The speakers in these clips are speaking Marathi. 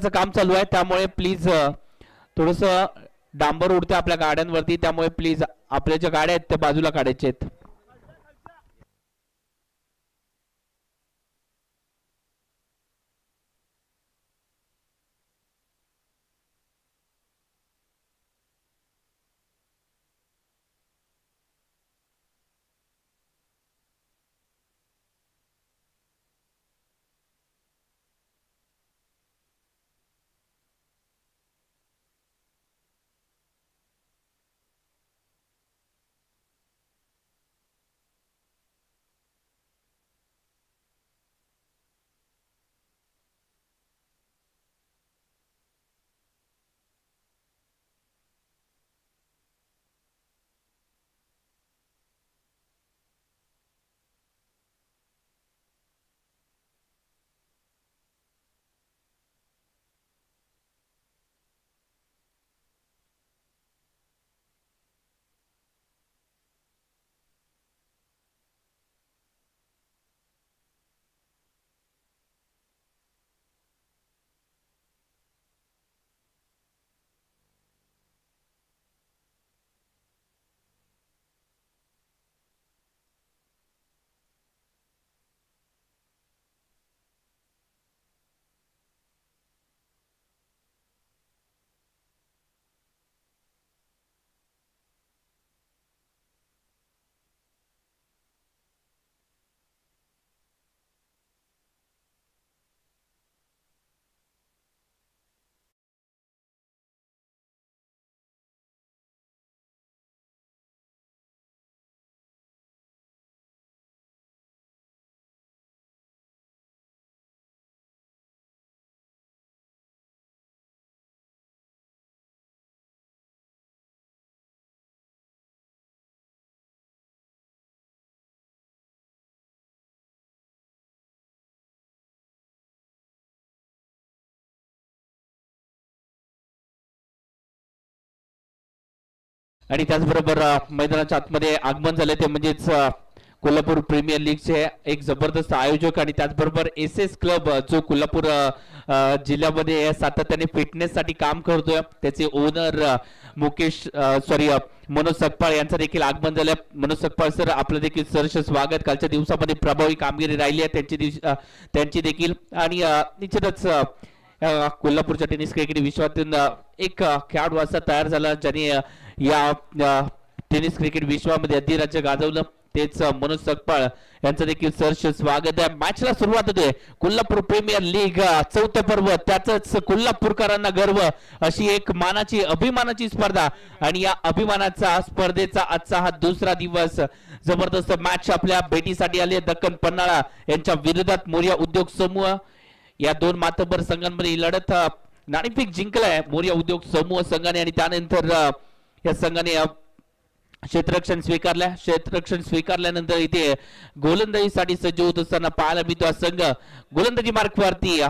डांबराचं काम चालू आहे, त्यामुळे प्लीज थोडस डांबर उडते आपल्या गाड्यांवरती, त्यामुळे प्लीज आपल्या ज्या गाड्या आहेत त्या बाजूला काढायच्या आहेत. आणि त्याचबरोबर मैदानाच्या आतमध्ये आगमन झाले ते म्हणजेच कोल्हापूर प्रीमियर लीगचे एक जबरदस्त आयोजक आणि त्याचबरोबर एस एस क्लब जो कोल्हापूर जिल्ह्यामध्ये सातत्याने फिटनेस साठी काम करतोय, त्याचे ओनर मुकेश मनोज सकपाळ यांचं देखील आगमन झालं. मनोज सकपाळ सर, आपलं देखील सहर्ष स्वागत. कालच्या दिवसामध्ये प्रभावी कामगिरी राहिली आहे त्यांची देखील, आणि निश्चितच कोल्हापूरच्या टेनिस क्रिकेट विश्वातून एक खेळाडू असा तयार झाला ज्याने या टेनिस क्रिकेट विश्वामध्ये अधिराज्य गाजवलं, तेच मनोज सकपाळ यांचं देखील सहर्ष स्वागत आहे. मॅचला सुरुवात होते. कोल्हापूर प्रीमियर लीग चौथं पर्व, त्याच कोल्हापूरकरांना गर्व अशी एक मानाची अभिमानाची स्पर्धा, आणि या अभिमानाचा स्पर्धेचा आजचा हा दुसरा दिवस. जबरदस्त मॅच आपल्या भेटीसाठी आली. दक्कन पन्हाळा यांच्या विरोधात मोरिया उद्योग समूह, या दोन मातबर संघांमध्ये ही लढत नाणेफेक जिंकलाय मोरिया उद्योग समूह संघाने, आणि त्यानंतर या संघाने क्षेत्ररक्षण स्वीकारल्या. क्षेत्ररक्षण स्वीकारल्यानंतर इथे गोलंदाजीसाठी सज्ज होत असताना पाहायला मिळतो संघ गोलंदाजी मार्कवरती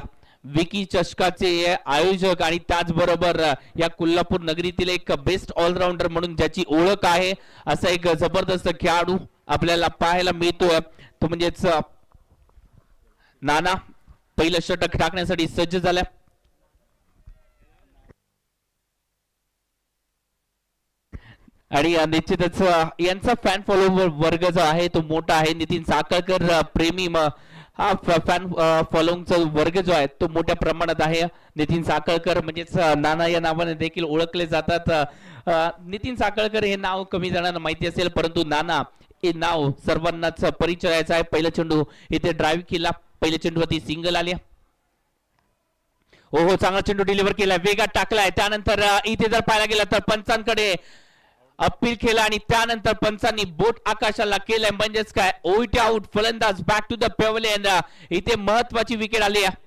विकी चषकाचे आयोजक आणि त्याचबरोबर या कोल्हापूर नगरीतील एक बेस्ट ऑलराऊंडर म्हणून ज्याची ओळख आहे असा एक जबरदस्त खेळाडू आपल्याला पाहायला मिळतोय, तो म्हणजेच नाना. पहिलं षटक टाकण्यासाठी सज्ज झाल्या. आणि निश्चितच यांचा फॅन फॉलोवर वर्ग जो आहे तो मोठा आहे. नितीन साखळकर प्रेमी हा फॅन फॉलोइंगचा वर्ग जो आहे तो मोठ्या प्रमाणात आहे. नितीन साखळकर म्हणजेच नाना या नावाने देखील ओळखले जातात. नितीन साखळकर हे नाव कमी जणांना माहिती असेल, परंतु नाना हे नाव सर्वांनाच परिचयाचं आहे. पहिला चेंडू इथे ड्राईव्ह केला, पहिल्या चेंडूवरती सिंगल आली. हो, चांगला चेंडू डिलिव्हर केलाय, वेगात टाकलाय. त्यानंतर इथे जर पाहायला गेला तर पंचांकडे अपील केला आणि त्यानंतर पंचांनी बोट आकाशाला केलंय, म्हणजेच काय ओईटी आउट. फलंदाज बॅक टू द पेव्हलियन. इथे महत्वाची विकेट आली आहे.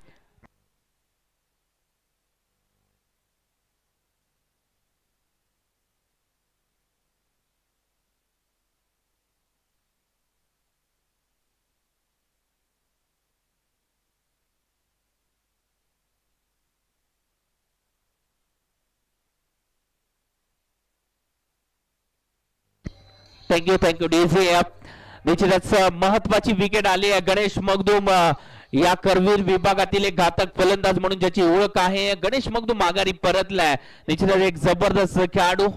Thank you DJ. निश्चितच महत्वाची विकेट आली आहे. गणेश मगदूम या करवीर विभागातील एक घातक फलंदाज म्हणून ज्याची ओळख आहे. गणेश मगदूम माघारी परतलाय. निश्चितच एक जबरदस्त खेळाडू.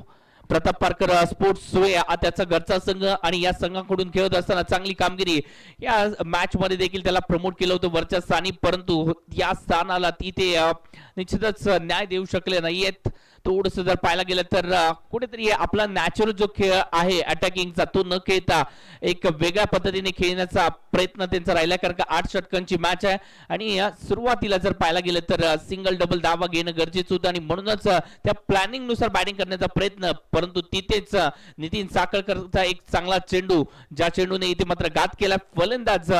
प्रताप पारकर स्पोर्ट्स सुवे त्याचा घरचा संघ आणि या संघाकडून खेळत असताना चांगली कामगिरी या मॅच मध्ये देखील त्याला प्रमोट केलं होतं वरच्या स्थानी, परंतु या स्थानाला तिथे निश्चितच न्याय देऊ शकले नाहीयेत. थोडस जर पाहायला गेलं तर कुठेतरी आपला नॅचरल जो खेळ आहे अटॅकिंगचा तो न खेळता एक वेगळ्या पद्धतीने खेळण्याचा प्रयत्न त्यांचा राहिला, कारण का 8 षटकांची मॅच आहे आणि सुरुवातीला जर पाहायला गेलं तर सिंगल डबल धावा घेणं गरजेचं होतं आणि म्हणूनच त्या प्लॅनिंग नुसार बॅटिंग करण्याचा प्रयत्न, परंतु तिथेच नितीन साखळकरचा एक चांगला चेंडू, ज्या चेंडूने इथे मात्र घात केला. फलंदाज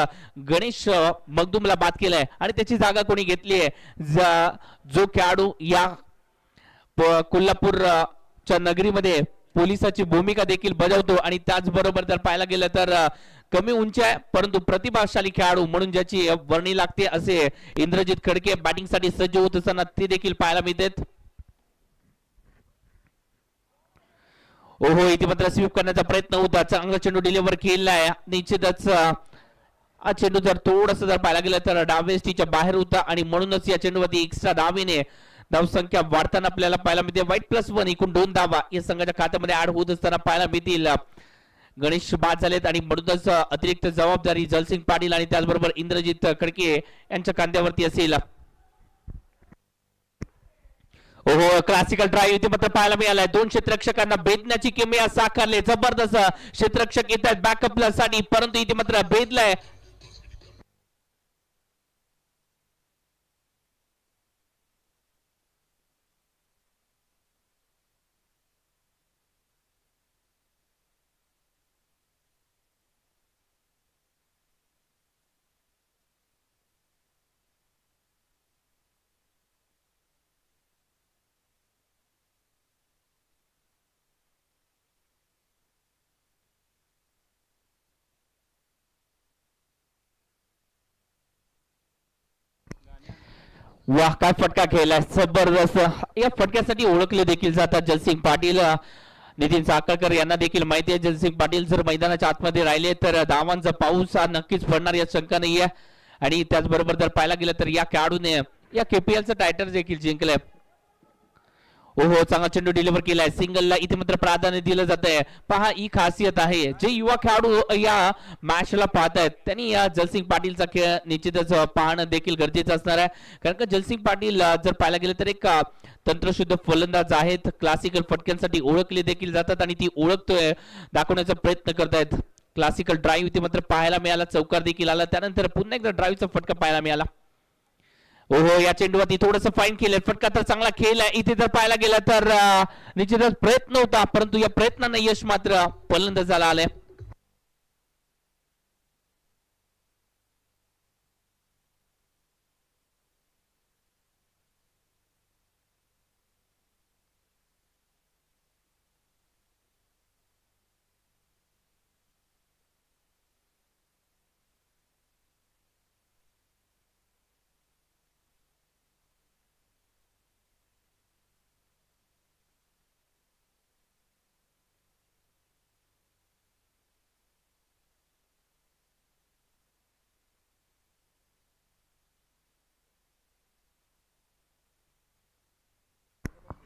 गणेश मगदूमला बाद केलाय आणि त्याची जागा कोणी घेतली आहे, जो खेळाडू या कोल्हापूरच्या नगरीमध्ये पोलिसाची भूमिका देखील बजावतो आणि त्याचबरोबर जर पाहायला गेलं तर कमी उंची आहे परंतु प्रतिभाशाली खेळाडू म्हणून ज्याची वर्णी लागते असे इंद्रजित खडके बॅटिंगसाठी सज्ज होत असताना ते देखील पाहायला मिळतात. ओहो, इथे मात्र स्वीप करण्याचा प्रयत्न होता. चांगला चेंडू डिलिव्हर केलाय. निश्चितच हा चेंडू जर थोडस जर पाहायला गेलं तर डावेस्टीच्या बाहेर होता आणि म्हणूनच या चेंडूवरती एक्स्ट्रा धावेने धावसंख्या वाढताना आपल्याला पाहायला मिळते. वाईट +1 एकूण 2 धावा या संघाच्या खात्यामध्ये ऍड होत असताना पाहायला मिळतील. गणेश बाद झालेत आणि म्हणूनच अतिरिक्त जबाबदारी जलसिंग पाटील आणि त्याचबरोबर इंद्रजित खडके यांच्या खांद्यावरती असेल. ओहो, क्लासिकल ड्राईव्ह इथे मात्र पाहायला मिळालाय. 2 क्षेत्ररक्षकांना भेदण्याची किमया साकारले. जबरदस्त क्षेत्ररक्षक येत आहेत बॅकअपला साठी, परंतु इथे मात्र भेदलाय. वाह, काय फटका खेळलाय, जबरदस्त. या फटक्यासाठी ओळखले देखील जातात जलसिंग पाटील. नितीन साखळकर यांना देखील माहिती आहे जलसिंग पाटील जर मैदानाच्या आतमध्ये राहिले तर धावांचा पाऊस हा नक्कीच पडणार या शंका नाहीये. आणि त्याचबरोबर जर पाहायला गेलं तर या खेळाडूने या केपीएलचं टायटल देखील जिंकलंय. ओहो, चांगला चेंडू डिलिव्हर केलाय. सिंगलला इथे मात्र प्राधान्य दिलं जात आहे. पहा, ही खासियत आहे. जे युवा खेळाडू या मॅचला पाहतायत त्यांनी या जलसिंग पाटीलचा खेळ निश्चितच पाहणं देखील गरजेचं असणार आहे, कारण का जलसिंग पाटील जर पाहायला गेलं तर एक तंत्रशुद्ध फलंदाज आहेत. क्लासिकल फटक्यांसाठी ओळखले देखील जातात आणि ती ओळखतोय दाखवण्याचा प्रयत्न करतायत. क्लासिकल ड्राईव्ह इथे मात्र पाहायला मिळाला, चौकार देखील आला, त्यानंतर पुन्हा एकदा ड्राईव्हचा फटका पाहायला मिळाला. ओहो, या चेंडूवरती थोडस फाईन केलंय. फटका तर चांगला खेळ आहे. इथे जर पाहायला गेला तर निश्चितच प्रयत्न होता, परंतु या प्रयत्नांना यश मात्र फलंदाजाला आलंय.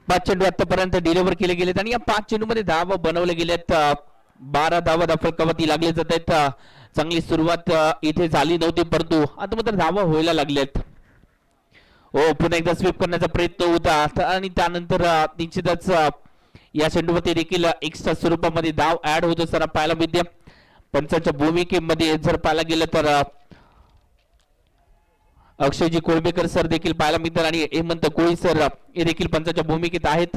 पाच चेंडू आतापर्यंत डिलिव्हर केले गेलेत आणि या 5 चेंडूमध्ये धावा बनवले गेलेत. 12 धावा फलकावरती लागले जात आहेत. चांगली सुरुवात इथे झाली नव्हती, परंतु आता मात्र धावा व्हायला लागलेत. हो, पुन्हा एकदा स्वीप करण्याचा प्रयत्न होता आणि त्यानंतर निश्चितच या चेंडूवरती देखील एक्स्ट्रा स्वरूपामध्ये धाव ऍड होत असताना पाहायला मिळते. पंचांच्या भूमिकेमध्ये जर पाहायला गेलं तर अक्षयजी कोळबेकर सर देखील पाहायला मिळतात आणि हेमंत कोळी सर हे देखील पंचाच्या भूमिकेत आहेत.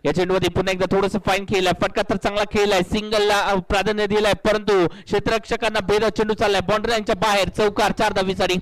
या चेंडूमध्ये पुन्हा एकदा थोडस फाईन केलाय. फटका तर चांगला खेळलाय, सिंगलला प्राधान्य दिलाय, परंतु क्षेत्ररक्षकांना भेद चेंडू चाललाय बाउंड्री लाईनच्या बाहेर. चौकार 4 धावीसाठी.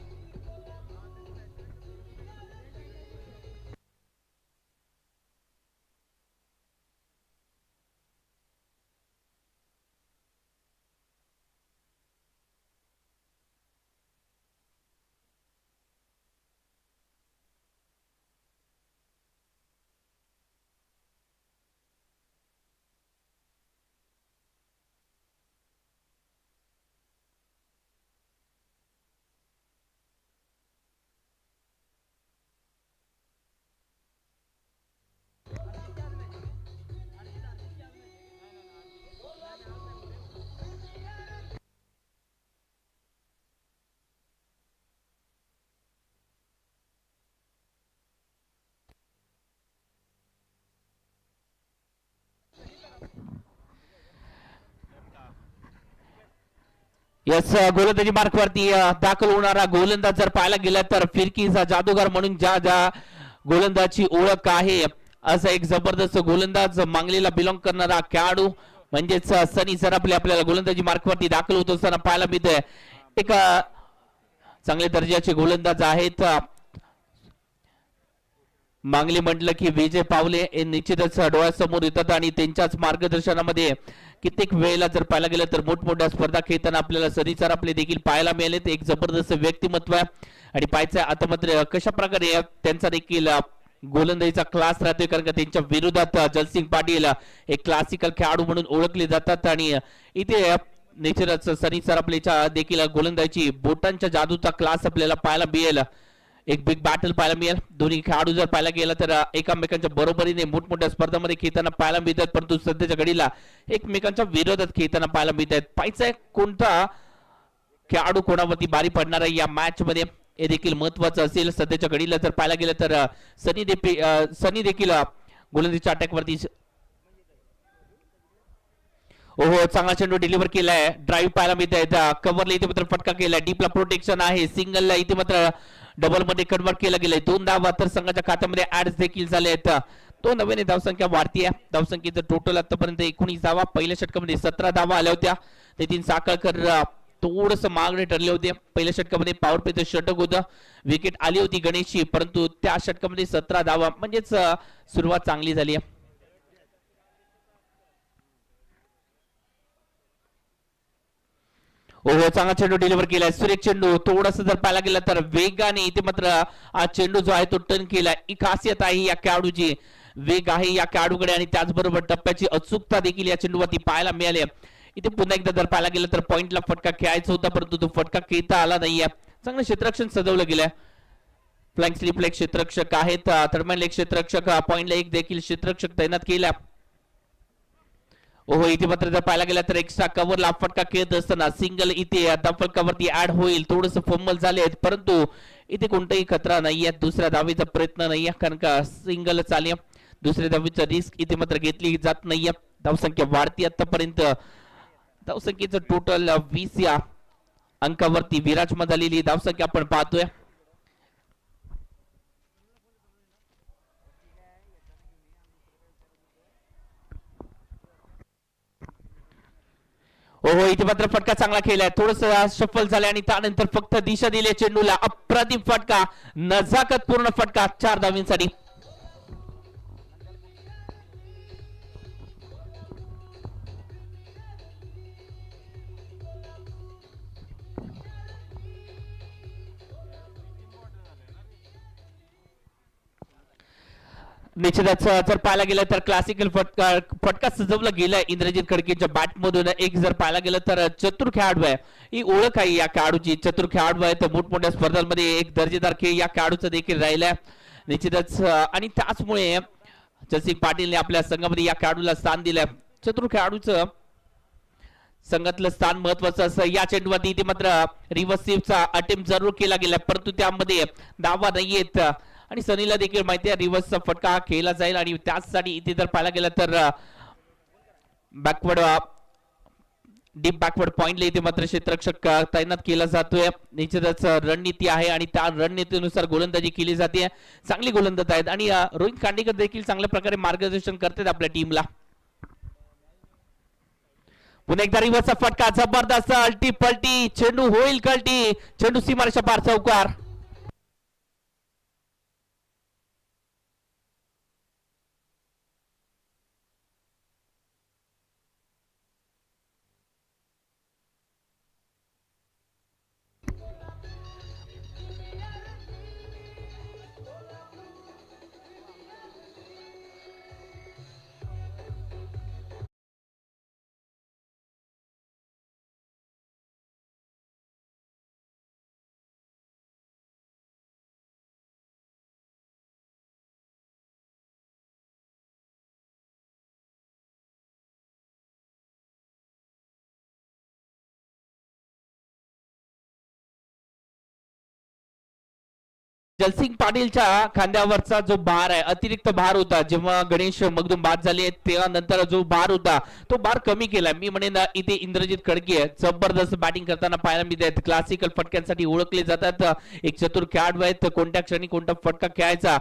यस, गोलंदाजी मार्कवरती दाखल होणारा गोलंदाज जर पाहायला गेला तर फिरकीचा जादूगार म्हणून ज्या ज्या गोलंदाजी ओळख आहे, असा एक जबरदस्त गोलंदाज मांगलेला बिलॉंग करणारा खेळाडू म्हणजेच सनी सरापले आपल्याला गोलंदाजी मार्कवरती दाखल होत असताना पाहायला मिळतोय. एक चांगल्या दर्जाचे गोलंदाज आहेत. मांगली म्हटलं की विजय पावले हे निश्चितच डोळ्यासमोर येतात आणि त्यांच्याच मार्गदर्शनामध्ये कित्येक वेळेला जर पाहायला गेलं तर मोठमोठ्या स्पर्धा खेळताना आपल्याला सनी सरापले देखील पाहायला मिळाले. एक जबरदस्त व्यक्तिमत्व आहे आणि पाहायचं आता मात्र कशा प्रकारे त्यांचा देखील गोलंदाजीचा क्लास राहतोय, कारण का त्यांच्या विरोधात जलसिंग पाटील एक क्लासिकल खेळाडू म्हणून ओळखले जातात आणि इथे निश्चितच सनी सरापलेच्या देखील गोलंदाजीची बोटांच्या जादूचा क्लास आपल्याला पाहायला मिळेल. एक बिग बॅटल पाहायला मिळेल. दोन्ही खेळाडू जर पाहायला गेला तर एकमेकांच्या बरोबरीने मोठमोठ्या स्पर्धांमध्ये खेळताना पाहायला मिळतात, परंतु सध्याच्या घडीला एकमेकांच्या विरोधात खेळताना पाहायला मिळतात. पाहायचंय कोणता खेळाडू कोणावरती बारी पडणार आहे या मॅच मध्ये, हे देखील महत्वाचं असेल. सध्याच्या घडीला जर पाहायला गेलं तर सनी देखील गोलंदाजीच्या अटॅक वरती ओहो चांगला चेंडू डिलिव्हर केलाय. ड्राईव्ह पाहायला मिळत आहे. कव्हरला इथे मात्र फटका केलाय. डीपला प्रोटेक्शन आहे. सिंगलला इथे मात्र डबल मध्ये कन्वर्ट केलं गेलंय. 2 धावा तर संघाच्या खात्यामध्ये ऍड देखील झाले आहेत. तो नव्याने धावसंख्या वाढतीये. धावसंख्येचं टोटल आतापर्यंत 19 धावा. पहिल्या षटकामध्ये 17 धावा आल्या होत्या. नितीन साखळकर थोडस मागणे ठरले होते. पहिल्या षटकामध्ये पॉवर प्लेचं षटक होतं. विकेट आली होती गणेशची, परंतु त्या षटकामध्ये 17 धावा म्हणजेच सुरुवात चांगली झाली आहे. ओहो चांगला चेंडू डिलिव्हर केलाय. सुरेख चेंडू थोडस जर पाहायला गेला तर वेगाने इथे मात्र हा चेंडू जो आहे तो टर्न केलाय. ही खासियत आहे या खेळाडूची, वेग आहे या खेळाडूकडे आणि त्याचबरोबर टप्प्याची अचूकता देखील या चेंडूवरती पाहायला मिळाली. इथे पुन्हा एकदा जर पाहायला गेलं तर पॉइंटला फटका खेळायचा होता, परंतु तो फटका खेळता आला नाहीये. चांगलं क्षेत्ररक्षण सजवलं गेलंय. फ्लँक स्लिपला एक क्षेत्ररक्षक आहेत. थर्डमॅनला एक क्षेत्ररक्षक, पॉइंटला एक देखील क्षेत्ररक्षक तैनात केला. ओहो इथे मात्र जर पाहायला गेला तर एक्स्ट्रा कव्हरला फटका खेळत असताना सिंगल इथे दफल कव्हरती ऍड होईल. थोडस फंबल झाले, परंतु इथे कोणताही खतरा नाहीये. दुसऱ्या धावेचा प्रयत्न नाहीये, कारण का सिंगल चालू. दुसऱ्या धावेचा रिस्क इथे मात्र घेतली जात नाहीये. धावसंख्या वाढती. आतापर्यंत धावसंख्येचं टोटल 20 या अंकावरती विराजमान झालेली धावसंख्या आपण पाहतोय. ओहो इथे मात्र फटका चांगला खेळलाय. थोडस सफल झाले आणि त्यानंतर फक्त दिशा दिली चेंडूला. अप्रतिम फटका, नजाकत पूर्ण फटका 4 धावांसाठी. निश्चितच जर पाहायला गेलं तर क्लासिकल फटका सजवला गेलाय इंद्रजित खडकेच्या बॅट मधून. एक जर पाहायला गेलं तर चतुर खेळाडू आहे, ही ओळख आहे या खेळाडूची. चतुर खेळाडू आहे तर मोठमोठ्या स्पर्धांमध्ये एक दर्जेदार खेळ या खेळाडूचा देखील राहिलाय निश्चितच. आणि त्याचमुळे जसिंग पाटीलने आपल्या संघामध्ये या खेळाडूला स्थान दिलंय. चतुर खेळाडूचं संघातलं स्थान महत्वाचं असं. या चेंडूवरती इथे मात्र रिव्हर्सिव्हचा अटेम्प्ट जरूर केला गेला, परंतु त्यामध्ये धावा नाही येत आणि सनीला देखील माहिती आहे रिव्हर्सचा फटका हा खेळला जाईल आणि त्याचसाठी इथे जर पाहायला गेलं तर बॅकवर्ड डीप बॅकवर्ड पॉइंटला इथे मात्र क्षेत्ररक्षक तैनात केला जातोय. निश्चितच रणनीती आहे आणि त्या रणनीतीनुसार गोलंदाजी केली जाते. चांगली गोलंदाज आहेत आणि रोहित कांडेकर देखील चांगल्या प्रकारे मार्गदर्शन करतात आपल्या टीमला. पुन्हा एकदा रिव्हर्सचा फटका, जबरदस्त अल्टी पलटी चेंडू होईल कल्टी, चेंडू सीमारेषा पार चौकार. जलसिंग पाटीलच्या खांद्यावरचा जो भार आहे, अतिरिक्त भार होता, जेव्हा गणेश मगदूम बाद झाले तेव्हा नंतर जो भार होता तो भार कमी केला. मी म्हणेन इथे इंद्रजित खडके जबरदस्त बॅटिंग करताना पाहायला मिळतात. क्लासिकल फटक्यांसाठी ओळखले जातात. एक चतुर खेळाडू आहेत, कोणत्या क्षणी कोणता फटका खेळायचा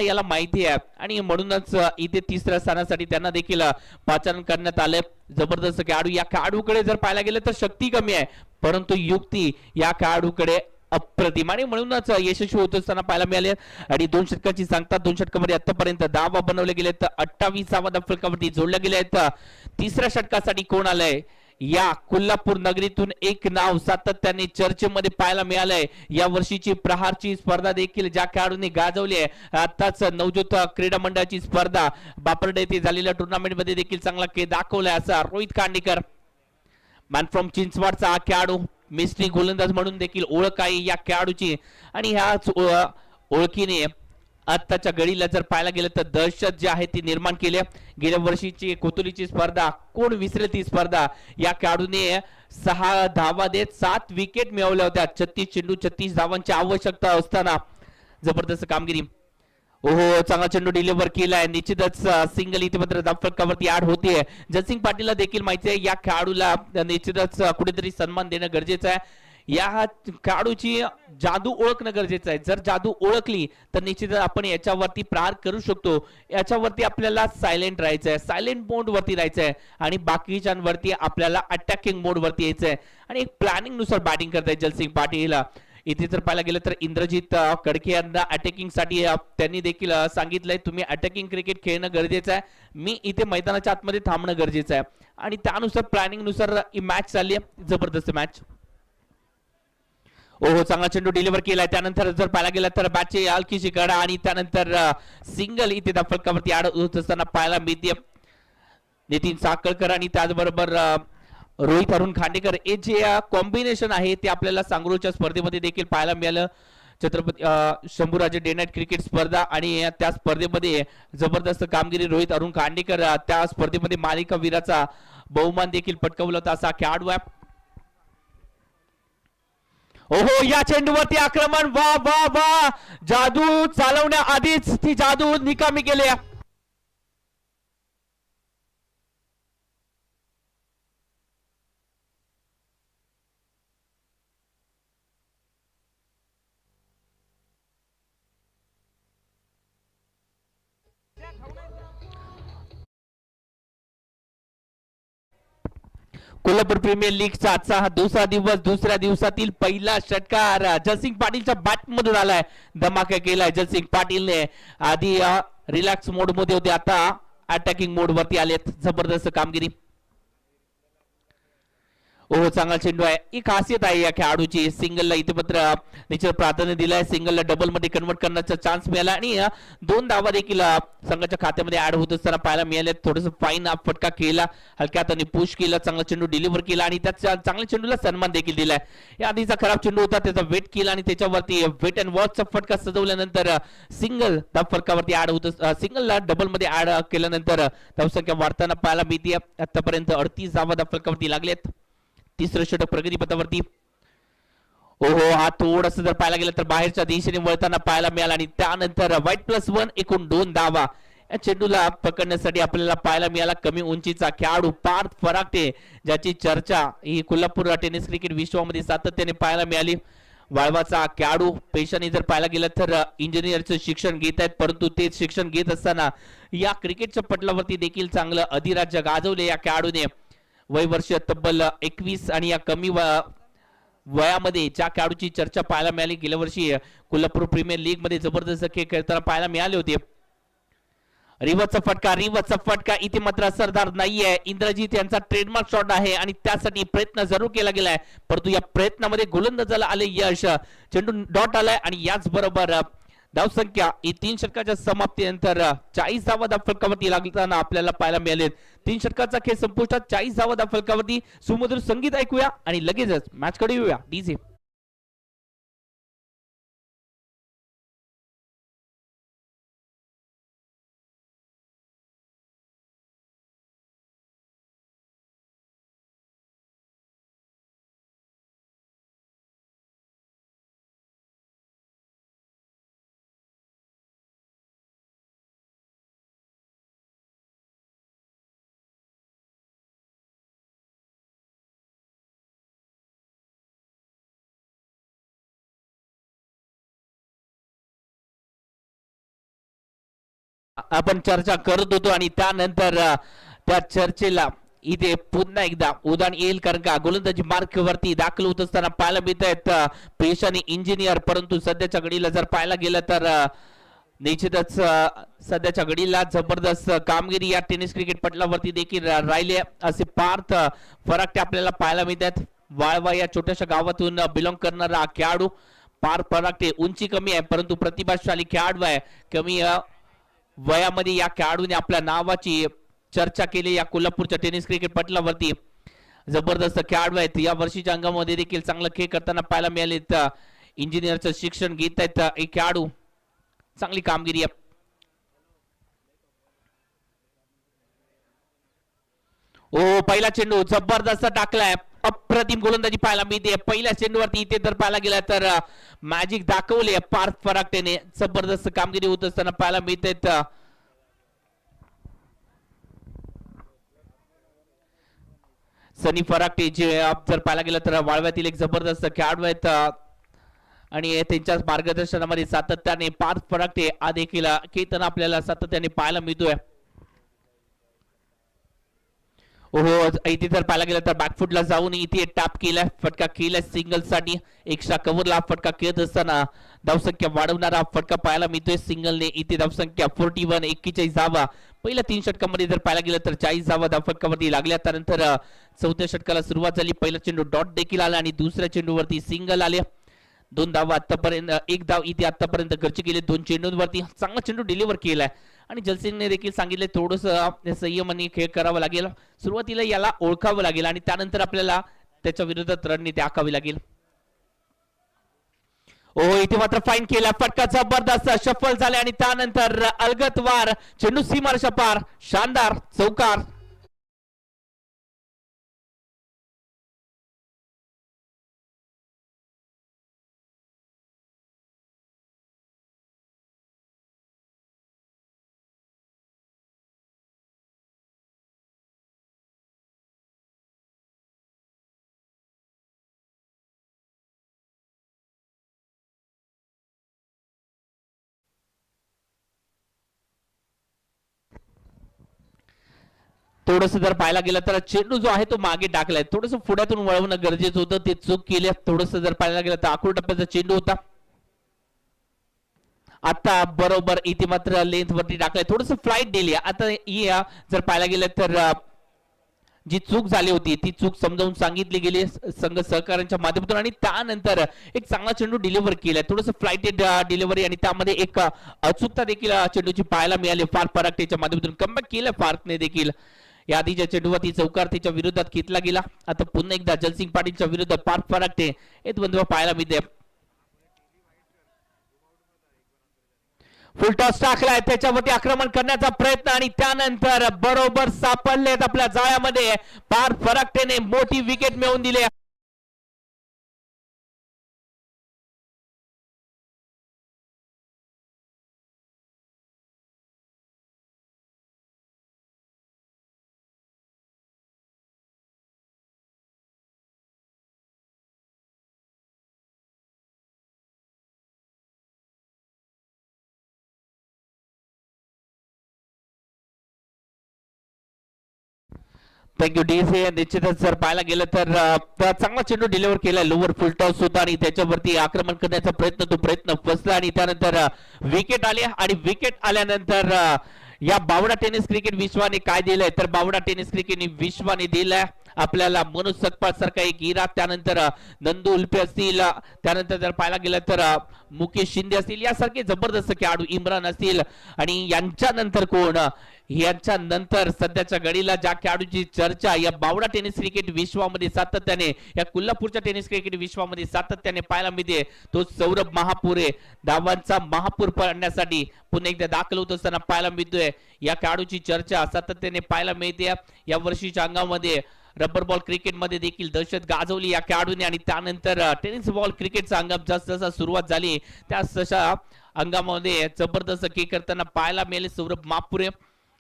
याला माहिती आहे आणि म्हणूनच इथे तिसऱ्या स्थानासाठी त्यांना देखील पाचारण करण्यात आले. जबरदस्त खेळाडू. या खेळाडूकडे जर पाहायला गेलं तर शक्ती कमी आहे, परंतु युक्ती या खेळाडूकडे अप्रतिम आणि म्हणूनच यशस्वी होत असताना पाहायला मिळाले. आणि 2 षटकाची सांगतात. 2 षटकामध्ये आतापर्यंत धावा बनवले गेलेत. 28 धावा फलकावरती जोडल्या गेल्या आहेत. तिसऱ्या षटकासाठी कोण आलंय? या कोल्हापूर नगरीतून एक नाव सातत्याने चर्चेमध्ये पाहायला मिळालंय. या वर्षीची प्रहारची स्पर्धा देखील ज्या खेळाडूंनी गाजवली आहे, आताच नवज्योत क्रीडा मंडळाची स्पर्धा बापर्डे येथे झालेल्या टुर्नामेंट मध्ये देखील चांगला खेळ दाखवलाय असा रोहित खांडेकर, मॅन फ्रॉम चिंचवडचा हा खेळाडू, मिस्ट्री गोलंदाज म्हणून देखील ओळख आहे या खेळाडूची. आणि ह्याच ओळखीने आत्ताच्या घडीला जर पाहायला गेलं तर दहशत जी आहे ती निर्माण केली. गेल्या वर्षीची कोतुलीची स्पर्धा कोण विसरेल ती स्पर्धा. या खेळाडूने 6 धावा देत 7 विकेट मिळवल्या होत्या. 36 चेंडू 36 धावांची आवश्यकता असताना जबरदस्त कामगिरी. ओहो, चांगला चेंडू डिलिव्हर केलाय. निश्चितच सिंगल इथे मात्र धावफलकावरती ऍड होतीये. जयसिंग पाटीलला देखील माहिती आहे या खेळाडूला निश्चितच कुठेतरी सन्मान देणं गरजेचं आहे. या खेळाडूची जादू ओळखणं गरजेचं आहे. जर जादू ओळखली तर निश्चितच आपण याच्यावरती प्रहार करू शकतो. याच्यावरती आपल्याला सायलेंट राहायचं आहे, सायलेंट मोड वरती राहायचं आहे आणि बाकीच्यांवरती आपल्याला अटॅकिंग मोड वरती यायचं आहे आणि एक प्लॅनिंग नुसार बॅटिंग करताय जलसिंग पाटील. इथे जर पाहायला गेलं तर इंद्रजित खडके यांना अटॅकिंग साठी त्यांनी देखील सांगितलंय तुम्ही अटॅकिंग क्रिकेट खेळणं गरजेचं आहे, मी इथे मैदानाच्या आतमध्ये थांबणं गरजेचं आहे आणि त्यानुसार प्लॅनिंग नुसार ही मॅच चालली आहे. जबरदस्त मॅच. ओहो, चांगला चेंडू डिलिव्हर केलाय. त्यानंतर जर पाहायला गेला तर बॅटची हलकीशी कडा आणि त्यानंतर सिंगल इथे फलकावरती आड होत असताना पाहायला मिळते. नितीन साखळकर आणि त्याचबरोबर रोहित अरुण खांडेकर हे जे कॉम्बिनेशन आहे ते आपल्याला सांगरूच्या स्पर्धेमध्ये देखील पाहायला मिळालं. Chhatrapati Shambhuraje day night cricket स्पर्धा आणि त्या स्पर्धेमध्ये जबरदस्त कामगिरी रोहित अरुण खांडेकर त्या स्पर्धेमध्ये मालिका वीराचा बहुमान देखील पटकावला होता असा खेळाडू आहे. ओहो, या चेंडूवरती आक्रमण. वा वा वा, जादू चालवण्याआधीच ती जादू निकामी केली. कोल्हापूर प्रीमियर लीगचा आजचा हा दुसरा दिवस, दुसऱ्या दिवसातील पहिला षटकार जयसिंग पाटीलच्या बॅट मधून आलाय. धमाका केलाय जयसिंग पाटीलने. आधी रिलॅक्स मोड मध्ये होते, आता अटॅकिंग मोड वरती आलेत. जबरदस्त कामगिरी. ओहो, चांगला चेंडू आहे. ही खासियत आहे या खेळाडूची. सिंगलला इथे मात्र निश्चित प्राधान्य दिलाय. सिंगलला डबल मध्ये कन्वर्ट करण्याचा चान्स मिळाला आणि 2 धावा देखील संघाच्या खात्यामध्ये ऍड होत असताना पाहायला मिळाले. थोडस फाईन फटका केला, हलक्या हाताने पुश केला, चांगला चेंडू डिलिव्हर केला आणि त्या चांगल्या चेंडूला सन्मान देखील दिलाय. या आधीचा खराब चेंडू होता, त्याचा वेट केला आणि त्याच्यावरती वेट अँड वॉचचा फटका सजवल्यानंतर सिंगल त्या फटकावरती ऍड होत, सिंगलला डबल मध्ये ऍड केल्यानंतर धावसंख्या वाढताना पाहायला मिळते. आतापर्यंत 38 धावा त्या फलकावरती लागलेत. तिसरं षटक प्रगतीपथावरती. ओहो, हा थोडस जर पाहायला गेलं तर बाहेरच्या दिशेने वळताना पाहायला मिळाला आणि त्यानंतर वाईट+1 एकूण 2 धावा. या चेंडूला पकडण्यासाठी आपल्याला पाहायला मिळाला कमी उंचीचा खेळाडू पार्थ फराटे, ज्याची चर्चा ही कोल्हापूर टेनिस क्रिकेट विश्वामध्ये सातत्याने पाहायला मिळाली. वाळवाचा खेळाडू. पेशाने जर पाहायला गेलं तर इंजिनियरचं शिक्षण घेत आहेत, परंतु ते शिक्षण घेत असताना या क्रिकेटच्या पटलावरती देखील चांगलं अधिराज्य गाजवले या खेळाडूने. वय वर्ष तब्बल 21 आणि या कमी वयामध्ये ज्या खेळाडूची चर्चा पाहायला मिळाली. गेल्या वर्षी कोल्हापूर प्रीमियर लीग मध्ये जबरदस्त खेळ खेळताना पाहायला मिळाले होते. रिव्हर्सचा फटका, रिव्हर्सचा फटका इथे मात्र असरदार नाहीये. इंद्रजित यांचा ट्रेडमार्क शॉट आहे आणि त्यासाठी प्रयत्न जरूर केला गेलाय, परंतु या प्रयत्नामध्ये गोलंदाजाला आले यश. चेंडू डॉट आलाय आणि याच बरोबर धावसंख्या ही 3 षटकाच्या समाप्तीनंतर 40 धावा फलकावरती लागताना आपल्याला पाहायला मिळाले. 3 षटकाचा खेळ संपुष्टात. 40 धावा फलकावरती. सुमधुर संगीत ऐकूया आणि लगेचच मॅच कडे येऊया. डीजे आपण चर्चा करत होतो आणि त्यानंतर त्या चर्चेला इथे पुन्हा एकदा उदाहरण येईल, कारण का गोलंदाजी मार्क वरती दाखल होत असताना पाहायला मिळत आहेत पेशाने इंजिनियर. परंतु सध्याच्या घडीला जर पाहायला गेलं तर निश्चितच सध्याच्या घडीला जबरदस्त कामगिरी या टेनिस क्रिकेट पटलावरती देखील राहिले असे पार्थ फराटे आपल्याला पाहायला मिळतात. वाळवा या छोट्याशा गावातून बिलॉंग करणारा खेळाडू पार्थ फराटे. उंची कमी आहे परंतु प्रतिभाशाली खेळाडू आहे. कमी वयामध्ये या खेळाडूने आपल्या नावाची चर्चा केली या कोल्हापूरच्या टेनिस क्रिकेट पटलावरती. जबरदस्त खेळाडू आहेत. या वर्षीच्या अंगामध्ये देखील चांगला खेळ करताना पाहायला मिळाले. इंजिनियरचं शिक्षण घेत आहेत एक खेळाडू. चांगली कामगिरी आहे. ओ पहिला चेंडू जबरदस्त टाकलाय. अप्रतिम गोलंदाजी पाहायला मिळते पहिल्या चेंडूवरती. इथे जर पाहायला गेला तर मॅजिक दाखवले पार्थ फराटेने. जबरदस्त कामगिरी होत असताना पाहायला मिळते. सनी फराटे जे जर पाहायला गेलं तर वाळव्यातील एक जबरदस्त खेळाडू आहेत आणि त्यांच्या मार्गदर्शनामध्ये सातत्याने पार्थ फराटे हा देखील खेळताना आपल्याला सातत्याने पाहायला मिळतोय. ओहो इथे जर पाहायला गेलं तर बॅकफुटला जाऊन इथे टॅप केलाय, फटका केलाय सिंगल साठी. एक्स्ट्रा कव्हरला फटका खेळत असताना धावसंख्या वाढवणारा फटका पाहायला मिळतोय सिंगलने. इथे धावसंख्या 41 41 धावा. पहिल्या 3 षटकामध्ये जर पाहायला गेलं तर 40 धावा धावफटकावरती लागल्या. त्यानंतर चौथ्या षटकाला सुरुवात झाली. पहिला चेंडू डॉट देखील आला आणि दुसऱ्या चेंडूवरती सिंगल आले. 2 धावा आतापर्यंत. 1 धाव इथे आतापर्यंत खर्च केले 2 चेंडूंवरती. चांगला चेंडू डिलिव्हर केलाय आणि जलसिंगने देखील सांगितले थोडस संयमाने खेळ करावा लागेल. सुरुवातीला याला ओळखावं लागेल आणि त्यानंतर आपल्याला त्याच्या विरोधात रणनीती आखावी लागेल. ओ इथे मात्र फाईन केला. फटका जबरदस्त सफल झाले आणि त्यानंतर अलगत वार. चेंडू सीमारेषा पार. शानदार चौकार. थोडस जर पाहायला गेलं तर चेंडू जो आहे तो मागे टाकलाय. थोडस पुढ्यातून वळवणं गरजेचं होतं, ते चूक केली. थोडस जर पाहायला गेलं तर आखूड टप्प्याचा चेंडू होता. आता बरोबर इथे मात्र लेंथ वरती टाकलाय. थोडस फ्लाईट दिली. आता जर पाहायला गेलं तर जी चूक झाली होती ती चूक समजावून सांगितली गेली संघ सहकार्यांच्या माध्यमातून आणि त्यानंतर एक चांगला चेंडू डिलिव्हर केलाय. थोडस फ्लाइटेड डिलिव्हरी आणि त्यामध्ये एक अचूकता देखील चेंडूची पाहायला मिळाली. पार्थ फराटेच्या माध्यमातून कमबॅक केलं पार्थने देखील. या आधीच्या चेंडूवरती चौकार त्याच्या विरोधात घेतला गेला. आता पुन्हा एकदा जलसिंग पाटीलच्या विरोधात पार्थ फराटे हे द्वंद्व पाहायला मिळते. फुलटॉस टाकलाय. त्याच्यावरती आक्रमण करण्याचा प्रयत्न आणि त्यानंतर बरोबर सापडलेत आपल्या जाळ्यामध्ये. पार्थ फराटेने मोठी विकेट मिळवून दिली. Thank you DC. निश्चितच जर पाहायला गेलं तर चांगला चेंडू डिलिव्हर केला. लोवर फुल टॉस होता आणि त्याच्यावरती आक्रमण करण्याचा प्रयत्न फसला आणि त्यानंतर विकेट आले आणि विकेट आल्यानंतर या बावडा टेनिस क्रिकेट विश्वाने काय दिलंय तर बावडा टेनिस क्रिकेट विश्वाने दिलंय आपल्याला मनोज सकपाळ सारखा एक हिरा. त्यानंतर नंदू उल्पे असतील. त्यानंतर जर पाहायला गेलं तर मुकेश शिंदे असतील. यासारखे जबरदस्त खेळाडू इम्रान असतील आणि यांच्यानंतर कोण यांच्या नंतर सध्याच्या घडीला ज्या खेळाडूची चर्चा या बावडा टेनिस क्रिकेट विश्वामध्ये सातत्याने या कोल्हापूरच्या टेनिस क्रिकेट विश्वामध्ये सातत्याने पाहायला मिळते तो सौरभ महापुरे. धावांचा महापूर पडण्यासाठी पुन्हा एकदा दाखल होत असताना पाहायला मिळतोय. या खेळाडूची चर्चा सातत्याने पाहायला मिळते. या वर्षीच्या अंगामध्ये रबर बॉल क्रिकेट मध्ये देखील दहशत गाजवली या खेळाडूने आणि त्यानंतर टेनिस बॉल क्रिकेटचा अंगम जसा सुरुवात झाली त्या तशा अंगामध्ये जबरदस्त खेळ करताना पाहायला मिळाले सौरभ महापुरे.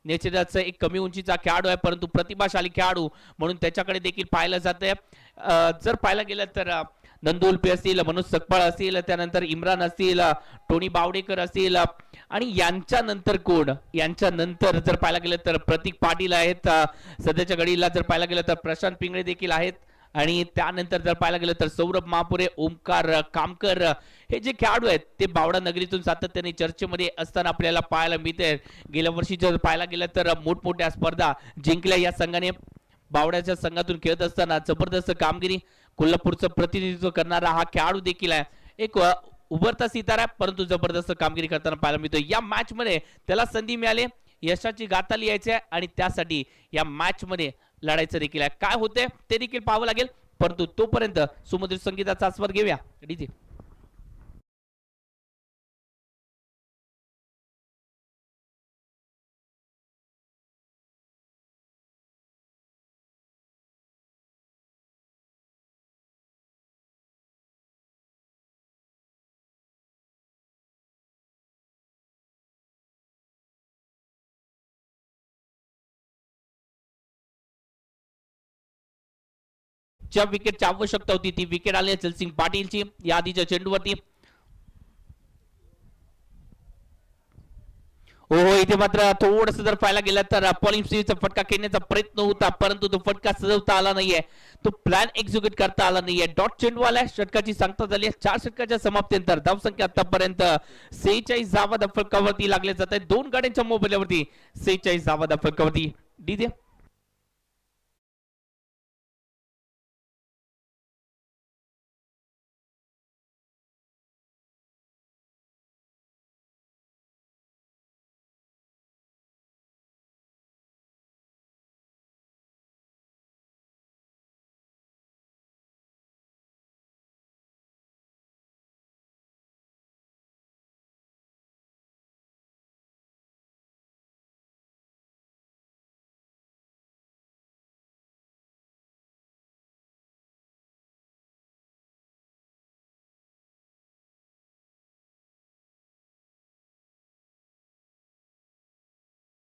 निश्चितच एक कमी उंचीचा खेळाडू आहे, परंतु प्रतिभाशाली खेळाडू म्हणून त्याच्याकडे देखील पाहिलं जातंय. जर पाहायला गेलं तर नंदू उल्पे असतील, मनोज सकपाळ असतील, त्यानंतर इम्रान असतील, टोनी बावडेकर असतील आणि यांच्या नंतर कोण, यांच्या नंतर जर पाहायला गेलं तर प्रतीक पाटील आहेत. सध्याच्या घडीला जर पाहायला गेलं तर प्रशांत पिंगळे देखील आहेत आणि त्यानंतर जर पाहायला गेलं तर सौरभ महापुरे, ओमकार कामकर हे जे खेळाडू आहेत ते बावडा नगरीतून सातत्याने चर्चेमध्ये असताना आपल्याला पाहायला मिळते. गेल्या वर्षी जर पाहायला गेलं तर मोठमोठ्या स्पर्धा जिंकल्या या संघाने. बावड्याच्या संघातून खेळत असताना जबरदस्त कामगिरी कोल्हापूरचं प्रतिनिधित्व करणारा हा खेळाडू देखील आहे. एक उभरता सितारा परंतु जबरदस्त कामगिरी करताना पाहायला मिळतो. या मॅच मध्ये त्याला संधी मिळाली, यशाची गाथा लिहायची आहे आणि त्यासाठी या मॅच मध्ये लढायचं देखील आहे. काय होते ते देखील पाहावं लागेल, परंतु तोपर्यंत सुमधुर संगीताचा आस्वाद घेऊया. डीजे ज्या विकेटची आवश्यकता होती ती विकेट आली जलसिंग पाटीलची या आधीच्या चेंडूवरती. हो इथे मात्र थोडस जर पाहायला गेलं तर पॉलिंग स्टीव्हचा फटका खेळण्याचा प्रयत्न होता, परंतु तो फटका सजवता आला नाहीये, तो प्लॅन एक्झिक्यूट करता आला नाहीये. डॉट चेंडू आलाय, षटकाची सांगता झाली आहे. 4 षटकाच्या समाप्तीनंतर धावसंख्या आतापर्यंत 46 धावा फलकावरती लागले जात आहेत. 2 गाड्यांच्या मोबाईलवरती 46 धावा फलकावरती. डीजे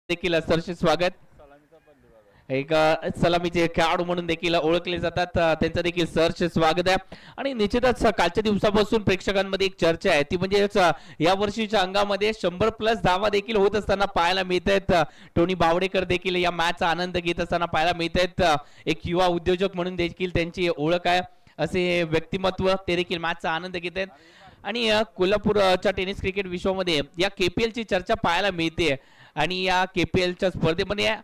देखील सरचे स्वागत. एक सलामीचे खेळाडू म्हणून देखील ओळखले जातात, त्यांचं देखील सरचे स्वागत आहे. आणि निश्चितच कालच्या दिवसापासून प्रेक्षकांमध्ये एक चर्चा आहे, ती म्हणजे या वर्षीच्या अंगामध्ये 100+ धावा देखील होत असताना पाहायला मिळत आहेत. टोनी बावडेकर देखील या मॅचचा आनंद घेत असताना पाहायला मिळत आहेत. एक युवा उद्योजक म्हणून देखील त्यांची ओळख आहे, असे व्यक्तिमत्व ते देखील मॅचचा आनंद घेत आहेत. आणि कोल्हापूरच्या टेनिस क्रिकेट विश्वामध्ये या KPL ची चर्चा पाहायला मिळते आणि या KPLच्या स्पर्धेमध्ये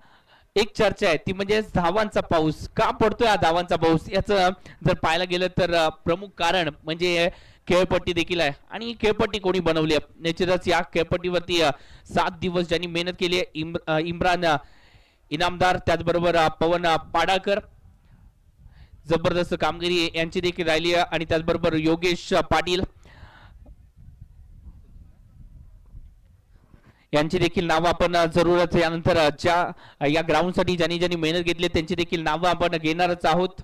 एक चर्चा आहे, ती म्हणजे धावांचा पाऊस का पडतोय. हा धावांचा पाऊस याचं जर पाहायला गेलं तर प्रमुख कारण म्हणजे खेळपट्टी देखील आहे. आणि ही खेळपट्टी कोणी बनवली आहे, निश्चितच या खेळपट्टीवरती 7 दिवस ज्यांनी मेहनत केली आहे, इम्रान इनामदार, त्याचबरोबर पवन पाडाळकर, जबरदस्त कामगिरी यांची देखील राहिली आहे. आणि त्याचबरोबर योगेश पाटील यांची देखील नावं आपण जरूरच यानंतर ज्या या ग्राउंड साठी ज्यांनी ज्यांनी मेहनत घेतली त्यांची देखील नावं आपण घेणारच आहोत.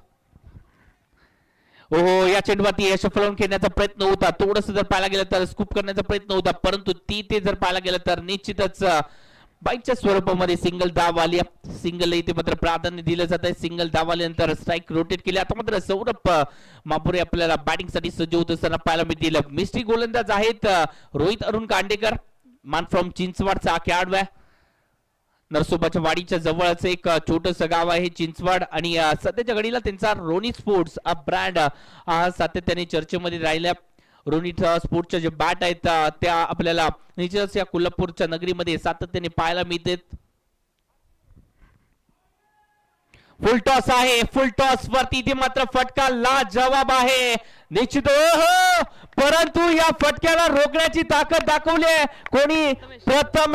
हो या चेंडूवरती यश फलवून खेळण्याचा प्रयत्न होता, थोडस जर पाहायला गेलं तर स्कूप करण्याचा प्रयत्न होता, परंतु ते जर पाहायला गेलं तर निश्चितच बाईकच्या स्वरूपामध्ये सिंगल धाव आली. सिंगल इथे मात्र प्राधान्य दिलं जात आहे. सिंगल धाव आल्यानंतर स्ट्राईक रोटेट केली. आता मात्र सौरभ महापुरे आपल्याला बॅटिंग साठी सज्ज होत असताना पाहायला मिळतील. मिस्ट्री गोलंदाज आहेत रोहित अरुण कांडेकर, मान फ्रॉम चिंचवाडचा खेळाडू आहे. नरसोबाच्या वाडीच्या जवळच एक छोटस गाव आहे चिंचवाड आणि सध्याच्या घडीला त्यांचा रोनी स्पोर्ट्स हा ब्रँड सातत्याने चर्चेमध्ये राहिला. रोनी स्पोर्ट्सच्या जे बॅट आहेत त्या आपल्याला निश्चितच या कोल्हापूरच्या नगरीमध्ये सातत्याने पाहायला मिळतात. फुल टॉस आहे, फुल टॉस वरती इथे मात्र फटका लाजवाब आहे निश्चित. परंतु या फटक्याला रोखण्याची ताकद दाखवली आहे कोणी, प्रथम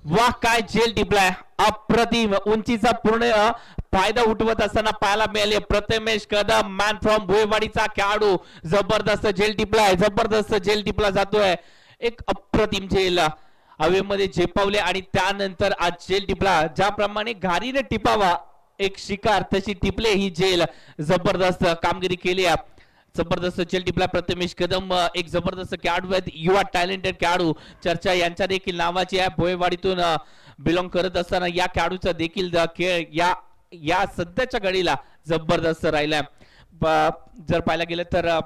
वाह काय झेल टिपलाय, अप्रतिम उंचीचा पूर्ण फायदा उठवत असताना पाहायला मिळाले. प्रथमेश कदम मॅन फ्रॉम भुईवाडीचा खेळाडू, जबरदस्त झेल टिपलाय, जबरदस्त झेल टिपला जातोय. एक अप्रतिम झेल हवेमध्ये झेपावले आणि त्यानंतर आज जेल टिपला. ज्याप्रमाणे घारीने टिपावा एक शिकार तशी टिपले ही जेल. जबरदस्त कामगिरी केली आहे. जबरदस्त जेल टिपला प्रथमेश कदम एक जबरदस्त खेळाडू आहेत, युवा टॅलेंटेड खेळाडू. चर्चा यांच्या देखील नावाची आहे. भोयवाडीतून बिलॉंग करत असताना या खेळाडूचा देखील खेळ या या सध्याच्या घडीला जबरदस्त राहिलाय. जर पाहायला गेलं तर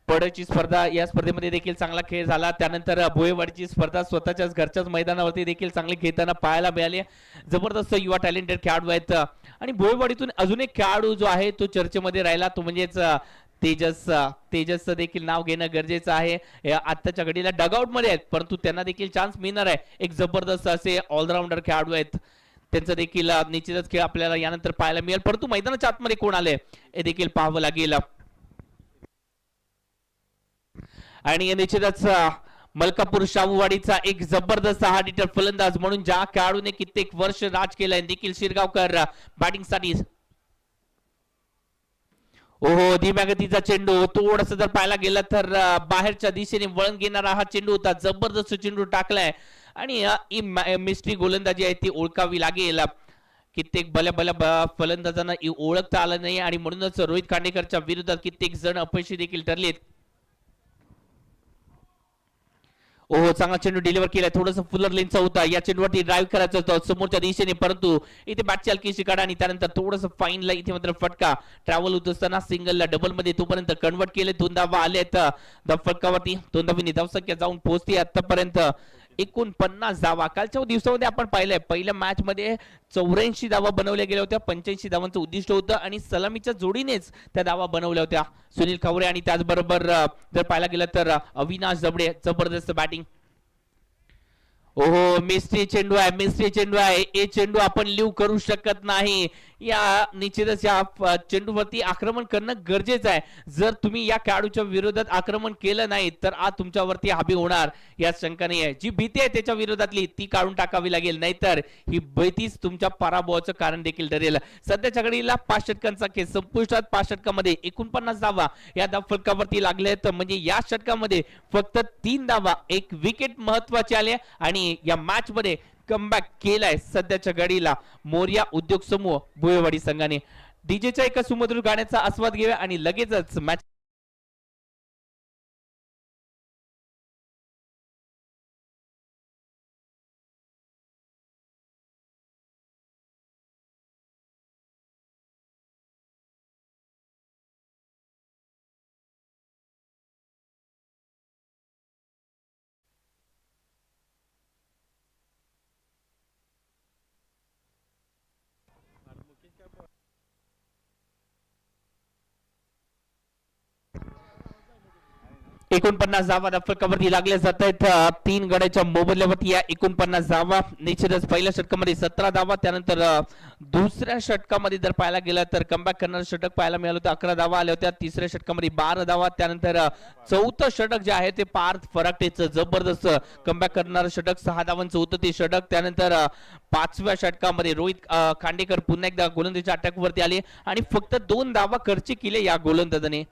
पडची स्पर्धा या स्पर्धेमध्ये देखील चांगला खेळ झाला. त्यानंतर भोयवाडीची स्पर्धा स्वतःच्याच घरच्याच मैदानावरती देखील चांगली खेळताना पाहायला मिळाली. जबरदस्त युवा टॅलेंटेड खेळाडू आहेत. आणि भोयवाडीतून अजून एक खेळाडू जो आहे तो चर्चेमध्ये राहिला तो म्हणजेच तेजसचं देखील नाव घेणं गरजेचं आहे. आत्ताच्या घडीला डगआउट मध्ये आहेत परंतु त्यांना देखील चान्स मिळणार आहे. एक जबरदस्त असे ऑलराऊंडर खेळाडू आहेत. त्यांचं देखील निश्चितच खेळ आपल्याला यानंतर पाहायला मिळेल. परंतु मैदानाच्या आतमध्ये कोण आले हे देखील पाहावं लागेल. आणि निश्चितच मलकापूर शाहूवाडीचा एक जबरदस्त हार्ड हिटर फलंदाज म्हणून ज्या खेळाडूने कित्येक वर्ष राज केलंय निखिल शिरगावकर बॅटिंग साठी. ओहो धीम्या गतीचा चेंडू थोडस जर पाहायला गेलं तर बाहेरच्या दिशेने वळण घेणारा हा चेंडू होता. जबरदस्त चेंडू टाकलाय आणि मिस्ट्री गोलंदाजी आहे ती ओळखावी लागेल. कित्येक भल्या फलंदाजांना ओळखता आलं नाही आणि म्हणूनच रोहित खांडेकरच्या विरोधात कित्येक जण अपयशी देखील ठरलेत. ओहो चांगला चेंडू डिलिव्हर केलाय. थोडंसं फुलर लेनचा होता. या चेंडूवरती ड्राईव्ह करायचं होतं समोरच्या दिशेने परंतु इथे बॅटची हलकीशी काढा आणि त्यानंतर थोडंसं फाईनला इथे मात्र फटका. ट्रॅव्हल होत असताना सिंगलला डबल मध्ये तोपर्यंत कन्वर्ट केले. 2 धावा आले आहेत फटकावरती. 2 धावांनी धावसंख्या जाऊन पोहोचते आतापर्यंत 49 धावा. कालच्या दिवसामध्ये आपण पाहिलंय पहिल्या मॅच मध्ये 84 धावा बनवल्या गेल्या होत्या. 85 धावांचं उद्दिष्ट होतं आणि सलामीच्या जोडीनेच त्या धावा बनवल्या होत्या. सुनील खवरे आणि त्याचबरोबर जर पाहायला गेलं तर अविनाश जबडे जबरदस्त बॅटिंग. ओहो मिस्ट्री चेंडू आहे. मिस्ट्री चेंडू आहे. हे चेंडू आपण लिव्ह करू शकत नाही. या निश्चितच या चेंडूवरती आक्रमण करणं गरजेचं आहे. जर तुम्ही या खेळाडूच्या विरोधात आक्रमण केलं नाही तर आज तुमच्यावरती हावी होणार यात शंका नाही आहे. जी भीती आहे त्याच्या विरोधातली ती काढून टाकावी लागेल नाहीतर ही भीतीच तुमच्या पराभवाचं कारण देखील ठरेल. सध्याच्या घडीला 5 षटकांचा खेळ संपुष्टात. 5 षटकामध्ये 49 धावा या धावफलकावरती लागले आहेत. म्हणजे या षटकामध्ये फक्त 3 धावा 1 विकेट महत्वाची आली आणि या मॅच मध्ये कमबॅक केलाय सध्याच्या घडीला मोर्या उद्योग समूह भोयवाडी संघाने. डीजेच्या एका सुमधुर गाण्याचा आस्वाद घेऊया आणि लगेचच मॅच एकोणपन्नास धावा फलकावरती लागल्या जात आहेत. 3 गड्याच्या मोबदल्यावरती या 49 धावा. निश्चितच पहिल्या षटकामध्ये 17 धावा. त्यानंतर दुसऱ्या षटकामध्ये जर पाहायला गेलं तर कमबॅक करणारं षटक पाहायला मिळालं होतं. 11 धावा आल्या होत्या. तिसऱ्या षटकामध्ये 12 धावा. त्यानंतर चौथं षटक जे आहे ते पार्थ फराटेचं जबरदस्त कमबॅक करणारं षटक 6 धावांचं होतं ते षटक. त्यानंतर 5व्या षटकामध्ये रोहित खांडेकर पुन्हा एकदा गोलंदाजीच्या अटॅक वरती आले आणि फक्त 2 धावा खर्च केले या गोलंदाजाने.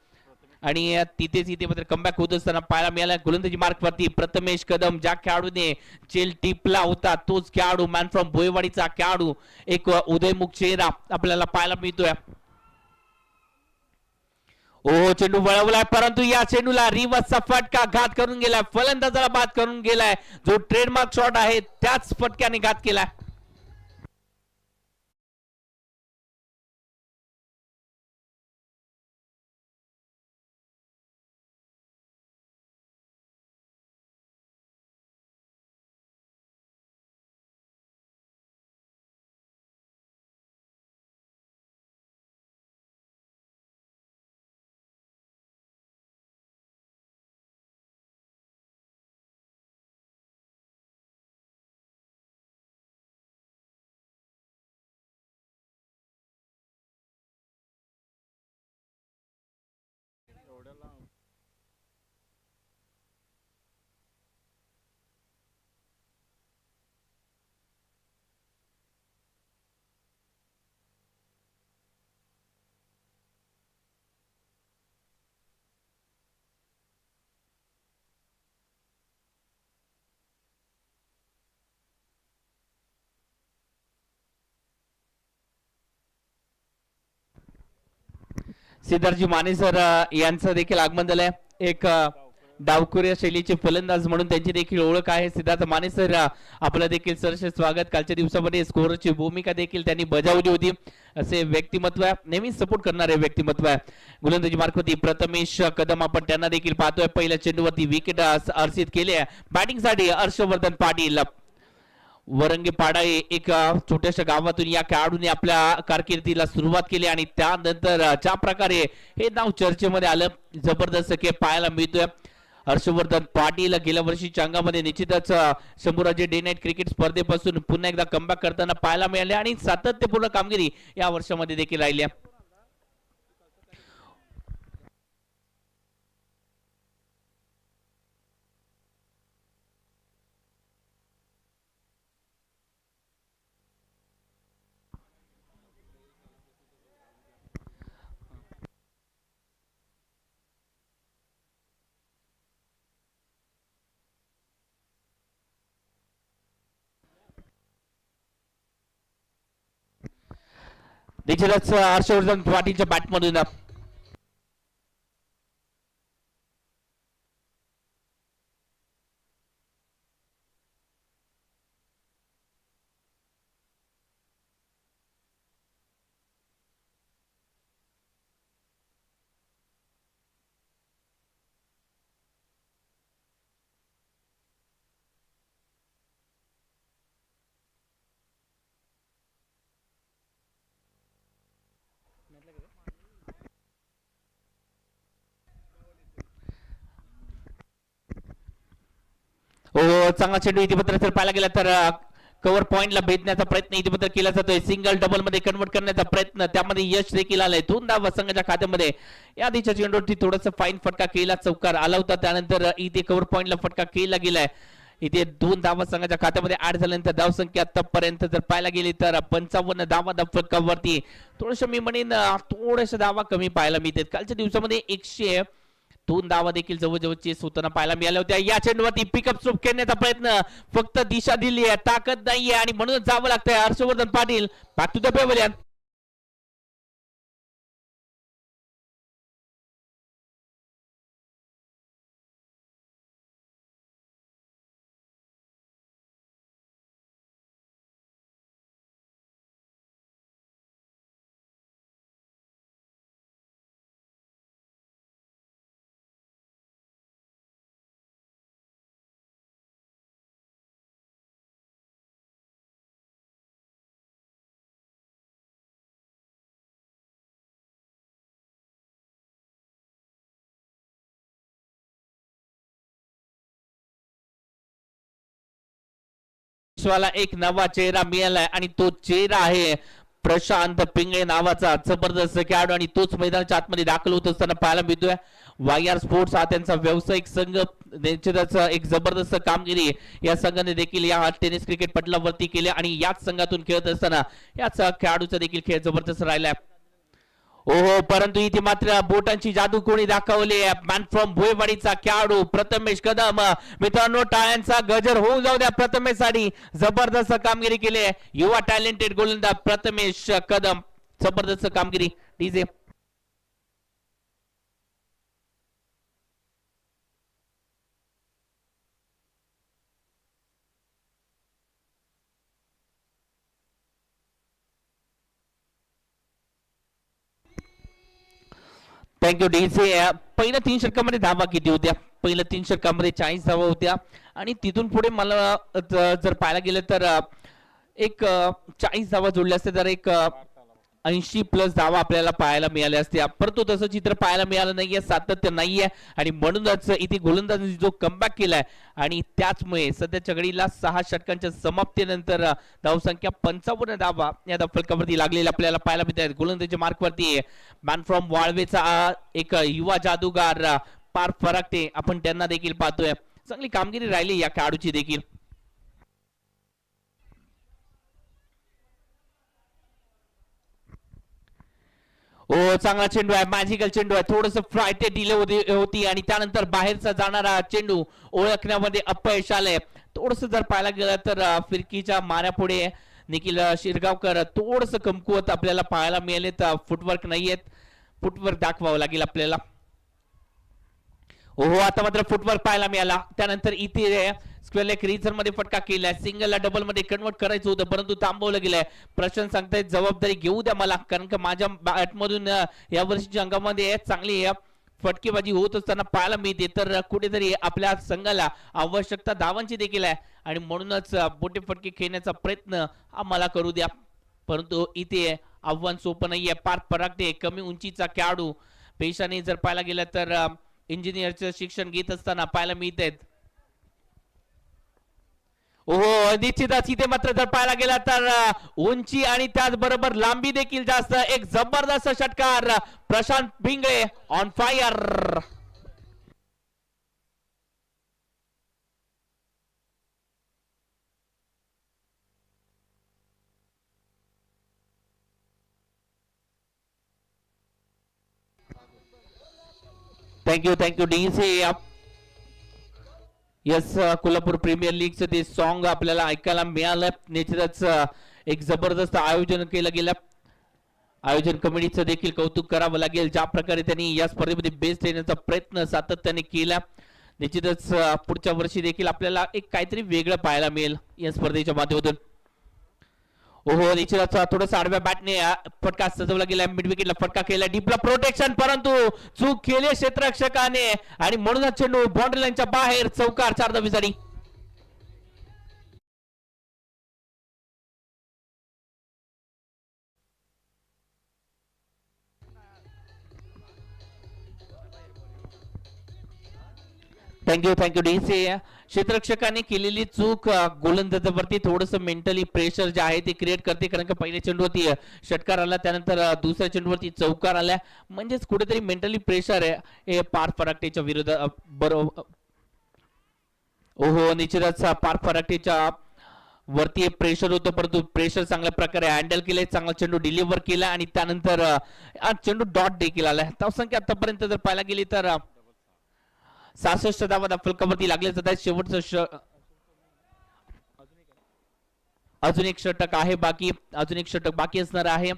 आणि तिथेच इथे मात्र कमबॅक होत असताना पाहायला मिळाला गोलंदाजी मार्क वरती प्रथमेश कदम. ज्या खेळाडूने चेल टिपला होता तोच खेळाडू मॅन फ्रॉम भोयवाडीचा खेळाडू एक उदयमुख चेहरा आपल्याला पाहायला मिळतोय. ओ चेंडू वळवलाय परंतु या चेंडूला रिवर्सचा फटका घात करून गेलाय. फलंदाजाला बाद करून गेलाय. जो ट्रेडमार्क शॉट आहे त्याच फटक्याने घात केलाय. सिद्धार्थजी माने सर यांचं देखील आगमन झालंय. एक डावखुऱ्या शैलीचे फलंदाज म्हणून त्यांची देखील ओळख आहे. सिद्धार्थ माने सर आपलं देखील सहर्ष स्वागत. कालच्या दिवसामध्ये स्कोरची भूमिका देखील त्यांनी बजावली होती. असे व्यक्तिमत्व आहे, नेहमी सपोर्ट करणारे व्यक्तिमत्व आहे. गोलंदाजी मार्फत प्रथमेश कदम आपण त्यांना देखील पाहतोय. पहिल्या चेंडूवरती विकेट अर्जित केली आहे. बॅटिंगसाठी हर्षवर्धन पाटील. वरंगीपाडा एक छोट्याशा गावातून या खेळाडूने आपल्या कारकिर्दीला सुरुवात केली आणि त्यानंतर ज्या प्रकारे हे नाव चर्चेमध्ये आलं, जबरदस्त खेळ पाहायला मिळतोय. हर्षवर्धन पाटील गेल्या वर्षीच्या अंगामध्ये निश्चितच शंभूराजे डे नाईट क्रिकेट स्पर्धेपासून पुन्हा एकदा कमबॅक करताना पाहायला मिळाले आणि सातत्यपूर्ण कामगिरी या वर्षामध्ये देखील राहिली आहे. निश्चितच हर्षवर्धन पाटीलच्या बॅटमधून हो, चांगला चेंडू इतिपत्र जर पाहायला गेला तर कव्हर पॉइंटला भेदण्याचा प्रयत्न इतिपत्र केला जातोय. सिंगल डबल मध्ये कन्वर्ट करण्याचा प्रयत्न, त्यामध्ये यश देखील आलंय. 2 धावा संघाच्या खात्यामध्ये. या आधीच्या चेंडूवरती थोडंसं फाईन फटका केला, चौकार आला होता. त्यानंतर इथे कव्हर पॉइंटला फटका केला गेलाय. इथे 2 धावा संघाच्या खात्यामध्ये ऍड झाल्यानंतर धावसंख्या आतापर्यंत जर पाहायला गेली तर 55 धावा फटकावरती. थोडस मी म्हणेन थोड्याशा धावा कमी पाहायला मिळतात. कालच्या दिवसामध्ये 102 धावा देखील जवळजवळ चेस होताना पाहायला मिळाल्या होत्या. या चेंडूवरती पिकअप स्ट्रोक करण्याचा प्रयत्न, फक्त दिशा दिली आहे, ताकद नाहीये आणि म्हणून जावं लागतंय. Harshvardhan Patil back to the pavilion. विश्वाला एक नवा चेहरा मिळालाय आणि तो चेहरा आहे प्रशांत पिंगळे नावाचा जबरदस्त खेळाडू आणि तोच मैदानाच्या आतमध्ये दाखल होत असताना पाहायला मिळतोय. वायर स्पोर्ट्स हा त्यांचा व्यावसायिक संघ, निश्चितच एक जबरदस्त कामगिरी या संघाने देखील या टेनिस क्रिकेट पटलावरती केली आणि याच संघातून खेळत असताना याच खेळाडूचा देखील खेळ जबरदस्त राहिलाय. ओहो, परंतु इथे मात्र बोटांची जादू कोणी दाखवली. मॅन फ्रॉम भोयवाडीचा खेळाडू प्रथमेश कदम. मित्रांनो, टाळ्यांचा गजर होऊन जाऊ द्या प्रथमेशसाठी. जबरदस्त कामगिरी केली आहे युवा टॅलेंटेड गोलंदाज प्रथमेश कदम. जबरदस्त कामगिरी. DJ thank you DJ. पहिल्या 3 षटकामध्ये धावा किती होत्या? पहिल्या 3 षटकामध्ये 40 धावा होत्या आणि तिथून पुढे मला जर पाहायला गेलं तर एक 40 धावा जोडल्या असत्या तर एक 80+ धावा आपल्याला पाहायला मिळाल्या असत्या. परंतु तसं चित्र पाहायला मिळालं नाहीये, सातत्य नाहीये आणि म्हणूनच इथे गोलंदाजांनी जो कमबॅक केलाय आणि त्याचमुळे सध्याच्या घडीला 6 षटकांच्या समाप्तीनंतर धावसंख्या 55 धावा या फलकावरती लागलेल्या आपल्याला पाहायला मिळतात. गोलंदाजी मार्कवरती मॅन फ्रॉम वाळवेचा एक युवा जादूगार पार फरकते, आपण त्यांना देखील पाहतोय. चांगली कामगिरी राहिली या खेळाडूची देखील. ओ, चांगला चेंडू आहे, मॅजिकल चेंडू आहे. थोडस फ्लायटे डिले होती आणि त्यानंतर बाहेरचा जाणारा चेंडू ओळखण्यामध्ये अपयश आलंय. थोडस जर पाहायला गेलं तर फिरकीच्या माऱ्यापुढे निखिल शिरगावकर थोडस कमकुवत आपल्याला पाहायला मिळाले. फुटवर्क नाहीयेत, फुटवर्क दाखवावं लागेल आपल्याला. ओहो आता मात्र फुटवर्क पाहायला मिळाला. त्यानंतर इथे स्क्वेअर लेग रिझन मध्ये फटका केलाय. सिंगलला डबल मध्ये कन्वर्ट करायचं होतं परंतु थांबवलं गेलंय. प्रशांत सांगतायत जबाबदारी घेऊ द्या मला, कारण का माझ्या बॅट मधून या वर्षीच्या अंगामध्ये चांगली फटकेबाजी होत असताना पाहायला मिळते. तर कुठेतरी आपल्या संघाला आवश्यकता धावांची देखील आहे आणि म्हणूनच मोठे फटके खेळण्याचा प्रयत्न आम्हाला करू द्या. परंतु इथे आव्हान सोपं नाहीये. पार्थ परागटे कमी उंचीचा खेळाडू पेशाने जर पाहायला गेलं तर इंजिनियरचं शिक्षण घेत असताना पाहायला मिळत आहेत. ओहो निश्चितच इथे मात्र जर पाहायला गेला तर उंची आणि त्याचबरोबर लांबी देखील जास्त. एक जबरदस्त षटकार Prashant Bhingale on fire. Thank you DC. Yes Kolhapur premier लीगचं ते सॉन्ग आपल्याला ऐकायला मिळालं. निश्चितच एक जबरदस्त आयोजन केलं गेलं. आयोजन कमिटीचं देखील कौतुक करावं लागेल. ज्या प्रकारे त्यांनी या स्पर्धेमध्ये बेस्ट येण्याचा प्रयत्न सातत्याने केला. निश्चितच पुढच्या वर्षी देखील आपल्याला एक काहीतरी वेगळं पाहायला मिळेल या स्पर्धेच्या माध्यमातून. ओहो निश्चितच थोडंसं आडव्या बॅटने फटका सजवला गेला. मिड विकेटला फटका केला. डीपला प्रोटेक्शन परंतु चूक केली क्षेत्ररक्षकाने आणि म्हणूनच चेंडू बाउंड्री लाईनच्या बाहेर. चौकार 4 धावेसाठी. Thank you DC. क्षेत्ररक्षकाने केलेली चूक गोलंदाजावरती थोडस मेंटली प्रेशर जे आहे ते क्रिएट करते, कारण का पहिल्या चेंडूवरती षटकार आला, त्यानंतर दुसऱ्या चेंडूवरती चौकार आला. म्हणजेच कुठेतरी मेंटली प्रेशर आहे हे पार्थ परागटेच्या विरोधात. बरोबर. ओहो निश्चितच पार्थ परागटेच्या वरती प्रेशर होतं परंतु प्रेशर चांगल्या प्रकारे हँडल केलंय. चांगला चेंडू डिलिव्हर केला आणि त्यानंतर चेंडू डॉट देखील आलाय. धावसंख्या आतापर्यंत जर पाहायला गेली तर 66 धावा फलकावरती लागले जात आहेत. शेवटचं अजून एक षटक आहे बाकी. अजून एक षटक बाकी असणार आहे.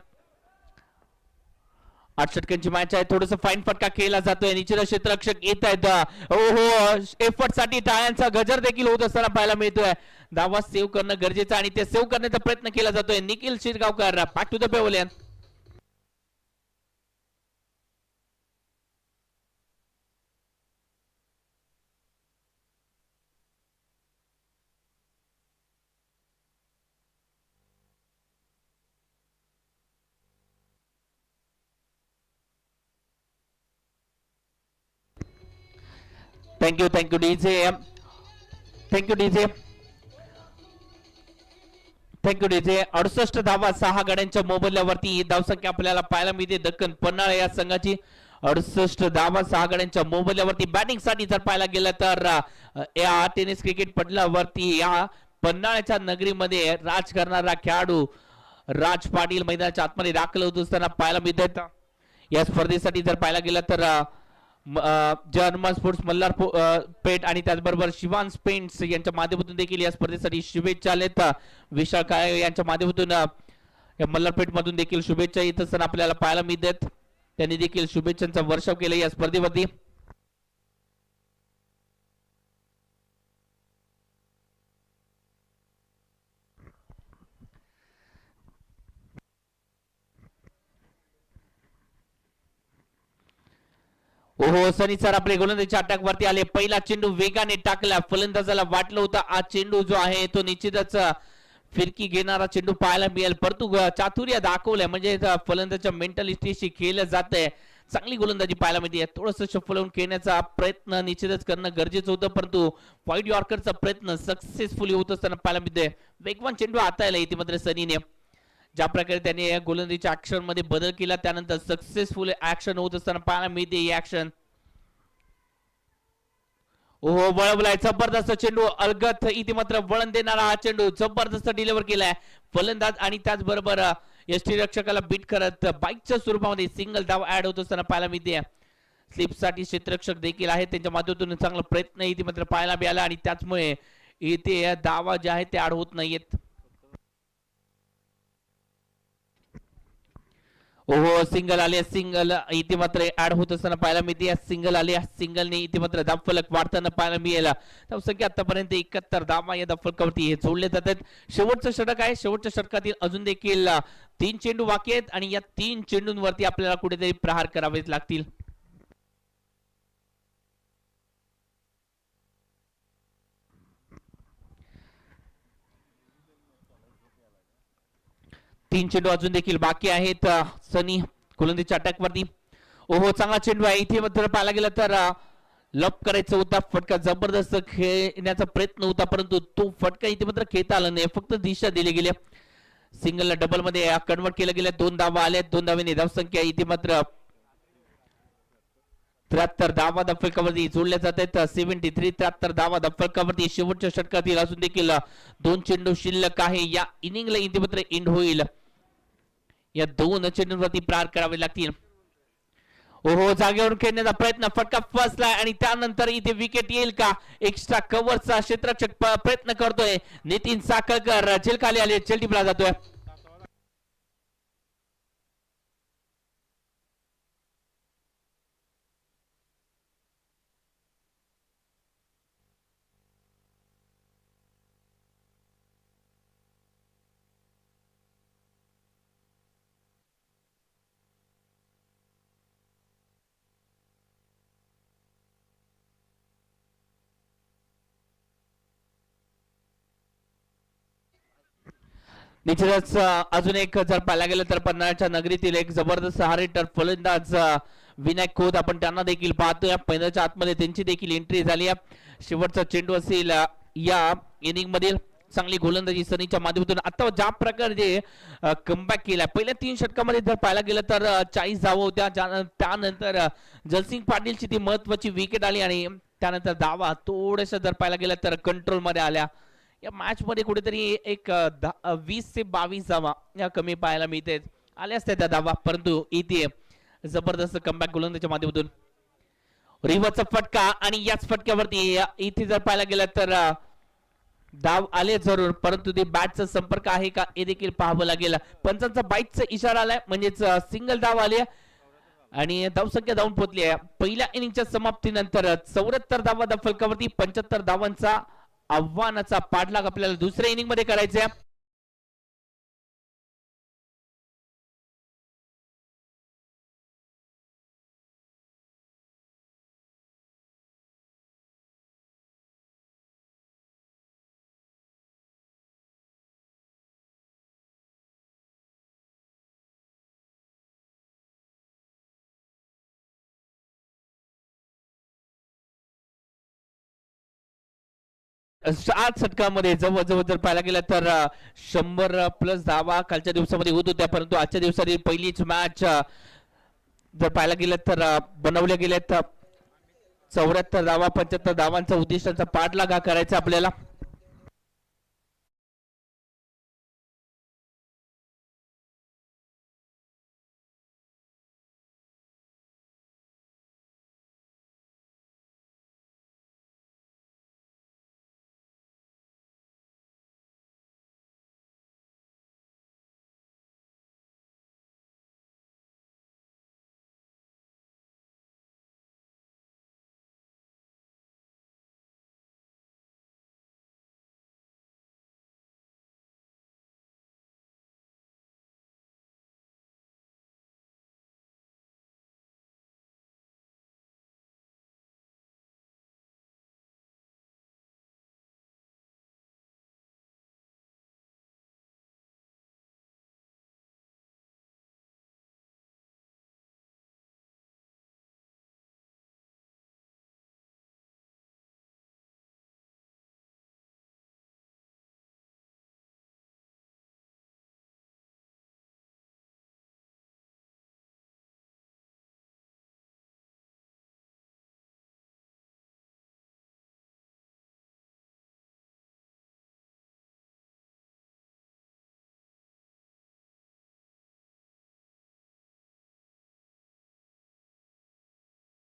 8 षटकांची मॅच आहे. थोडस फाईन फटका केला जातोय. निश्चित क्षेत्ररक्षक येत आहेत. ओहो एफर्ट साठी टाळ्यांचा गजर देखील होत असताना पाहायला मिळतोय. धावा सेव्ह करणं गरजेचं आणि ते सेव्ह करण्याचा प्रयत्न केला जातोय. Nikhil Shirgaonkar back to the pavilion. Thank you DJ. Thank you DJ. 68 धावा 6 गाड्यांच्या मोबदल्यावरती. धावसंख्या आपल्याला पाहायला मिळते दक्कन पन्हाळा या संघाची. 68 धावा 6 गाड्यांच्या मोबदल्यावरती. बॅटिंग साठी जर पाहायला गेलं तर या टेनिस क्रिकेट पटलावरती या पन्हाळ्याच्या नगरीमध्ये राज करणारा खेळाडू राज पाटील मैदानाच्या आतमध्ये दाखल होत असताना पाहायला मिळत. या स्पर्धेसाठी जर पाहायला गेलं तर जर्मन स्पोर्ट्स मल्हार पेठ आणि त्याचबरोबर शिवान पेंट्स यांच्या माध्यमातून देखील या स्पर्धेसाठी शुभेच्छा आलेत. विशाल काळे यांच्या माध्यमातून मल्हारपेठ मधून देखील शुभेच्छा येत असताना आपल्याला पाहायला मिळतात. त्यांनी देखील शुभेच्छांचा वर्षाव केला या स्पर्धेवरती. ओहो सनी सर आपले गोलंदाजीच्या अटॅक वरती आले. पहिला चेंडू वेगाने टाकला. फलंदाजाला वाटलं होतं आज चेंडू जो आहे तो निश्चितच फिरकी घेणारा चेंडू पाहायला मिळेल, परंतु चातुर्य दाखवलंय म्हणजे फलंदाजाच्या मेंटॅलिटीशी खेळलं जातंय. चांगली गोलंदाजी पाहायला मिळते. थोडंसं शफल होऊन खेळण्याचा प्रयत्न निश्चितच करणं गरजेचं होतं, परंतु वाईड यॉर्करचा प्रयत्न सक्सेसफुली होत असताना पाहायला मिळते. वेगवान चेंडू हाताळला इथे मात्र सनीने. ज्या प्रकारे त्याने गोलंदाजीच्या ऍक्शन मध्ये बदल केला त्यानंतर सक्सेसफुल ऍक्शन होत असताना पाहायला मिळते ही ऍक्शन. ओहो वळवलाय जबरदस्त चेंडू. अलगत इथे मात्र वळण देणारा हा चेंडू जबरदस्त डिलिव्हर केलाय फलंदाज आणि त्याचबरोबर यष्टीरक्षकाला बीट करत बाईकच्या स्वरूपामध्ये सिंगल धाव ऍड होत असताना पाहायला मिळते. स्लिपसाठी क्षेत्ररक्षक देखील आहेत, त्यांच्या माध्यमातून चांगला प्रयत्न इथे मात्र पाहायला मिळाला आणि त्याचमुळे इथे धावा जे आहेत ते ऍड होत नाहीयेत. हो सिंगल आले सिंगल इथे मात्र ऍड होत असताना पाहायला मिळते सिंगल आले सिंगलने इथे मात्र धावफलक वाढताना पाहायला मिळेल धावसंख्या आतापर्यंत 71 धावा या धावफलकावरती हे जोडले जातात शेवटचं षटक आहे शेवटच्या षटकातील अजून देखील 3 चेंडू बाकी आहेत आणि या 3 चेंडूंवरती आपल्याला कुठेतरी प्रहार करावेच लागतील 3 चेंडू अजून देखील बाकी आहेत सनी गोलंदाजीच्या अटॅक वरती ओहो चांगला चेंडू आहे इथे मात्र पाहायला गेलं तर लप करायचा होता फटका जबरदस्त खेळण्याचा प्रयत्न होता परंतु तो फटका इथे मात्र खेळता आला नाही फक्त दिशा दिली गेली सिंगलला डबल मध्ये कन्वर्ट केलं गेलं 2 धावा आल्या 2 धावेने धावसंख्या इथे मात्र 73 धावा धावफलकावरती जोडल्या जात आहेत 73 धावा धावफलकावरती शेवटच्या षटकातील अजून देखील 2 चेंडू शिल्लक आहे या इनिंगला इथे मात्र एंड होईल या 2 चेंडूंवरती प्रहार करावे लागतील ओहो जागेवरून खेळण्याचा प्रयत्न फटका फसलाय आणि त्यानंतर इथे विकेट येईल का एक्स्ट्रा कव्हरचा क्षेत्ररक्षक प्रयत्न करतोय नितीन साखळकर झेलखाली आले झेलटीपला जातोय निश्चितच अजून एक जर पाहायला गेलं तर पन्हाळच्या नगरीतील एक जबरदस्त हारेटर फलंदाज विनायक खोत आपण त्यांना देखील पाहतोय मैदानाच्या आतमध्ये त्यांची देखील एंट्री झाली आहे शेवटचा चेंडू असेल या इनिंग मधील चांगली गोलंदाजी सनीच्या माध्यमातून आता ज्या प्रकारे कमबॅक केला पहिल्या 3 षटकामध्ये जर पाहायला गेलं तर 40 धावा होत्या त्यानंतर जलसिंग पाटीलची ती महत्वाची विकेट आली आणि त्यानंतर धावा थोडस जर पाहायला गेलं तर कंट्रोल मध्ये आल्या या मॅच मध्ये कुठेतरी एक 20 ते 22 धावा या कमी पाहायला मिळते आल्या असत्या त्या धावा परंतु इथे जबरदस्त कमबॅक गोलंदाजीच्या माध्यमातून रिव्हरचा फटका आणि याच फटक्यावरती इथे जर पाहायला गेलं तर धाव आले जरूर परंतु ते बॅटचा संपर्क आहे का हे देखील पाहावं लागेल पंचांचा बाईटचा इशारा आलाय म्हणजेच सिंगल धाव आली आणि धावसंख्या धावून पोहोचली आहे पहिल्या इनिंगच्या समाप्तीनंतर 74 धावा फलकावरती 75 धावांचा आव्हानाचा पाठलाग आपल्याला दुसऱ्या इनिंग मध्ये करायचा आहे सात षटकामध्ये जवळजवळ जर पाहायला गेलं तर 100+ धावा कालच्या दिवसामध्ये होत होत्या परंतु आजच्या दिवसाची पहिलीच मॅच जर पाहायला गेलं तर बनवल्या गेल्यात 74 धावा 75 धावांचा उद्दिष्टांचा पाठलाग करायचा आपल्याला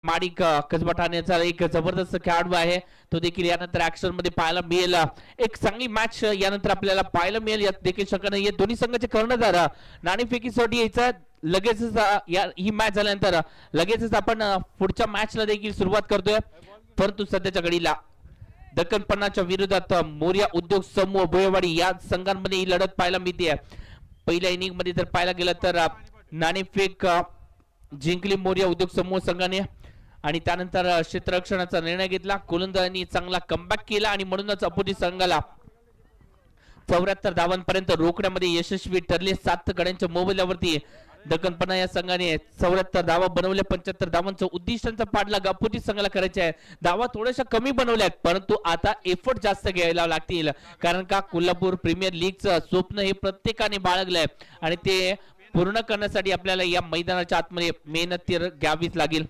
माडिक कसबा ठाण्याचा एक जबरदस्त खेळाडू आहे, तो देखील यानंतर ऍक्शन मध्ये पाहायला मिळेल. एक चांगली मॅच यानंतर आपल्याला पाहायला मिळेल. यात देखील शक्य नाही, दोन्ही संघाचे कर्णधार नाणेफेकीसाठी यायचा लगेचच ही मॅच झाल्यानंतर लगेचच आपण पुढच्या मॅचला देखील सुरुवात करतोय. परंतु सध्याच्या घडीला दक्कन पन्नासच्या विरोधात मोर्या उद्योग समूह भोयवाडी या संघांमध्ये ही लढत पाहायला मिळते. पहिल्या इनिंग मध्ये जर पाहायला गेलं तर नाणेफेक जिंकली मोर्या उद्योग समूह संघाने आणि त्यानंतर क्षेत्ररक्षणाचा निर्णय घेतला. गोलंदाजांनी चांगला कमबॅक केला आणि म्हणूनच अपोजिट संघाला 74 धावांपर्यंत रोखण्यामध्ये यशस्वी ठरले. 7 गड्यांच्या मोबदल्यावरती दक्कन पन्नास या संघाने 74 धावा बनवल्या. 75 धावांचं उद्दिष्टांचा पाठलाग अपोजिट संघाला करायचा आहे. धावा थोड्याशा कमी बनवल्यात, परंतु आता एफर्ट जास्त घ्यायला लागतील, कारण का कोल्हापूर प्रीमियर लीगचं स्वप्न हे प्रत्येकाने बाळगलंय आणि ते पूर्ण करण्यासाठी आपल्याला या मैदानाच्या आतमध्ये मेहनत घ्यावीच लागेल.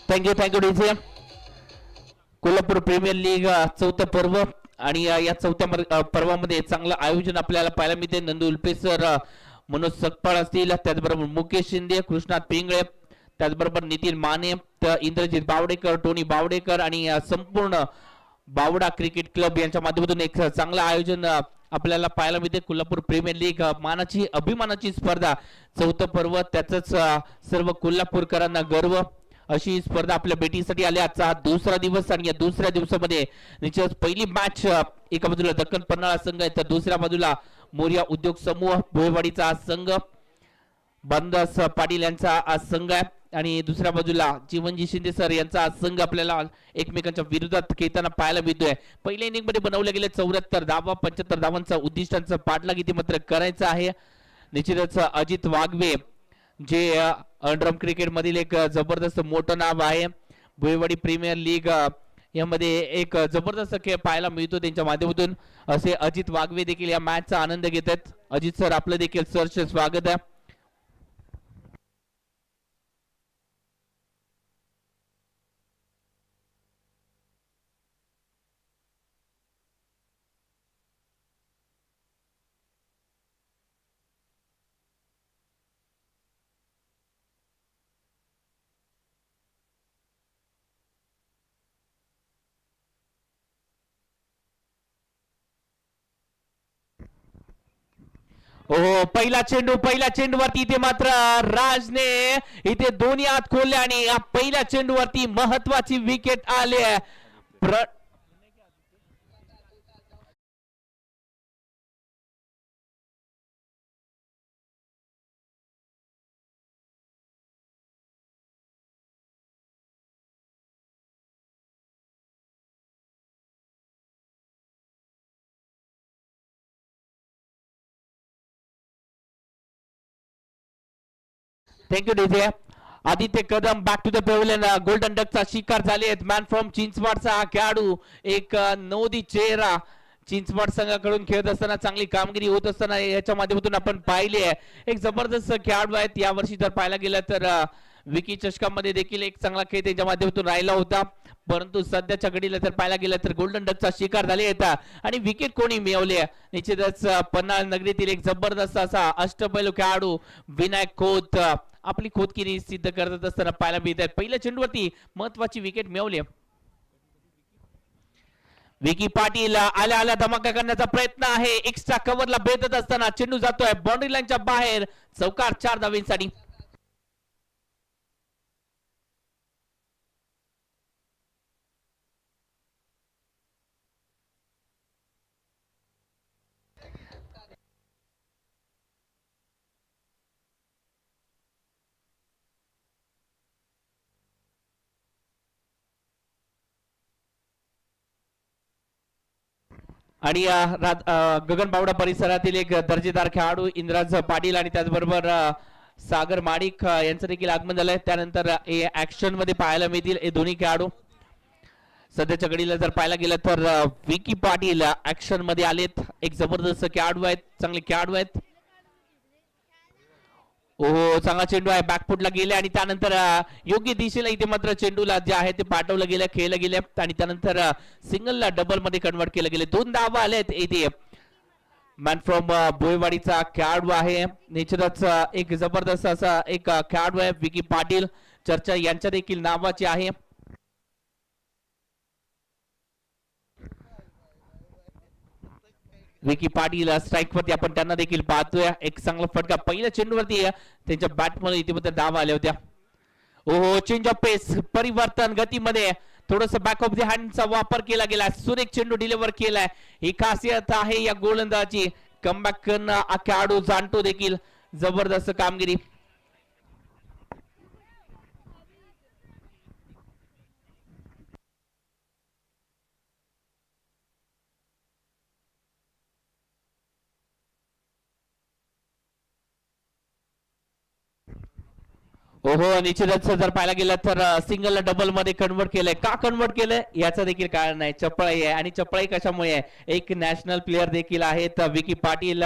Thank you DJ. Kolhapur premier league चौथं पर्व आणि या चौथ्या पर्वामध्ये चांगलं आयोजन आपल्याला पाहायला मिळते. नंदू उल्पेसर, मनोज सकपाळ असतील, त्याचबरोबर मुकेश शिंदे, कृष्णात पिंगळे, त्याचबरोबर नितीन माने, इंद्रजित बावडेकर, टोनी बावडेकर आणि संपूर्ण बावडा क्रिकेट क्लब यांच्या माध्यमातून एक चांगलं आयोजन आपल्याला पाहायला मिळते. कोल्हापूर प्रीमियर लीग मानाची अभिमानाची स्पर्धा, चौथं पर्व, त्याच सर्व कोल्हापूरकरांना गर्व अशी स्पर्धा आपल्या भेटीसाठी आली. आजचा हा दुसरा दिवस आणि या दुसऱ्या दिवसामध्ये निश्चितच पहिली मॅच एका बाजूला दक्कन पन्नाळा संघ आहे, तर दुसऱ्या बाजूला मोर्या उद्योग समूह भोयवाडीचा संघ, बंदास पाटील यांचा आज संघ आहे आणि दुसऱ्या बाजूला जीवनजी शिंदे सर यांचा आज संघ आपल्याला एकमेकांच्या विरोधात खेळताना पाहायला मिळतोय. पहिल्या इनिंग मध्ये बनवले गेले 74 धावा, 75 धावांचा उद्दिष्टांचा पाठलाग इथे मात्र करायचा आहे. निश्चितच अजित वाघवे जे अंडरम क्रिकेट मधील एक जबरदस्त मोठं नाव आहे, भोयवाडी प्रीमियर लीग यामध्ये एक जबरदस्त खेळ पाहायला मिळतो त्यांच्या माध्यमातून, असे अजित वाघवे देखील या मॅचचा आनंद घेत आहेत. अजित सर, आपलं देखील सरचे स्वागत आहे. हो, पहिला चेंडूवरती इथे मात्र राजने इथे दोन्ही हात खोलले आणि या पहिल्या चेंडूवरती महत्वाची विकेट आली आहे. Thank you DJ. Aditya Kadam back to the pavilion. Golden डकचा शिकार झाले आहेत. मॅन फ्रॉम चिंचवाडचा हा खेळाडू, एक नवोदित चेहरा, चिंचवाड संघाकडून खेळत असताना चांगली कामगिरी होत असताना याच्या माध्यमातून आपण पाहिले आहे. एक जबरदस्त खेळाडू आहेत. यावर्षी जर पाहायला गेलं तर विकी चषकामध्ये देखील एक चांगला खेळ त्यांच्या माध्यमातून राहिला होता, परंतु सध्याच्या घडीला जर पाहायला गेलं तर गोल्डन डकचा शिकार झाले येतात आणि विकेट कोणी मिळवले. निश्चितच पन्हाळ नगरीतील एक जबरदस्त असा अष्टपैलू खेळाडू विनायक खोत आपली खोदगिरी सिद्ध करत असताना पाहायला मिळत आहेत. पहिल्या चेंडूवरती महत्वाची विकेट मिळवली. विकी पाटील आल्या आल्या धमाका करण्याचा प्रयत्न आहे. एक्स्ट्रा कव्हरला भेटत असताना चेंडू जातोय बाउंड्री लाईनच्या बाहेर. चौकार 4 धावांसाठी. आणि गगन बावडा परिसरातील एक दर्जेदार खेळाडू इंद्राज पाटील आणि त्याचबरोबर सागर माडिक यांचं देखील आगमन झालंय. त्यानंतर ऍक्शन मध्ये पाहायला मिळतील हे दोन्ही खेळाडू. सध्याच्या घडीला जर पाहायला गेलं तर विकी पाटील ऍक्शन मध्ये आलेत. एक जबरदस्त खेळाडू आहेत, चांगले खेळाडू आहेत. ओहो चांगला चेंडू आहे, बॅकफुटला गेले आणि त्यानंतर योग्य दिशेला इथे मात्र चेंडूला जे आहे ते पाठवलं गेलं, खेळलं गेले आणि त्यानंतर सिंगलला डबल मध्ये कन्वर्ट केलं गेले. 2 धावा आलेत इथे. मॅन फ्रॉम बोयवाडीचा खेळाडू आहे, निश्चितच एक जबरदस्त असा एक खेळाडू आहे विकी पाटील. चर्चा यांच्या देखील नावाची आहे. विकी पाटील स्ट्राईक वरती आपण त्यांना देखील पाहतोय. एक चांगला फटका पहिल्या चेंडूवरती त्यांच्या बॅटमध्ये इथे धावा आल्या होत्या. ओहो चेंज ऑफ पेस, परिवर्तन गतीमध्ये थोडस बॅक ऑफ द हँडचा वापर केला गेला. सुरेख चेंडू डिलिव्हर केलाय. ही खासियत आहे या गोलंदाजी. कमबॅक करणं खेळाडू जाणतो देखील. जबरदस्त कामगिरी. ओहो निश्चितच जर पाहायला गेलं तर सिंगलला डबल मध्ये कन्वर्ट केलंय. का कन्वर्ट केलंय याचं देखील कारण नाही, चपळाई आहे. आणि चपळाई कशामुळे आहे, एक नॅशनल प्लेअर देखील आहेत विकी पाटील.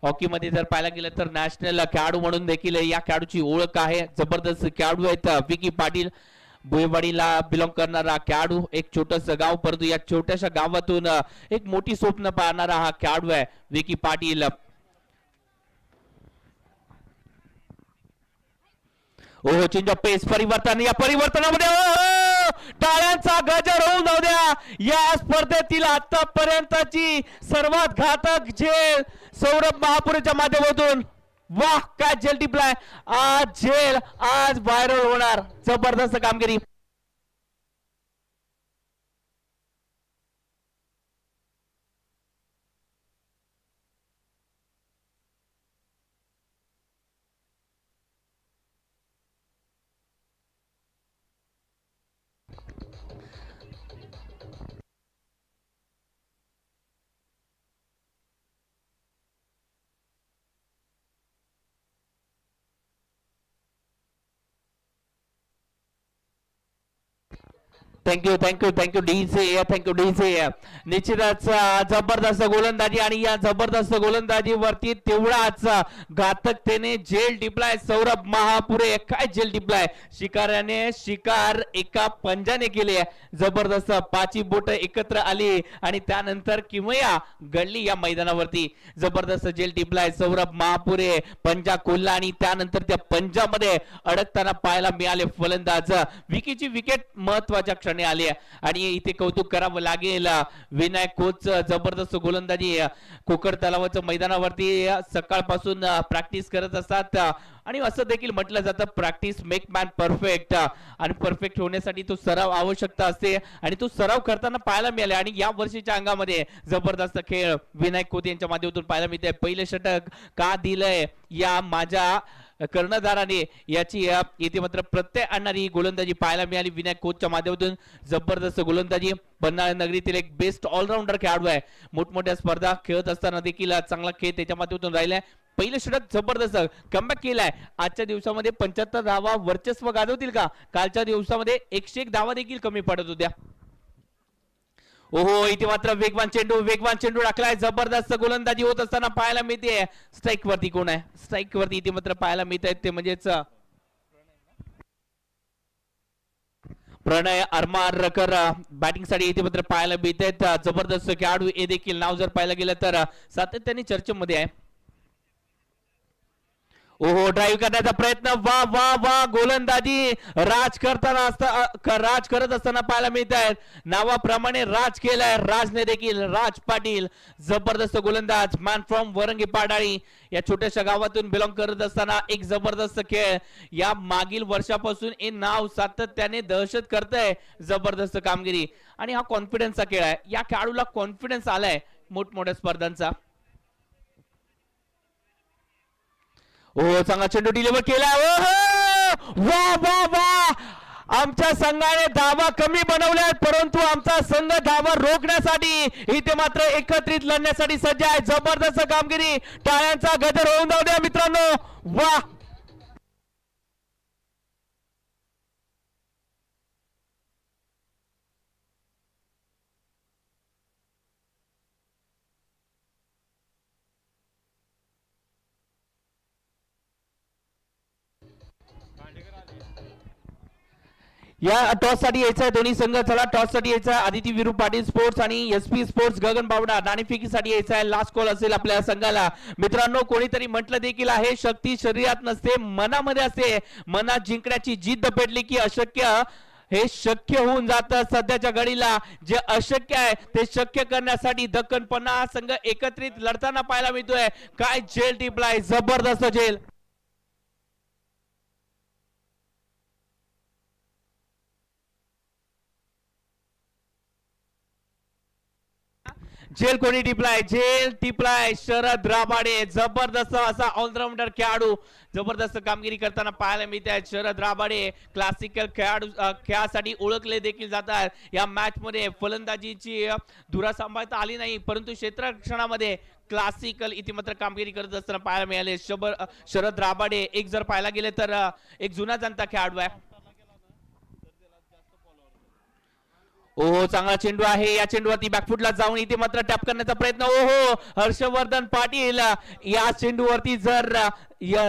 हॉकीमध्ये जर पाहायला गेलं तर नॅशनल खेळाडू म्हणून देखील या खेळाडूची ओळख आहे. जबरदस्त खेळाडू आहेत विकी पाटील. भुईवाडीला बिलॉंग करणारा खेळाडू, एक छोटस गाव, परंतु या छोट्याशा गावातून एक मोठी स्वप्न पाहणारा हा खेळाडू आहे विकी पाटील. ओहो चेंज ऑफ पेस, परिवर्तन. या परिवर्तनामध्ये टाळ्यांचा गजर होऊन जाऊ द्या. या स्पर्धेतील आतापर्यंतची सर्वात घातक झेल सौरभ महापुरेच्या माध्यमातून. वाह काय झेल टिपलाय आज. झेल आज व्हायरल होणार. जबरदस्त कामगिरी. Thank you thank you thank you DJ, thank you DJ. निश्चितच जबरदस्त गोलंदाजी आणि या जबरदस्त गोलंदाजीवरती तेवढाच घातकतेने झेल टिपलाय सौरभ महापुरे. काय झेल टिपलाय, शिकाऱ्याने शिकार एका पंजाने केली. जबरदस्त पाची बोट एकत्र आली आणि त्यानंतर किमया घडली या मैदानावरती. जबरदस्त झेल टिपलाय सौरभ महापुरे. पंजा कोल्हा आणि त्यानंतर त्या पंजामध्ये अडकताना पाहायला मिळाले फलंदाज. विकीची विकेट महत्वाच्या क्षणी आली आणि इथे कौतुक करावं लागेल विनायक कोच. जबरदस्त गोलंदाजी. कोकण तलावाच्या मैदानावरती सकाळपासून प्रॅक्टिस करत असतात आणि असं देखील म्हटलं जातं प्रॅक्टिस मेक मॅन परफेक्ट. आणि परफेक्ट होण्यासाठी तो सराव आवश्यकता असते आणि तो सराव करताना पाहायला मिळाले. आणि या वर्षीच्या अंगामध्ये जबरदस्त खेळ विनायक कोच यांच्या माध्यमातून पाहायला मिळते. पहिले षटक का दिलंय या माझ्या कर्णधाराने याची इथे मात्र प्रत्यय आणणारी गोलंदाजी पाहायला मिळाली विनायक कोचच्या माध्यमातून. जबरदस्त गोलंदाजी. पन्हाळा नगरीतील एक बेस्ट ऑलराऊंडर खेळाडू आहे. मोठमोठ्या स्पर्धा खेळत असताना देखील चांगला खेळ त्याच्या माध्यमातून राहिलाय. पहिलं षटक जबरदस्त कमबॅक केलाय. आजच्या दिवसामध्ये 75 धावा वर्चस्व गाजवतील का? कालच्या दिवसामध्ये 101 धावा देखील कमी पडत होत्या. ओहो इथे मात्र वेगवान चेंडू टाकलाय. जबरदस्त गोलंदाजी होत असताना पाहायला मिळते. स्ट्राईक वरती कोण आहे? स्ट्राईक वरती इथे मात्र पाहायला मिळत आहेत ते म्हणजेच प्रणय आरमारकर बॅटिंग साठी इथे मात्र पाहायला मिळत आहेत. जबरदस्त खेळाडू हे देखील नाव जर पाहायला गेलं तर सातत्याने चर्चेमध्ये आहे. ओहो ड्राईव्ह करण्याचा प्रयत्न. वा वा वा गोलंदाजी राज करत असताना पाहायला मिळत आहेत. नावाप्रमाणे राज केलाय राजने देखील. राज पाटील जबरदस्त गोलंदाज. मॅन फ्रॉम वरंगी पाडाळी या छोट्याशा गावातून बिलॉंग करत असताना एक जबरदस्त खेळ. या मागील वर्षापासून हे नाव सातत्याने दहशत करतंय. जबरदस्त कामगिरी आणि हा कॉन्फिडन्सचा खेळ आहे. या खेळाडूला कॉन्फिडन्स आलाय मोठमोठ्या स्पर्धांचा. ओ चांगला चेंडू डिलिव्हर केला. वा वा वा आमच्या संघाने धावा कमी बनवल्या परंतु आमचा संघ धावा रोखण्यासाठी इथे मात्र एकत्रित लढण्यासाठी सज्ज आहे. जबरदस्त कामगिरी, टाळ्यांचा गजर होऊन जाऊ द्या मित्रांनो. वाह या टॉस साठी यायचा दोन्ही संघ. चला टॉस साठी यायचा आदिती विरू पाटील स्पोर्ट्स आणि एसपी स्पोर्ट्स गगन बावडा. नाणेफेकीसाठी यायचा आहे. लास्ट कॉल असेल आपल्या संघाला. मित्रांनो कोणीतरी म्हटलं देखील आहे शक्ती शरीरात नसते मनामध्ये असते. मनात जिंकण्याची जिद्द पेटली की अशक्य हे शक्य होऊन जातं. सध्याच्या घडीला जे अशक्य आहे ते शक्य करण्यासाठी दक्कन पन्ना संघ एकत्रित लढताना पाहायला मिळतोय. काय जेल टिपलाय, जबरदस्त जेल. जेल कोणी टिपलाय, जेल टिपलाय शरद राबाडे. जबरदस्त असा ऑलराऊंडर खेळाडू जबरदस्त कामगिरी करताना पाहायला मिळत आहे. शरद राबाडे क्लासिकल खेळाडू खेळासाठी ओळखले देखील जातात. या मॅच मध्ये फलंदाजीची धुरा सांभाळता आली नाही परंतु क्षेत्ररक्षणामध्ये क्लासिकल इतिमात्र कामगिरी करत असताना पाहायला मिळाले. शरद राबाडे एक जर पाहायला गेले तर एक जुना जाणता खेळाडू आहे. ओहो चांगला चेंडू आहे. या चेंडूवरती बॅकफुटला जाऊन इथे मात्र टॅप करण्याचा प्रयत्न. ओहो हर्षवर्धन पाटील या चेंडूवरती जर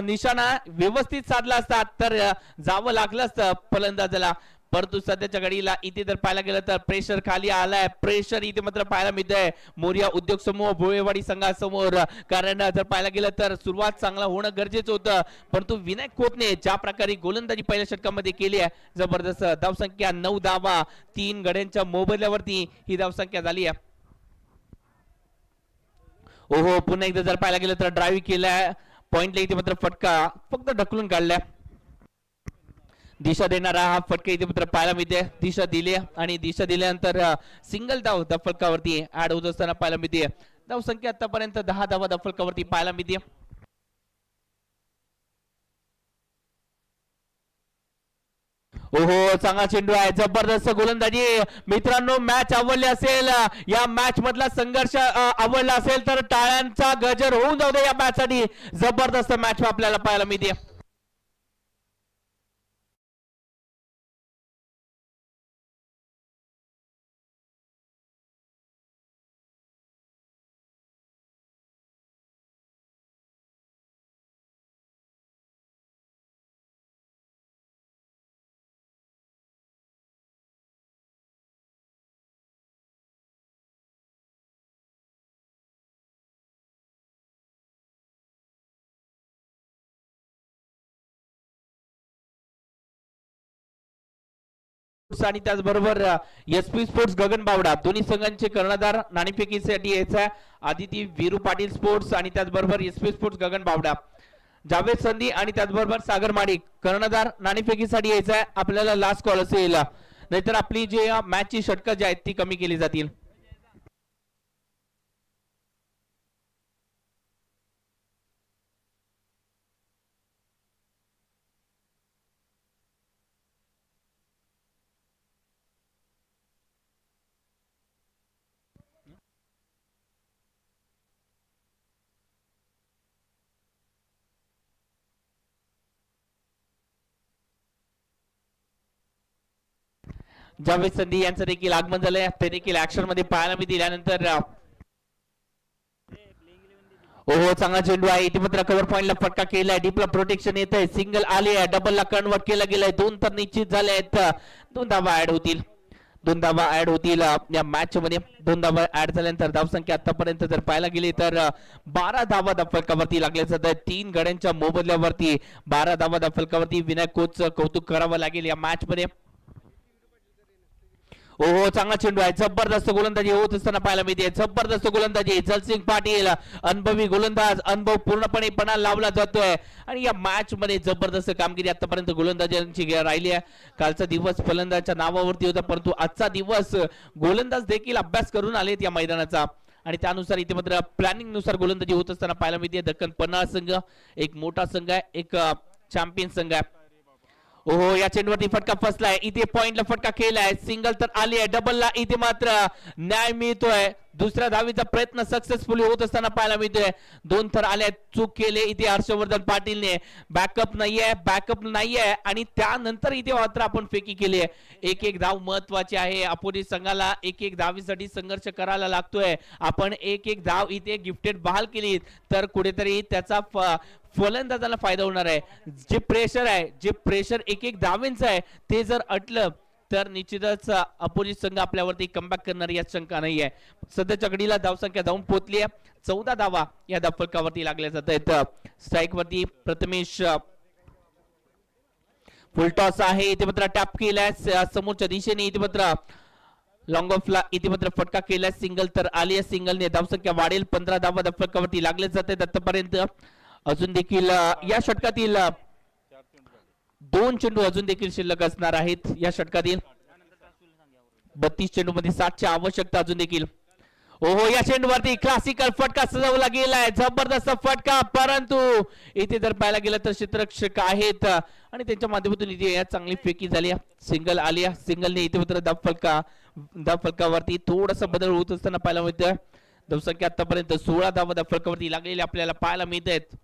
निशाणा व्यवस्थित साधला असतात तर जावं लागलं असतं फलंदाजाला. परंतु सध्याच्या घडीला इथे जर पाहायला गेलं तर प्रेशर खाली आलाय. प्रेशर इथे मात्र पाहायला मिळतंय मोरिया उद्योग समूह भोळेवाडी संघासमोर. कारण जर पाहायला गेलं तर सुरुवात चांगला होणं गरजेचं होतं परंतु विनायक खोतने ज्या प्रकारे गोलंदाजी पहिल्या षटकामध्ये केली आहे जबरदस्त. धावसंख्या 9 धावा 3 गड्यांच्या मोबदल्यावरती ही धावसंख्या झाली आहे. ओहो पुन्हा एकदा जर पाहायला गेलं तर ड्राईव्ह केलाय. पॉइंटला इथे मात्र फटका फक्त ढकलून काढलाय. दिशा देणारा हा फटका इथे मात्र पाहायला मिळते. दिशा दिली आणि दिशा दिल्यानंतर सिंगल धाव फलकावरती ऍड होत असताना पाहायला मिळते. धाव संख्या आतापर्यंत 10 धावा फलकावरती पाहायला मिळते. ओहो चांगला चेंडू आहे. जबरदस्त गोलंदाजी. मित्रांनो मॅच आवडली असेल, या मॅच मधला संघर्ष आवडला असेल तर टाळ्यांचा गजर होऊन जाऊ दे या मॅच साठी. जबरदस्त मॅच आपल्याला पाहायला मिळते. आणि त्याचबरोबर एसपी स्पोर्ट्स गगन बावडा दोन्ही संघांचे कर्णधार नाणेफेकीसाठी यायचा आदिती वीरू पाटील स्पोर्ट्स आणि त्याचबरोबर एसपी स्पोर्ट्स गगन बावडा. जावेद संधी आणि त्याचबरोबर सागर माडिक कर्णधार नाणेफेकीसाठी यायचा. आपल्याला लास्ट कॉल असेल नाहीतर आपली जी मॅचची षटकं जी आहेत ती कमी केली जातील. जावेद संधी यांचं देखील आगमन झालंय. ते देखील ऍक्शन मध्ये पाहायला मी दिल्यानंतर ओहो चांगला चेंडू आहे. इथे मात्र कव्हर पॉइंटला फटका केलाय. डीपला प्रोटेक्शन येत आहे. सिंगल आले आहे. डबलला कन्वर्ट केला गेलाय. 2 तर निश्चित झाले आहेत. 2 धावा ऍड होतील. 2 धावा ऍड होतील या मॅच मध्ये. 2 धावा ऍड झाल्यानंतर धावसंख्या आतापर्यंत जर पाहायला गेली तर 12 धावा फलकावरती लागले जातात. 3 गड्यांच्या मोबदल्यावरती 12 धावा फलकावरती. विनायक कोचचं कौतुक करावं लागेल या मॅच मध्ये. ओहो चांगला चेंडू आहे. जबरदस्त गोलंदाजी होत असताना पाहायला मिळते. जबरदस्त गोलंदाजी जलसिंग पाटील अनुभवी गोलंदाज. अनुभव पूर्णपणे पणा लावला जातोय आणि या मॅच मध्ये जबरदस्त कामगिरी आतापर्यंत गोलंदाजांची राहिली आहे. कालचा दिवस फलंदाजाच्या नावावरती होता परंतु आजचा दिवस गोलंदाज देखील अभ्यास करून आलेत या मैदानाचा आणि त्यानुसार इथे मात्र प्लॅनिंग नुसार गोलंदाजी होत असताना पाहायला मिळते. दक्कन पन्ना संघ एक मोठा संघ आहे, एक चॅम्पियन संघ आहे. ओहो या चेंडूवरती फटका फसलाय इथे पॉइंटला फटका केलाय सिंगल तर आली आहे डबलला इथे मात्र न्याय मिळतोय दुसऱ्या धावीचा प्रयत्न सक्सेसफुली होत असताना पाहायला मिळतोय दोन थर आले चूक केले इथे हर्षवर्धन पाटीलने बॅकअप नाहीये आणि त्यानंतर इथे मात्र आपण फेकी केली आहे एक एक धाव महत्वाची आहे अपोजिट संघाला एक एक धावीसाठी संघर्ष करायला लागतोय आपण एक एक धाव इथे गिफ्टेड बहाल केली तर कुठेतरी त्याचा फलंदाजाला फायदा होणार आहे जे प्रेशर एक एक धावेंचं आहे ते जर अटलं तर निश्चितच अपोजिट संघ आपल्यावरती कमबॅक करणार यात शंका नाही आहे सध्याच्या घडीला धावसंख्या जाऊन पोहोचली आहे 14 धावा या धावफलकावरती लागल्या जात आहेत स्ट्राईक वरती प्रथमेश फुलटॉस आहे इथे मात्र टॅप केलाय समोरच्या दिशेने इथे मात्र लॉंग ऑफला इथे मात्र फटका केलाय सिंगल तर आली आहे सिंगलने धावसंख्या वाढेल 15 धावा धावफलकावरती लागले जात आहेत आतापर्यंत अजून देखील या षटकातील 2 चेंडू अजून देखील शिल्लक असणार आहेत या षटकातील 32 चेंडू मध्ये 60 ची आवश्यकता अजून देखील ओहो या चेंडूवरती क्लासिकल फटका सजवला गेलाय जबरदस्त फटका परंतु इथे जर पाहायला गेलं तर क्षेत्ररक्षक आहेत आणि त्यांच्या माध्यमातून इथे चांगली फेकी झाली सिंगल आली सिंगलने इथे मात्र धावफलकावरती थोडासा बदल होत असताना पाहायला मिळतोय धावसंख्या आतापर्यंत 16 धावा धावफलकावरती लागलेली आपल्याला पाहायला मिळत आहेत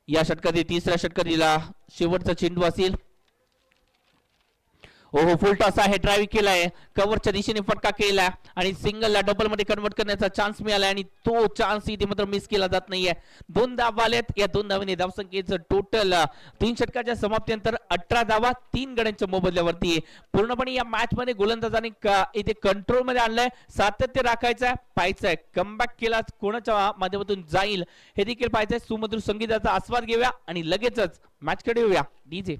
या षटकातील तिसऱ्या षटकातील शेवटचा चेंडू असेल ओहो फुल टॉस आहे ड्राईव्ह केलाय कव्हरच्या दिशेने फटका केला आणि सिंगलला डबल मध्ये कन्वर्ट करण्याचा चान्स मिळाला आणि तो चान्स इथे मात्र मिस केला जात नाहीये 2 धावा आल्यात या 2 धावांनी धावसंख्येचं टोटल 3 षटकाच्या समाप्तीनंतर 18 धावा 3 गड्यांच्या मोबदल्यावरती पूर्णपणे या मॅच मध्ये गोलंदाजाने इथे कंट्रोल मध्ये आणलंय सातत्य राखायचंय पाहायचंय कमबॅक केला कोणाच्या माध्यमातून जाईल हे देखील पाहायचंय सुमधुर संगीताचा आस्वाद घेऊया आणि लगेचच मॅच कडे येऊया डीजे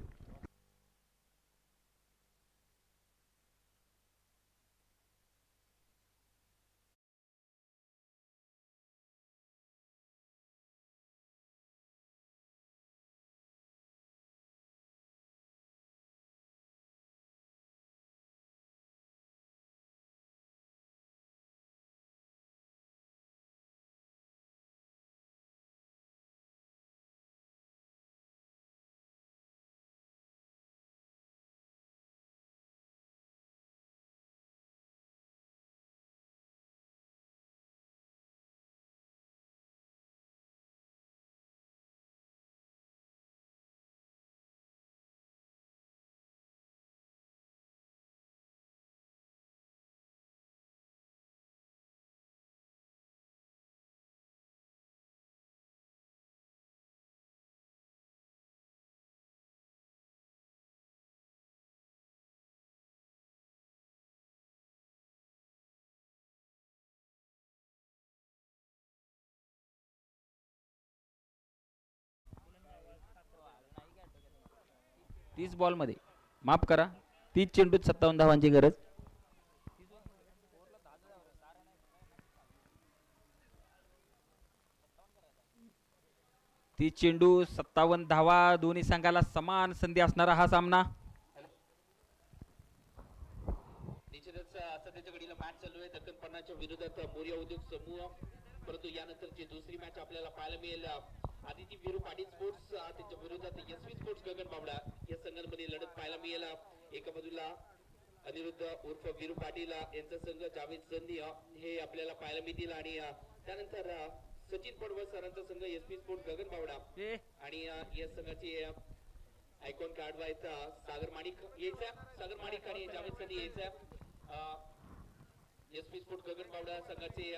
तीस बॉल मध्ये माफ करा 30 चेंडूत 57 धावांची गरज 30 चेंडू 57 धावा दोन्ही संघाला समान संधी असणारा हा सामना निश्चितच सध्याच्या घडीला मॅच चालू आहे दक्कन पन्नासच्या विरोधात मोरिया उद्योग समूह परंतु यानंतरची दुसरी मॅच आपल्याला पाहायला मिळेल आदिती वीरू पाटील स्पोर्ट्स त्यांच्या विरोधात एसवी स्पोर्ट्स गगन बावडा या संघांमध्ये लढत पाहायला मिळेल एका बाजूला अनिरुद्ध उर्फ वीरू पाटील यांचा संघ जावेद संधी हे आपल्याला पाहायला मिळतील आणि त्यानंतर सचिन पडवळ सरांचा संघ एसपी स्पोर्ट्स गगन बावडा आणि या संघाचे आयकॉन कार्ड आहेत सागर माणिक आणि जावेद संधी यायचा एसपी स्पोर्ट गगन बावडा संघाचे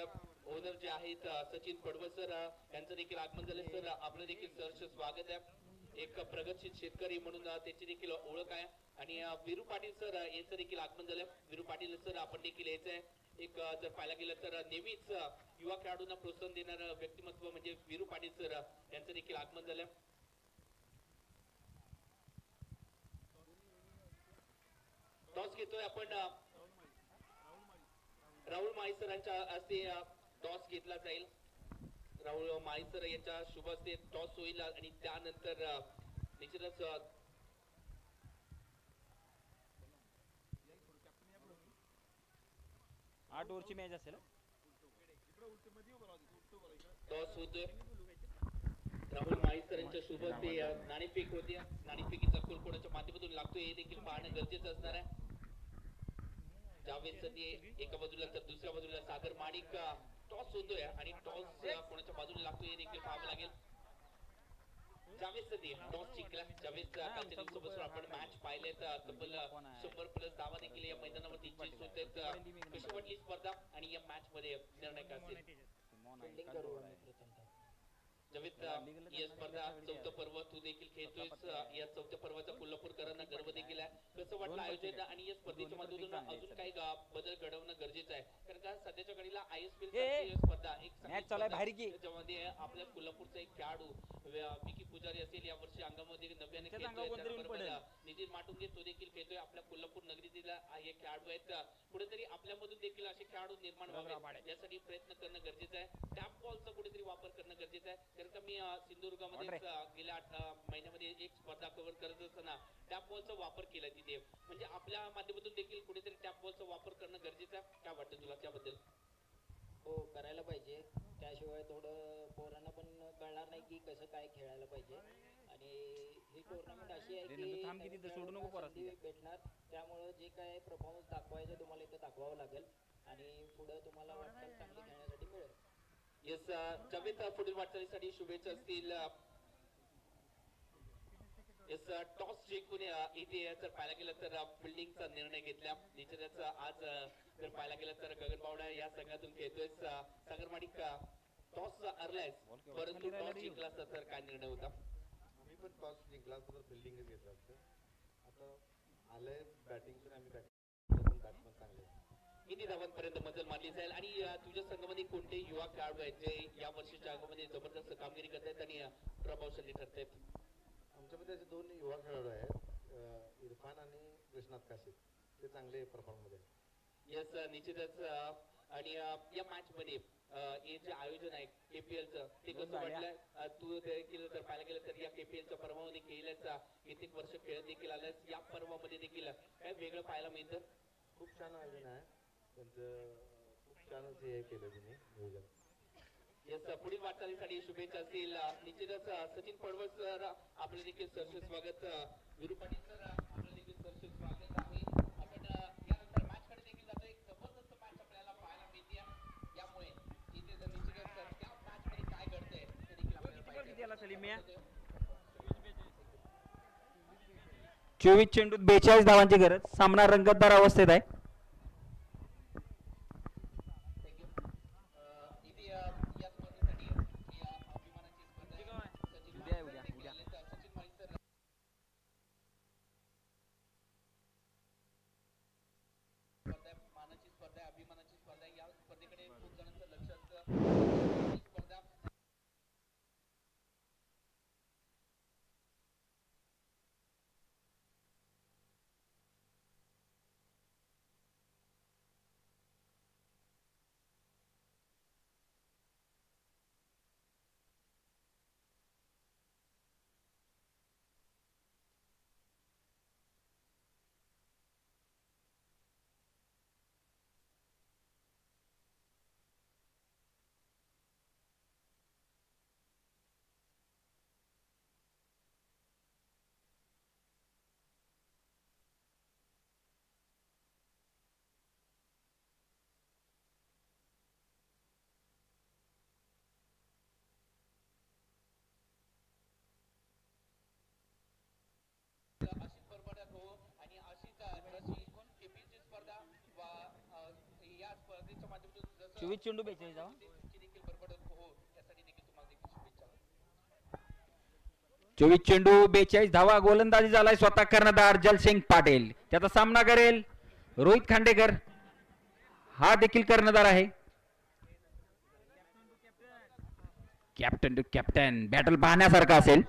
ओनर जे आहेत सचिन पडवळ सर यांचं देखील आगमन झालं सर आपलं देखील सहर्ष स्वागत आहे एक प्रगतशील शेतकरी म्हणून त्याची देखील ओळख आहे आणि वीरू पाटील सर यांचं देखील आगमन झालं वीरू पाटील सर आपण देखील यायचं आहे एक जर पाहायला गेलं तर नेहमीच युवा खेळाडूंना प्रोत्साहन देणारं व्यक्तिमत्व म्हणजे वीरू पाटील सर यांचं देखील आगमन झालं टॉस घेतोय आपण राहुल माळी सरांच्या हस्ते टॉस घेतला जाईल राहुल माळी सर यांच्या शुभ हस्ते टॉस होईल आणि त्यानंतर निश्चितच 8 ओव्हरची मॅच असेल टॉस होतोय राहुल माळीकरांच्या शुभ ते नाणेफेक होती. नाणेफेकीचा गोल कोणाच्या माध्यमातून लागतोय हे देखील पाहणं गरजेचं असणार आहे. जावेद सदी एका बाजूला तर दुसऱ्या बाजूला सागर माणिक टॉस होतोय आणि टॉस कोणाच्या बाजूला लागतोय हे देखील पाहावं लागेल. जावेद सदी टॉस जिंकला. जावेद कालच्या दिवसापासून आपण मॅच पाहिलेत. तब्बल 100 प्लस धावा देखील या मैदानावरती चेस होत आहेत. कशी वाटली स्पर्धा आणि या मॅच मध्ये निर्णय काय असेल? जावेद ही स्पर्धा चौथं पर्व तू देखील खेळतोयस. या चौथ्या पर्वाचा कोल्हापूरकरांना गर्व देखील आहे. कसं वाटलं आयोजन आणि या स्पर्धेच्या माध्यमातून अजून काही बदल घडवणं गरजेचं आहे कारण का सध्याच्या घडीला ISPL स्पर्धा एक ज्यामध्ये आपल्या कोल्हापूरचा एक खेळाडू विकी पुजारी असेल या वर्षी अंगामध्ये नव्याने खेळतोय. नितीन माटुंगे तो देखील खेळतोय. आपल्या कोल्हापूर नगरीतील हे खेळाडू आहेत. कुठेतरी आपल्यामधून देखील असे खेळाडू निर्माण व्हावे यासाठी प्रयत्न करणं गरजेचं आहे. टॅप बॉलचा कुठेतरी वापर करणं गरजेचं आहे कारण का मी सिंधुदुर्गामध्ये गेल्या 8 महिन्यामध्ये एक स्पर्धा कव्हर करत असताना टॅप बॉलचा वापर केला तिथे म्हणजे आपल्या माध्यमातून देखील कुठेतरी टॅप बॉलचा वापर करणं गरजेचं आहे. काय वाटतं तुला त्याबद्दल? हो करायला पाहिजे. त्याशिवाय थोडं पोरांना पण कळणार नाही की कसं काय खेळायला पाहिजे आणि ही टुर्नामेंट अशी आहे की संधी भेटणार त्यामुळं जे काय परफॉर्मन्स दाखवायचं तुम्हाला इथं दाखवावं लागेल आणि पुढं तुम्हाला वाटचाल चांगली खेळण्यासाठी मिळेल. येस जावेद पुढील वाटचालीसाठी शुभेच्छा असतील. येस टॉस जिंकून इथे जर पाहायला गेलं तर फिल्डिंगचा निर्णय घेतला. निश्चितच आज जर पाहायला गेलं तर गगन बावडा या संघातून खेळतोय. सागर माणिक टॉस हरलायस परंतु टॉस जिंकला असता तर काय निर्णय होता? आम्ही पण टॉस जिंकला असता तर फिल्डिंगच घेतलं असतं. आता आलंय बॅटिंग तर आम्ही बॅटिंग बॅट्समन चांगले. किती धावांपर्यंत मजल मारली जाईल आणि तुझ्या संघामध्ये कोणते युवा खेळाडू आहेत जे या वर्षीच्या अंगामध्ये जबरदस्त कामगिरी करत आहेत आणि प्रभावशाली ठरत आहेत? आमच्यामध्ये असे 2 युवा खेळाडू आहेत इरफान आणि कृष्णात काशिद. ते चांगले परफॉर्ममध्ये आहेत. यस निश्चितच आणि या मॅच मध्ये हे जे आयोजन आहे KPLचं ते कसं वाटलंय? तू देखील जर पाहायला गेलं तर या KPLच्या पर्वामध्ये खेळल्याचा कित्येक वर्ष खेळत देखील आलास. या पर्वामध्ये देखील काय वेगळं पाहायला मिळतं? खूप छान आयोजन आहे त्यांचं. खूप छानच हे केलं त्यांनी नियोजन. येस पुढील वाटचालीसाठी शुभेच्छा असतील. निश्चितच सचिन पडवळ सर आपलं देखील सरसे स्वागत. विरू पाटील सर आपलं देखील सरसे स्वागत आहे. आपण यानंतर मॅच कडे देखील जातो. एक जबरदस्त मॅच आपल्याला पाहायला मिळते यामुळे इथे जर निश्चितच त्या मॅच मध्ये काय घडतंय ते देखील आपल्याला पाहायला 24 चेंडूत 42 धावांची गरज. सामना रंगतदार अवस्थेत आहे. आणि अशीच जशी KPLची स्पर्धा या स्पर्धेच्या माध्यमातून 24 चेंडू 42 धावा. देखील बरोबर हो यासाठी देखील तुम्हाला देखील शुभेच्छा. 24 चेंडू 42 धावा. गोलंदाजी झालाय स्वतः कर्णधार जलसिंग पाटील. त्याचा सामना करेल रोहित खांडेकर. हा देखील कर्णधार आहे. कॅप्टन टू कॅप्टन बॅटल पाहण्यासारखा असेल.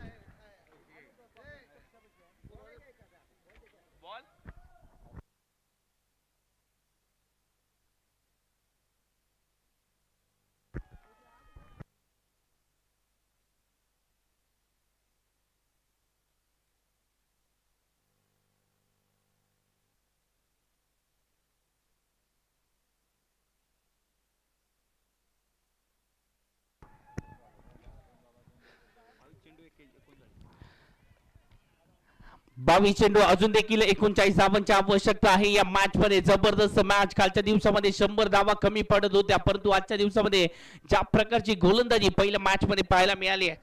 22 चेंडू अजून देखील 39 धावांची आवश्यकता आहे या मॅच मध्ये. जबरदस्त मॅच. कालच्या दिवसामध्ये 100 धावा कमी पडत होत्या, परंतु आजच्या दिवसामध्ये ज्या प्रकारची गोलंदाजी पहिल्या मॅच मध्ये पाहायला मिळाली आहे,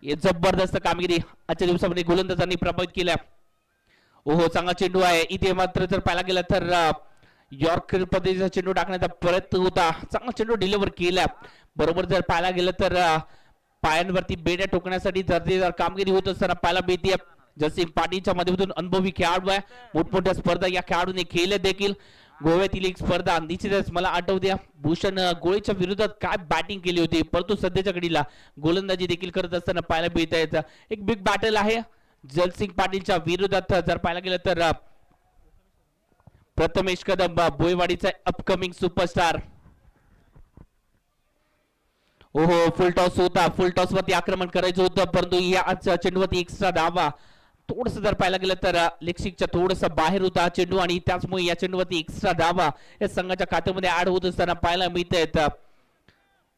हे जबरदस्त कामगिरी आजच्या दिवसामध्ये गोलंदाजांनी प्रभावित केल्या. ओहो, चांगला चेंडू आहे इथे. मात्र जर पाहायला गेलं तर यॉर्कर पद्धतीचा चेंडू टाकण्याचा प्रयत्न होता. चांगला चेंडू डिलिव्हर केला. बरोबर जर पाहायला गेलं तर पायांवरती बेड्या टोकण्यासाठी दर्जेदार कामगिरी होत असताना पाहायला मिळते. जसे पाटीलच्या माध्यमातून अनुभवी खेळाडू आहे. मोठमोठ्या स्पर्धा या खेळाडूने खेळल्या देखील. गोव्यातील एक स्पर्धा निश्चितच मला आठवते, भूषण गोळेच्या विरोधात काय बॅटिंग केली होती, परंतु सध्याच्या घडीला गोलंदाजी देखील करत असताना पाहायला मिळत आहे. एक बिग बॅटल आहे जलसिंग पाटीलच्या विरोधात. जर पाहायला गेलं तर प्रथमेश कदम, बोयवाडीचा अपकमिंग सुपरस्टार. ओहो, फुल टॉस होता. फुल टॉस वरती आक्रमण करायचं होतं, परंतु या चेंडूवरती एक्स्ट्रा धावा. थोडस जर पाहायला गेलं तर लेक्सिकच्या थोडस बाहेर होता चेंडू आणि त्याचमुळे या चेंडूवरती एक्स्ट्रा धावा या संघाच्या खात्यामध्ये ऍड होत असताना पाहायला मिळत आहेत.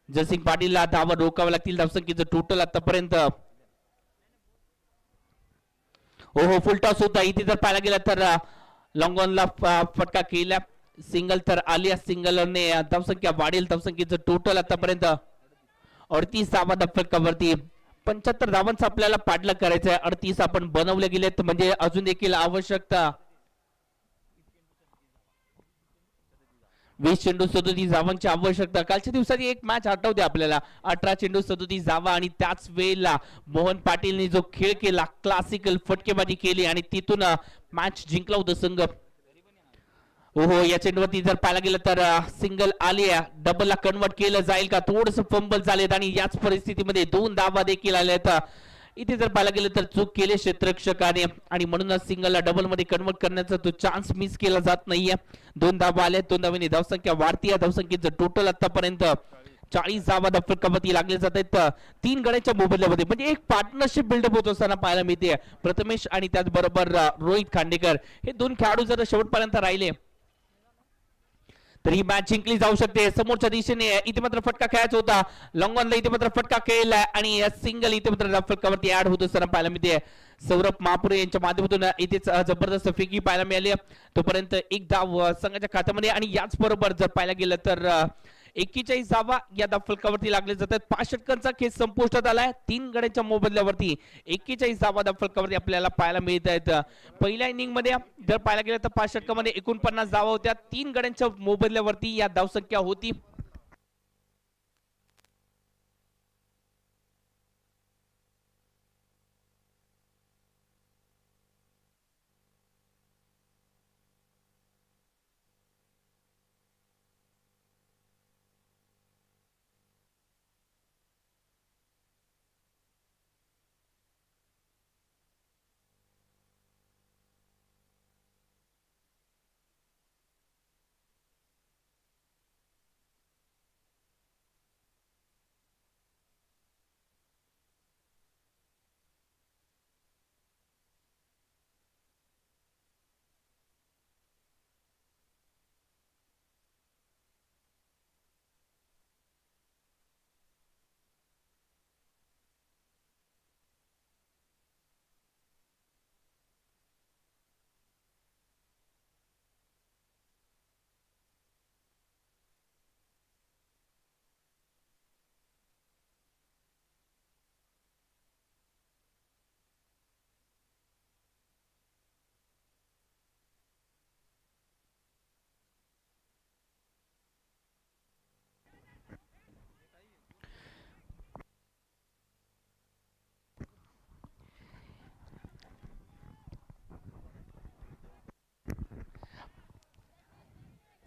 जयसिंग पाटीलला धावा रोखाव्या लागतील. धावसंख्येचं टोटल आतापर्यंत. ओहो, फुल टॉस होता इथे. जर पाहायला गेलं तर लॉंग ऑनला फटका केला. सिंगल तर आली. सिंगलने धावसंख्या वाढेल. धावसंख्येचं टोटल आतापर्यंत 38 धावा फटकावरती. 75 धावांचं आपल्याला पाडलं करायचं आहे. 38 आपण बनवले गेलेत, म्हणजे अजून देखील आवश्यकता 20 चेंडू 37 धावांची आवश्यकता. कालच्या दिवसात एक मॅच आठवते आपल्याला, 18 चेंडू 37 धावा आणि त्याच वेळेला मोहन पाटीलने जो खेळ केला, क्लासिकल फटकेबाजी केली आणि तिथून मॅच जिंकला होता संघ. ओहो, या चेंडूवरती जर पाहायला गेलं तर सिंगल आली. डबलला कन्वर्ट केलं जाईल का? थोडस फंबल झालेत आणि याच परिस्थितीमध्ये 2 धावा देखील आल्यात. इथे जर पाहायला गेलं तर चूक केली क्षेत्ररक्षकाने आणि म्हणूनच सिंगलला डबल मध्ये कन्वर्ट करण्याचा तो चान्स मिस केला जात नाहीये. 2 धावा आल्या. 2 धावांनी धावसंख्या वाढती. धावसंख्येचं टोटल आतापर्यंत 40 धावा फटकावरती लागले जात आहेत 3 गड्याच्या मोबदल्यामध्ये. म्हणजे एक पार्टनरशिप बिल्डअप होत असताना पाहायला मिळते. प्रथमेश आणि त्याचबरोबर रोहित खांडेकर हे 2 खेळाडू जर शेवटपर्यंत राहिले तर ही मॅच जिंकली जाऊ शकते. समोरच्या दिशेने इथे मात्र फटका खेळायचा होता. लॉंग ऑनला इथे मात्र फटका खेळला आणि सिंगल इथे मात्र फटकावरती ऍड होत असताना पाहायला मिळते. सौरभ महापुरे यांच्या माध्यमातून इथेच जबरदस्त फेकी पाहायला मिळाली. तोपर्यंत एक धाव संघाच्या खात्यामध्ये आणि याच बरोबर जर पाहायला गेलं तर 41 धावा या फलकावरती लागले जातात. 5 षटकांचा खेळ संपुष्टात आलाय. 3 गड्यांच्या मोबदल्यावरती 41 धावा फलकावरती आपल्याला पाहायला मिळत आहेत. पहिल्या इनिंग मध्ये जर पाहायला गेलं तर 5 षटकामध्ये 49 धावा होत्या. 3 गड्यांच्या मोबदल्यावरती या धावसंख्या होती.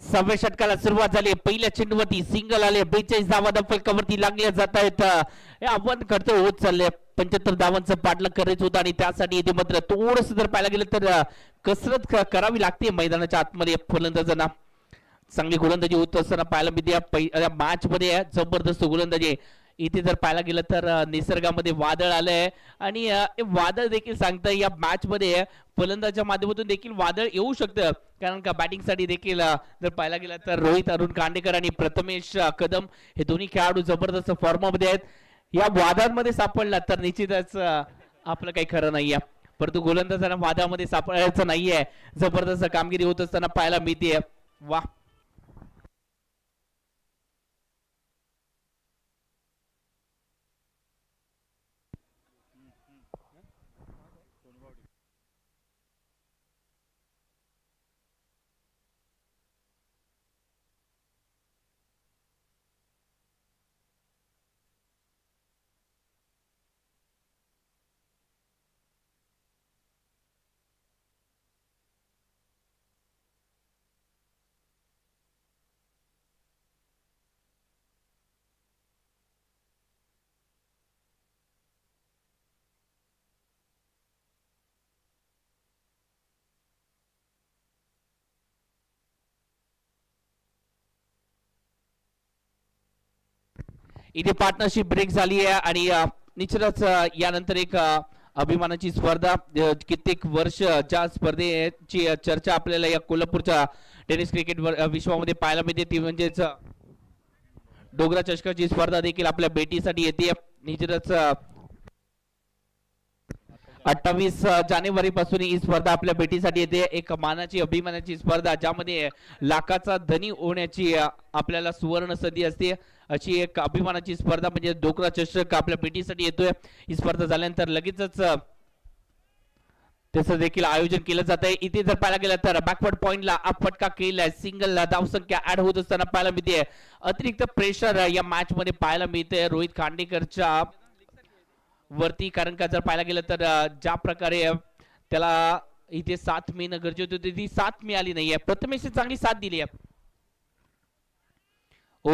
सहाव्या षटकाला सुरुवात झाली. पहिल्या चेंडूवरती सिंगल आले. 42 धावा फलकावरती लागल्या जात आहेत. हे आव्हान करतो होत चालले. 75 धावांचं पाठलाग करायचं होतं आणि त्यासाठी इथे मात्र थोडस जर पाहायला गेलं तर कसरत करावी लागते मैदानाच्या आतमध्ये. फलंदाजांना चांगली गोलंदाजी होत असताना पाहायला मिळते. मॅच मध्ये जबरदस्त गोलंदाजी. इथे जर पाहायला गेलं तर निसर्गामध्ये वादळ आलंय आणि वादळ देखील सांगतं या मॅच मध्ये फलंदाजाच्या माध्यमातून देखील वादळ येऊ शकतं. कारण का बॅटिंग साठी देखील जर पाहायला गेलं तर रोहित अरुण खांडेकर आणि प्रथमेश कदम हे दोन्ही खेळाडू जबरदस्त फॉर्ममध्ये आहेत. या वादांमध्ये सापडला तर निश्चितच आपलं काही खरं नाहीये. परंतु गोलंदाजांना वादामध्ये सापडायचं नाहीये. जबरदस्त कामगिरी होत असताना पाहायला मिळते. वा, इथे पार्टनरशिप ब्रेक झाली आहे आणि निश्चितच यानंतर एक अभिमानाची स्पर्धा कित्येक वर्ष ज्या स्पर्धेची चर्चा आपल्याला या कोल्हापूरच्या टेनिस क्रिकेट विश्वामध्ये पाहायला मिळते ती म्हणजेच डोगरा चषकाची स्पर्धा देखील आपल्या भेटीसाठी येते. निश्चितच 28 जानेवारी पासून ही स्पर्धा आपल्या भेटीसाठी येते. एक मानाची अभिमानाची स्पर्धा ज्यामध्ये लाखाचा धनी होण्याची आपल्याला सुवर्ण संधी असते. अशी एक अभिमानाची स्पर्धा म्हणजे डोगरा चषक आपल्या भेटीसाठी येतोय. ही स्पर्धा झाल्यानंतर लगेचच त्याचं देखील आयोजन केलं जात आहे. इथे जर पाहायला गेलं तर बॅकवर्ड पॉइंटला फटका केलाय. सिंगल धावसंख्या ऍड होत असताना पाहायला मिळते. अतिरिक्त प्रेशर या मॅच मध्ये पाहायला मिळते रोहित खांडेकरच्या वरती. कारण का जर पाहायला गेलं तर ज्या प्रकारे त्याला इथे साथ मिळणं गरजेचं होती ती साथ मिळाली नाहीये. प्रथमेश चांगली साथ दिली आहे. ओ,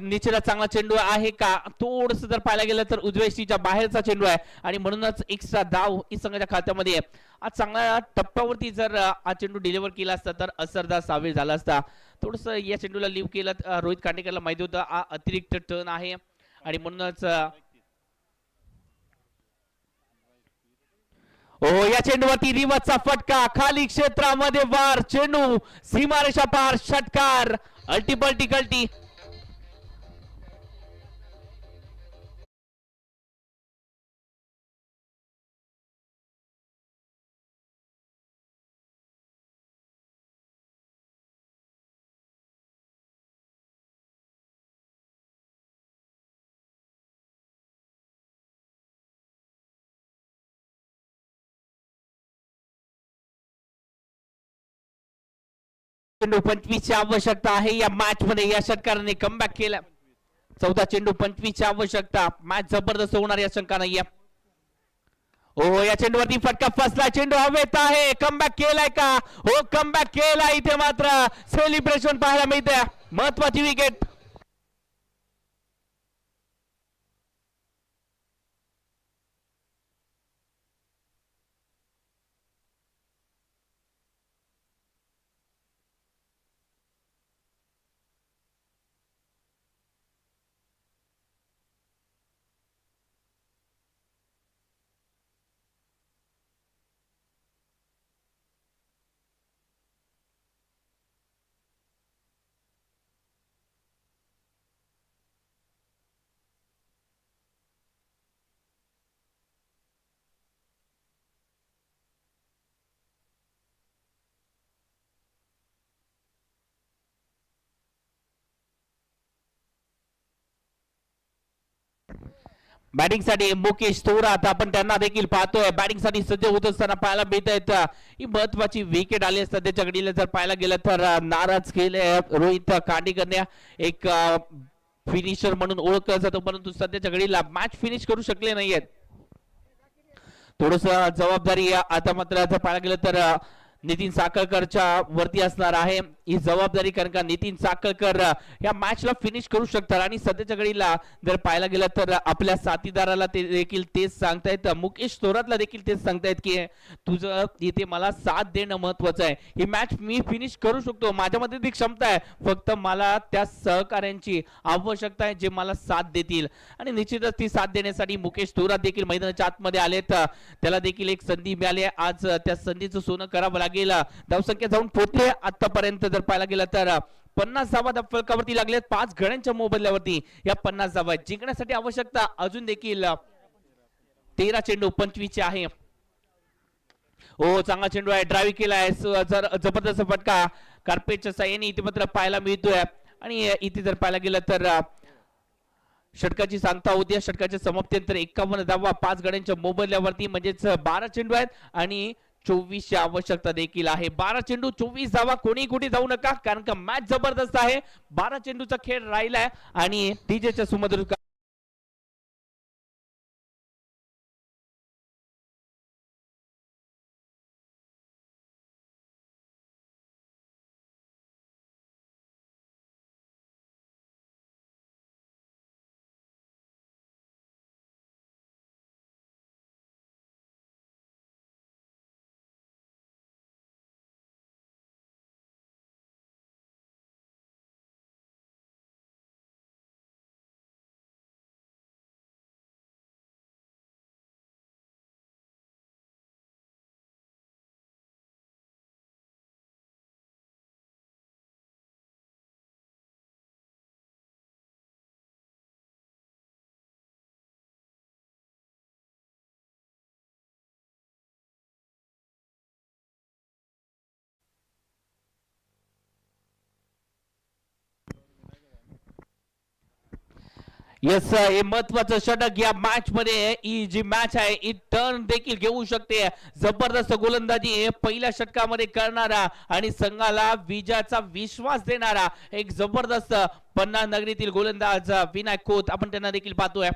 निश्चितच चांगला चेंडू आहे का? थोडस जर पाहायला गेलं तर उजव्या बाहेरचा चेंडू आहे आणि म्हणूनच एक्स्ट्रा धाव ही संघाच्या खात्यामध्ये आहे. आज चांगल्या टप्प्यावरती जर हा चेंडू डिलिव्हर केला असता तर असरदार सावेल झाला असता. थोडस या चेंडूला लिव्ह केलं. रोहित खांडेकरला माहिती होतं हा अतिरिक्त टर्न आहे आणि म्हणूनच या चेंडूवरती रिवर्सचा फटका. खाली क्षेत्रामध्ये वार. चेंडू सीमारेषा पार. षटकार. अल्टीपल्टी कल्टी. चेंडू 25 ची आवश्यकता आहे या मॅच मध्ये. या षटकाराने कमबॅक केला. 14 चेंडू 25 ची आवश्यकता. मॅच जबरदस्त होणार या शंका नाहीये. ओ, या चेंडूवरती फटका फसला. चेंडू हवेत आहे. कमबॅक केलाय का? हो, कमबॅक केलाय. इथे मात्र सेलिब्रेशन पाहायला मिळते. महत्वाची विकेट. बॅटिंग साठी मुकेश थोरात आपण त्यांना देखील पाहतोय. बॅटिंग साठी सज्ज होत असताना पाहायला मिळत आहेत. ही महत्वाची विकेट आली असता त्याच्या घडीला जर पाहायला गेलं तर नाराज केले रोहित खांडेकरने. एक फिनिशर म्हणून ओळखला जातो परंतु सध्याच्या घडीला मॅच फिनिश करू शकले नाहीयेत. थोडस जबाबदारी आता मात्र जर पाहायला गेलं तर नितीन साखळकरच्या वरती असणार आहे ही जबाबदारी. कारण का नितीन साखळकर या मॅचला फिनिश करू शकतात आणि सध्याच्या घडीला जर पाहायला गेलं तर आपल्या साथीदाराला ते देखील तेच सांगतायत. मुकेश थोरातला देखील तेच सांगतायत की तुझं इथे मला साथ देणं महत्वाचं आहे. ही मॅच मी फिनिश करू शकतो. माझ्यामध्ये ती क्षमता आहे. फक्त मला त्या सहकार्यांची आवश्यकता आहे जे मला साथ देतील आणि निश्चितच ती साथ देण्यासाठी मुकेश थोरात देखील मैदानाच्या आतमध्ये आलेत. त्याला देखील एक संधी मिळाली आहे. आज त्या संधीचं सोनं करावं लागेल. धावसंख्या जाऊन पोहोचले आतापर्यंत जर पाहायला गेलं तर 50 धावा फलकावरती लागल्यात 5 गड्यांच्या मोबदल्यावरती. या 50 धावा जिंकण्यासाठी आवश्यकता अजून देखील 13 चेंडू 25 चे आहे. हो चांगला चेंडू आहे, ड्राईव्ह केलाय, जबरदस्त फटका कार्पेटच्या साह्याने इथे मात्र पाहायला मिळतोय. आणि इथे जर पाहायला गेलं तर षटकाची सांगता होती. षटकाच्या समाप्तीनंतर 51 धावा 5 गड्यांच्या मोबदल्यावरती, म्हणजेच 12 चेंडू आहेत आणि 24 ची आवश्यकता देखील आहे. 12 चेंडू 24 धावा, कोणी कुठे जाऊ नका कारण का मॅच जबरदस्त आहे. 12 चेंडूचा खेळ राहिलाय आणि डीजेच्या सुमधुर येस हे महत्वाचं षटक या मॅच मध्ये. ही जी मॅच आहे ही टर्न देखील घेऊ शकते. जबरदस्त गोलंदाजी पहिल्या षटकामध्ये करणारा आणि संघाला विजयाचा विश्वास देणारा एक जबरदस्त पन्ना नगरीतील गोलंदाज विनायक खोत आपण त्यांना देखील पाहतोय.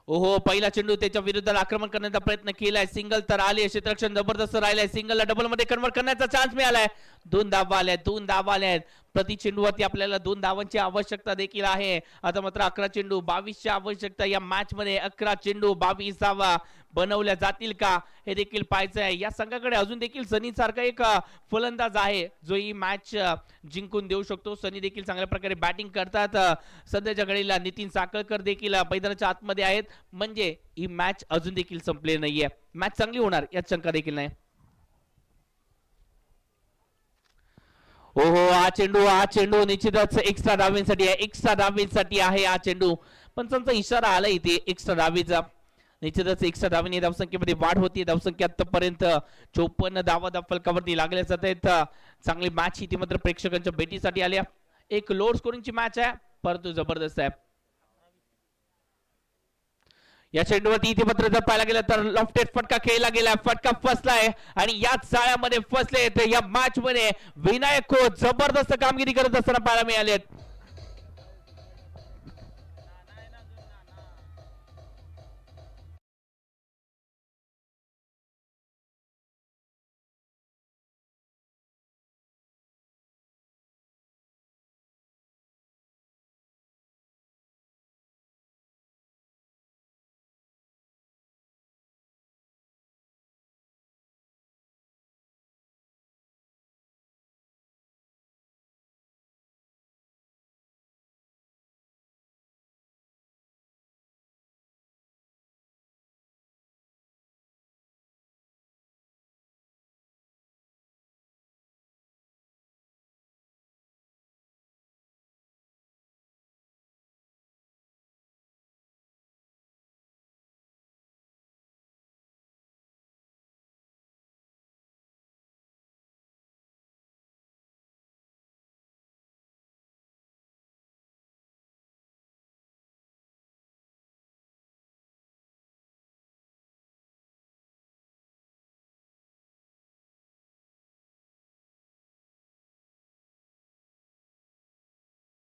ओहो पहिला चेंडू त्याच्या विरुद्ध आक्रमण करण्याचा प्रयत्न केलाय, सिंगल तर आले, क्षेत्ररक्षण जबरदस्त राहिलाय, सिंगलला डबल मध्ये कन्वर्ट करण्याचा चान्स मिळालाय. 2 धावा आल्या, 2 धावा आल्या. प्रति चेंडूवरती आपल्याला 2 धावांची आवश्यकता देखील आहे. आता मात्र 11 चेंडू 22 ची आवश्यकता या मॅच मध्ये. 11 चेंडू 22 धावा बनवल्या जातील का हे देखील पाहायचं आहे. या संघाकडे अजून देखील सनी सारखा एक फलंदाज आहे जो ही मॅच जिंकून देऊ शकतो. सनी देखील चांगल्या प्रकारे बॅटिंग करतात. सध्याच्या घडीला नितीन साखळकर देखील मैदानाच्या आतमध्ये आहेत, म्हणजे ही मॅच अजून देखील संपली नाहीये. मॅच चांगली होणार यात शंका देखील नाही. ओहो हा चेंडू निश्चितच एक्स्ट्रा धावेसाठी आहे. एक्स्ट्रा धावेसाठी आहे हा चेंडू. पंचांचा इशारा आला इथे एक्स्ट्रा धावेचा. निश्चितच एक्स्ट्रा धावेने धावसंख्येमध्ये वाढ होती. धावसंख्या आतापर्यंत 54 धावा फलकावरती लागल्या जात आहेत. चांगली मॅच इथे मात्र प्रेक्षकांच्या भेटीसाठी आल्या. एक लोड स्कोरिंगची मॅच आहे परंतु जबरदस्त आहे. या चेंडूवरती इथे मात्र जर पाहायला गेलं तर लॉफ्टेड फटका खेळला गेला, फटका फसलाय आणि याच जाळ्यामध्ये फसले. या मॅच मध्ये विनायक खोत जबरदस्त कामगिरी करत असताना पाहायला मिळाले.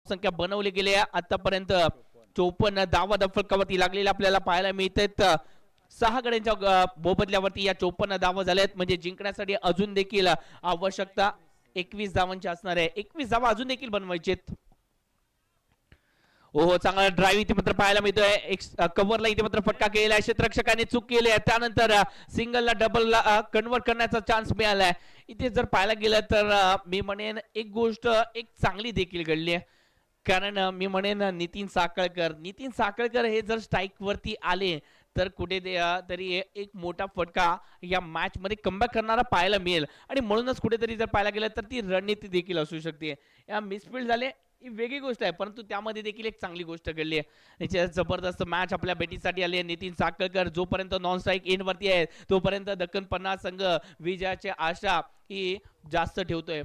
संख्या बनवली गेली आहे आतापर्यंत. 54 धावा फलकावरती लागलेल्या आपल्याला पाहायला मिळतात. 6 गड्यांच्या मोबदल्यावरती या 54 धावा झाल्यात, म्हणजे जिंकण्यासाठी अजून देखील आवश्यकता 21 धावांची असणार आहे. 21 धावा अजून देखील बनवायचेत. ओहो चांगला ड्राईव्ह इथे मात्र पाहायला मिळतोय. कव्हरला इथे मात्र फटका केलेला आहे, क्षेत्ररक्षकाने चूक केली आहे. त्यानंतर सिंगलला डबलला कन्वर्ट करण्याचा चान्स मिळालाय. इथे जर पाहायला गेलं तर मी म्हणेन एक गोष्ट एक चांगली देखील घडली आहे. कारण मी म्हणेन नितीन साखळकर हे जर स्ट्राईक वरती आले तर कुठे तरी एक मोठा फटका या मॅच मध्ये कमबॅक करणारा पाहायला मिळेल आणि म्हणूनच कुठेतरी जर पाहायला गेलं तर ती रणनीती देखील असू शकते. या मिसफील्ड झाले ही वेगळी गोष्ट आहे, परंतु त्यामध्ये देखील एक चांगली गोष्ट घडली आहे. जबरदस्त मॅच आपल्या भेटीसाठी आली आहे. नितीन साखळकर जोपर्यंत नॉन स्ट्राईक एंड वरती आहे तोपर्यंत दक्कन 50 संघ विजयाची आशा ही जास्त ठेवतोय.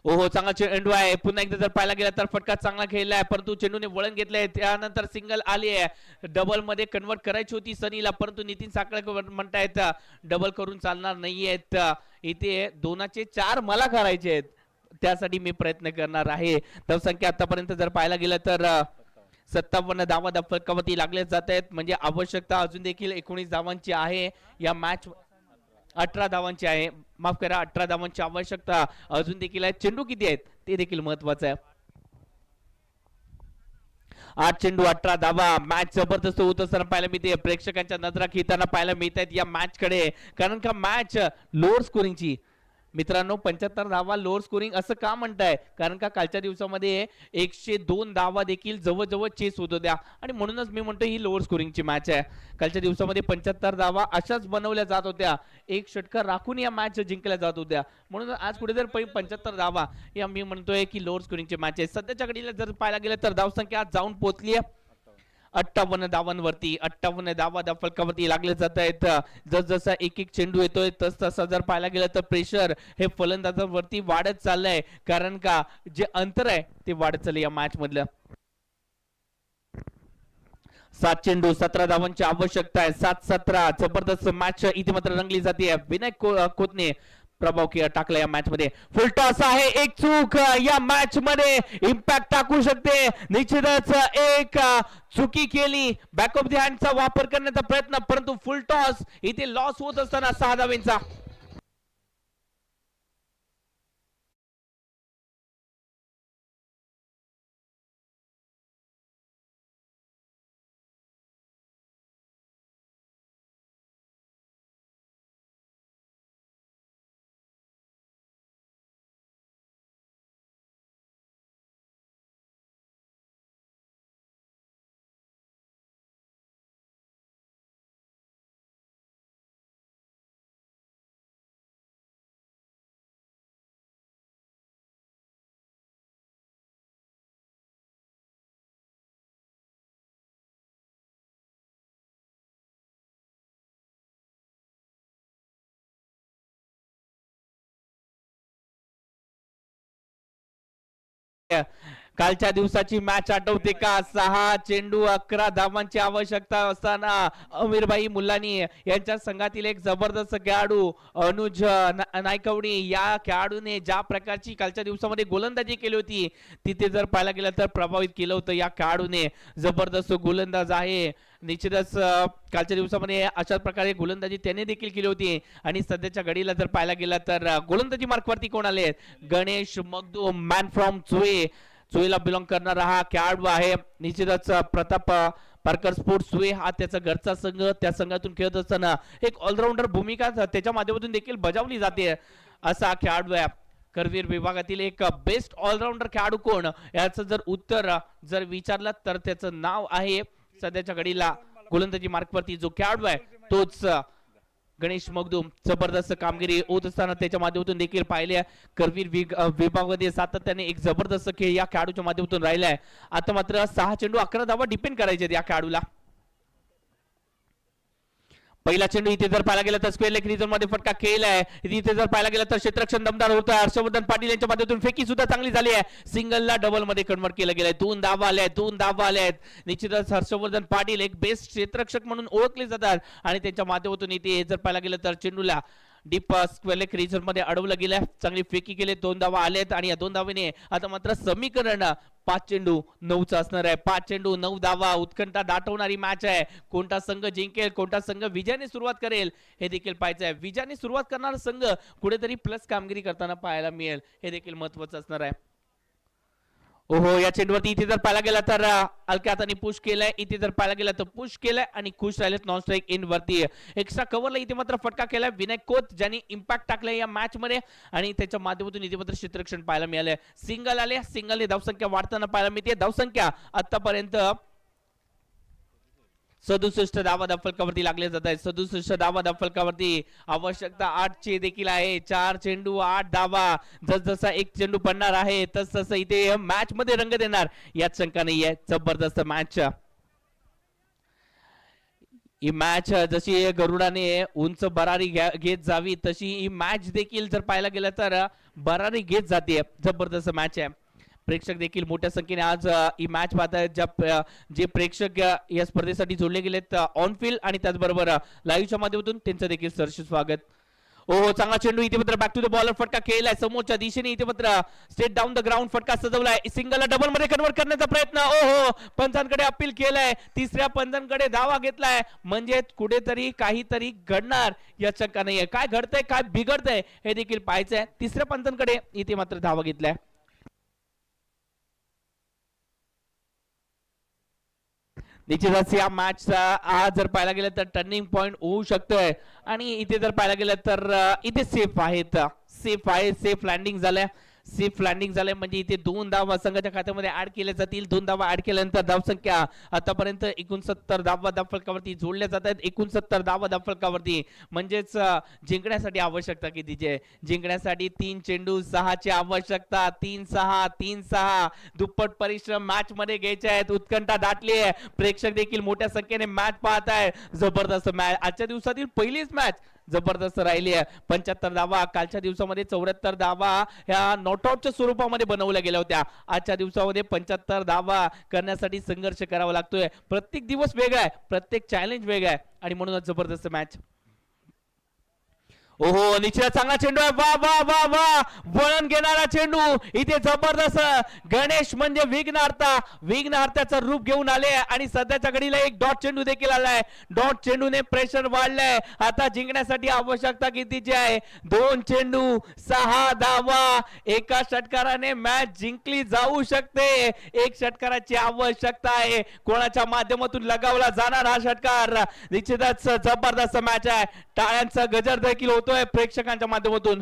ओहो, चांगला चेंडू आहे. पुन्हा एकदा जर पाहायला गेला तर फटका चांगला खेळला आहे, परंतु चेंडूने वळण घेतलंय. त्यानंतर सिंगल आली आहे. डबल मध्ये कन्वर्ट करायची होती सनीला, परंतु नितीन साखळकर म्हणतायत डबल करून चालणार नाहीयेत. इथे 2चे 4 मला करायचे आहेत, त्यासाठी मी प्रयत्न करणार आहे. धावसंख्या आतापर्यंत जर पाहायला गेलं तर 57 धावा फलकावरती लागले जात आहेत. म्हणजे आवश्यकता अजून देखील 19 धावांची आहे. या मॅच 18 धावांची आहे, माफ करा 18 धावांची आवश्यकता अजून देखील आहे. चेंडू किती आहेत ते देखील महत्वाचं आहे. 8 चेंडू 18 धावा. मॅच जबरदस्त होत असताना पाहायला मिळते. प्रेक्षकांच्या नजरा खेळताना पाहायला मिळत आहेत या मॅच कडे, कारण का मॅच लोअर स्कोरिंगची. मित्रांनो, 75 धावा लोअर स्कोरिंग असं का म्हणताय, कारण का कालच्या दिवसामध्ये 102 धावा देखील जवळजवळ चेस होत होत्या आणि म्हणूनच मी म्हणतो ही लोअर स्कोरिंगची मॅच आहे. कालच्या दिवसामध्ये 75 धावा अशाच बनवल्या जात होत्या, एक षटकार राखून या मॅच जिंकल्या जात होत्या. म्हणून आज कुठे जर 75 धावा या मी म्हणतोय की लोअर स्कोरिंगची मॅच आहे. सध्याच्या घडीला जर पाहायला गेलं तर धावसंख्या जाऊन पोहोचली आहे 58 धावांवरती. 58 धावा फलकावरती लागले जात आहेत. जसजसा एक एक चेंडू येतोय तस तसा जर पाहायला गेलं तर प्रेशर हे फलंदाजांवरती वाढत चाललंय, कारण का जे अंतर आहे ते वाढत चाललंय या मॅच मधलं. 7 चेंडू 17 धावांची आवश्यकता आहे. 7-17 जबरदस्त मॅच इथे मात्र रंगली जाते. विनायक कोतने प्रभाव टाकला या मॅच मध्ये. फुल टॉस आहे, एक चूक या मॅच मध्ये इम्पॅक्ट टाकू शकते. निश्चितच एक चुकी केली, बॅक ऑफ द हँडचा वापर करण्याचा प्रयत्न, परंतु फुल टॉस इथे लॉस होत असताना 6 धावेंचा. कालच्या दिवसाची मॅच आठवते का? 6 चेंडू 11 धावांची आवश्यकता असताना अमीरभाई मुल्लानी यांच्या संघातील एक जबरदस्त खेळाडू अनुज नायकवडी या खेळाडूने ज्या प्रकारची कालच्या दिवसामध्ये गोलंदाजी केली होती तिथे जर पाहायला गेलं तर प्रभावित केलं होतं या खेळाडूने. जबरदस्त गोलंदाज आहे. निश्चितच कालच्या दिवसामध्ये अशाच प्रकारे गोलंदाजी त्याने देखील केली होती आणि सध्याच्या घडीला जर पाहायला गेला तर गोलंदाजी मार्कवरती कोण आले? गणेश मगदूम, मॅन फ्रॉम चुईला बिलॉंग करणारा हा खेळाडू आहे. निश्चितच प्रताप पारकर स्पोर्ट्स सुए हा त्याचा घरचा संघ, त्या संघातून खेळत असताना एक ऑलराऊंडर भूमिका त्याच्या माध्यमातून देखील बजावली जाते असा खेळाडू आहे. करवीर विभागातील एक बेस्ट ऑलराऊंडर खेळाडू कोण याचं जर उत्तर जर विचारलं तर त्याचं नाव आहे सध्याच्या घडीला गोलंदाजी मार्कवरती जो खेळाडू आहे तोच गणेश मगदूम. जबरदस्त कामगिरी होत असताना त्याच्या माध्यमातून देखील पाहिले. करवीर विभागामध्ये सातत्याने एक जबरदस्त खेळ या खेळाडूच्या माध्यमातून राहिलाय. आता मात्र 6 चेंडू 11 धावा डिपेंड करायचे या खेळाडूला. पहिला चेंडू इथे जर पाहायला गेला तर स्क्वेअर लेग रिजन मध्ये फटका खेळलाय. इथे जर पाहायला गेला तर क्षेत्ररक्षण दमदार होतं. हर्षवर्धन पाटील यांच्या माध्यमातून फेकी सुद्धा चांगली झाली आहे. सिंगलला डबल मध्ये कन्वर्ट केलं गेलंय. 2 धावा आल्या. निश्चितच हर्षवर्धन पाटील एक बेस्ट क्षेत्ररक्षक म्हणून ओळखले जातात आणि त्यांच्या माध्यमातून इथे जर पाहायला गेलं तर चेंडूला डीप स्क्वेअर लेग रिजन मध्ये अडवलं गेलंय. चांगली फेकी केली, 2 धावा आलेत आणि या 2 धावेने आता मात्र समीकरण 5 चेंडू 9चं असणार आहे. 5 चेंडू 9 धावा. उत्कंठा दाटवणारी मॅच आहे. कोणता संघ जिंकेल, कोणता संघ विजयाने सुरुवात करेल हे देखील पाहायचं आहे. विजयाने सुरुवात करणारा संघ कुठेतरी प्लस कामगिरी करताना पाहायला मिळेल हे देखील महत्वाचं असणार आहे. ओहो, या चेंडूवरती इथे जर पाहायला गेला तर हलक्या हाताने पुश केलाय. इथे जर पाहायला गेला तर पुश केलाय आणि खुश राहिलेत नॉन स्ट्राईक इन वरती. एक्स्ट्रा कव्हरला इथे मात्र फटका केलाय विनायक कोत ज्यांनी इम्पॅक्ट टाकलाय या मॅच मध्ये आणि त्याच्या माध्यमातून इथे मात्र क्षेत्ररक्षण पाहायला मिळालंय. सिंगल आले. सिंगलने धावसंख्या वाढताना पाहायला मिळते. धावसंख्या आतापर्यंत 67 धावा फलकावरती लागले जात आहेत. 67 धावा फलकावरती आवश्यकता 8 ची देखील आहे. 4 चेंडू 8 धावा. जसजसा एक चेंडू पडणार आहे तस इथे मॅच मध्ये रंग देणार यात शंका नाहीये. जबरदस्त मॅच. ही मॅच जशी गरुडाने उंच बरारी घेत जावी तशी ही मॅच देखील जर पाहायला गेलं तर बरारी घेत जाते. जबरदस्त मॅच आहे. प्रेक्षक देखील मोठ्या संख्येने आज ही मॅच पाहतायत. जे प्रेक्षक या स्पर्धेसाठी जोडले गेलेत ऑन फील्ड आणि त्याचबरोबर लाईव्हच्या माध्यमातून त्यांचं देखील सहर्ष स्वागत. ओ चांगला चेंडू इथे मात्र बॅक टू द बॉलर फटका केलाय समोरच्या दिशेने. इथे मात्र स्ट्रेट डाऊन द ग्राउंड फटका सजवलाय. सिंगलला डबल मध्ये कन्वर्ट करण्याचा प्रयत्न. ओहो पंचांकडे अपील केलंय. तिसऱ्या पंचांकडे धावा घेतलाय. म्हणजे कुठेतरी काहीतरी घडणार या शंका नाहीये. काय घडतंय काय बिघडतंय हे देखील पाहायचंय. तिसऱ्या पंचांकडे इथे मात्र धावा घेतलाय. निश्चितच या मॅचचा आज जर पाहायला गेलं तर टर्निंग पॉइंट होऊ शकतोय आणि इथे जर पाहायला गेलं तर इथे सेफ आहेत. सेफ लँडिंग झालंय. सेफ लँडिंग झालंय म्हणजे इथे 2 धावा संघाच्या खात्यामध्ये ऍड केल्या जातील. 2 धावा ऍड केल्यानंतर धावसंख्या आतापर्यंत 69 धावा फलकावरती जोडल्या जात आहेत. 69 धावा फलकावरती म्हणजेच जिंकण्यासाठी आवश्यकता कितीची आहे? जिंकण्यासाठी 3 चेंडू 6 ची आवश्यकता. 3-6 दुप्पट परिश्रम मॅच मध्ये घ्यायचे आहेत. उत्कंठा दाटली आहे. प्रेक्षक देखील मोठ्या संख्येने मॅच पाहत आहे. जबरदस्त मॅच. आजच्या दिवसातील पहिलीच मॅच जबरदस्त राहिली आहे. 75 धावा कालच्या दिवसामध्ये 74 धावा ह्या नॉटआउटच्या स्वरूपामध्ये बनवल्या गेल्या होत्या. आजच्या दिवसामध्ये 75 धावा करण्यासाठी संघर्ष करावा लागतोय. प्रत्येक दिवस वेगळा आहे. प्रत्येक चॅलेंज वेगळा आहे आणि म्हणूनच जबरदस्त मॅच. ओहो निश्चित चांगला चेंडू आहे. वा वा वा वा वळण घेणारा चेंडू. इथे जबरदस्त गणेश म्हणजे विघ्नहर्त्याचं रूप घेऊन आले आणि सध्याच्या घडीला एक डॉट चेंडू देखील आलाय. डॉट चेंडूने प्रेशर वाढलंय. आता जिंकण्यासाठी आवश्यकता कितीची आहे? 2 चेंडू 6 धावा. एका षटकाराने मॅच जिंकली जाऊ शकते. एक षटकाराची आवश्यकता आहे. कोणाच्या माध्यमातून लगावला जाणार हा षटकार? निश्चितच जबरदस्त मॅच आहे. टाळ्यांचा गजर देखील होतोय प्रेक्षकांच्या माध्यमातून.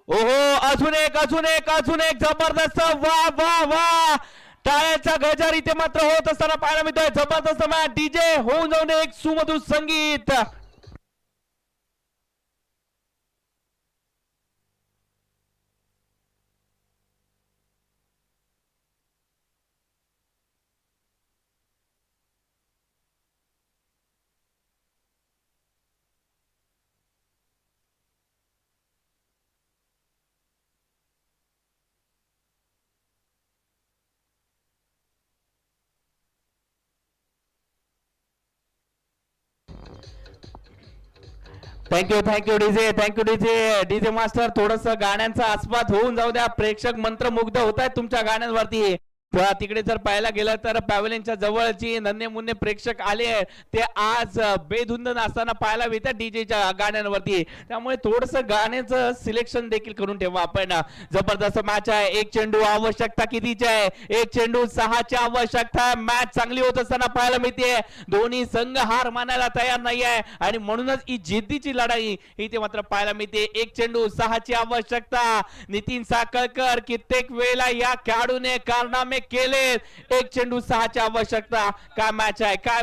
ओहो अजून एक जबरदस्त. वा वा वा टाळ्यांचा गजर इथे मात्र होत असताना पाहायला मिळतोय. जबरदस्त मॅच. डीजे होऊन जाऊन एक सुमधुर संगीत. Thank you DJ master. थोडस गाण्यांचा आस्वाद होऊन जाऊ द्या. प्रेक्षक मंत्रमुग्ध होत आहेत तुमच्या गाण्यांवरती. तिकडे जर पाहायला गेलं तर पॅव्हलियनच्या जवळची नन्हे मुन्ने प्रेक्षक आले आहेत. ते आज बेधुंद नाचताना पाहायला मिळतात डीजेच्या गाण्यांवरती. त्यामुळे थोडस गाण्याचं सिलेक्शन देखील करून ठेवा आपण. जबरदस्त मॅच आहे. 1 चेंडू आवश्यकता कितीची आहे? 1 चेंडू 6 ची आवश्यकता. मॅच चांगली होत असताना पाहायला मिळते. दोन्ही संघ हार मानायला तयार नाही आहे आणि म्हणूनच ही जिद्दीची लढाई इथे मात्र पाहायला मिळते. 1 चेंडू 6 ची आवश्यकता. नितीन साखळकर कित्येक वेळेला या खेळाडूने कारनामे केले. 1 चेंडू 6 ची आवश्यकता. काय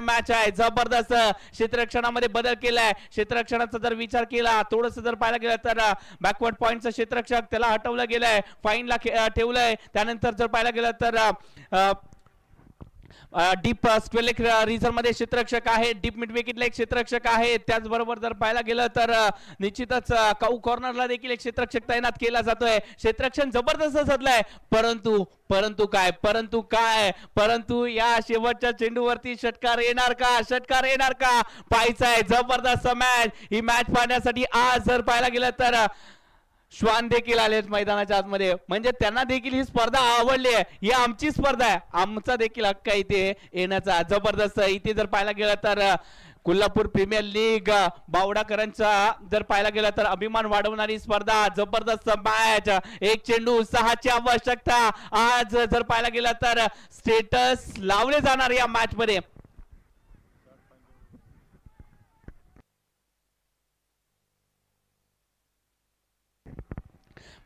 मॅच आहे. जबरदस्त क्षेत्ररक्षणामध्ये बदल केलाय. क्षेत्ररक्षणाचा जर विचार केला थोडस जर पाहायला गेलं तर बॅकवर्ड पॉइंटचं क्षेत्ररक्षक त्याला हटवलं गेलंय. फाईनला ठेवलंय. त्यानंतर जर पाहायला गेलं तर डीप स्क्वेलेक रिझन मध्ये क्षेत्ररक्षक आहे. डीप मिड विकेटला एक क्षेत्ररक्षक आहे. त्याचबरोबर जर पाहायला गेलं तर निश्चितच काऊ कॉर्नरला देखील एक क्षेत्ररक्षक तैनात केला जातोय. क्षेत्ररक्षण जबरदस्त सजलंय. परंतु या शेवटच्या चेंडूवरती षटकार येणार का? पाहायचं आहे. जबरदस्त मॅच. ही मॅच पाहण्यासाठी आज जर पाहायला गेलं तर श्वान देखील आलेत मैदानाच्या आतमध्ये. म्हणजे त्यांना देखील ही स्पर्धा आवडली आहे. ही आमची स्पर्धा आहे. आमचा देखील हक्क आहे इथे येण्याचा. जबरदस्त. इथे जर पाहायला गेलं तर कोल्हापूर प्रीमियर लीग बावडाकरांचा जर पाहायला गेलं तर अभिमान वाढवणारी स्पर्धा. जबरदस्त मॅच. 1 चेंडू 6 ची आवश्यकता. आज जर पाहायला गेलं तर स्टेटस लावले जाणार या मॅच मध्ये.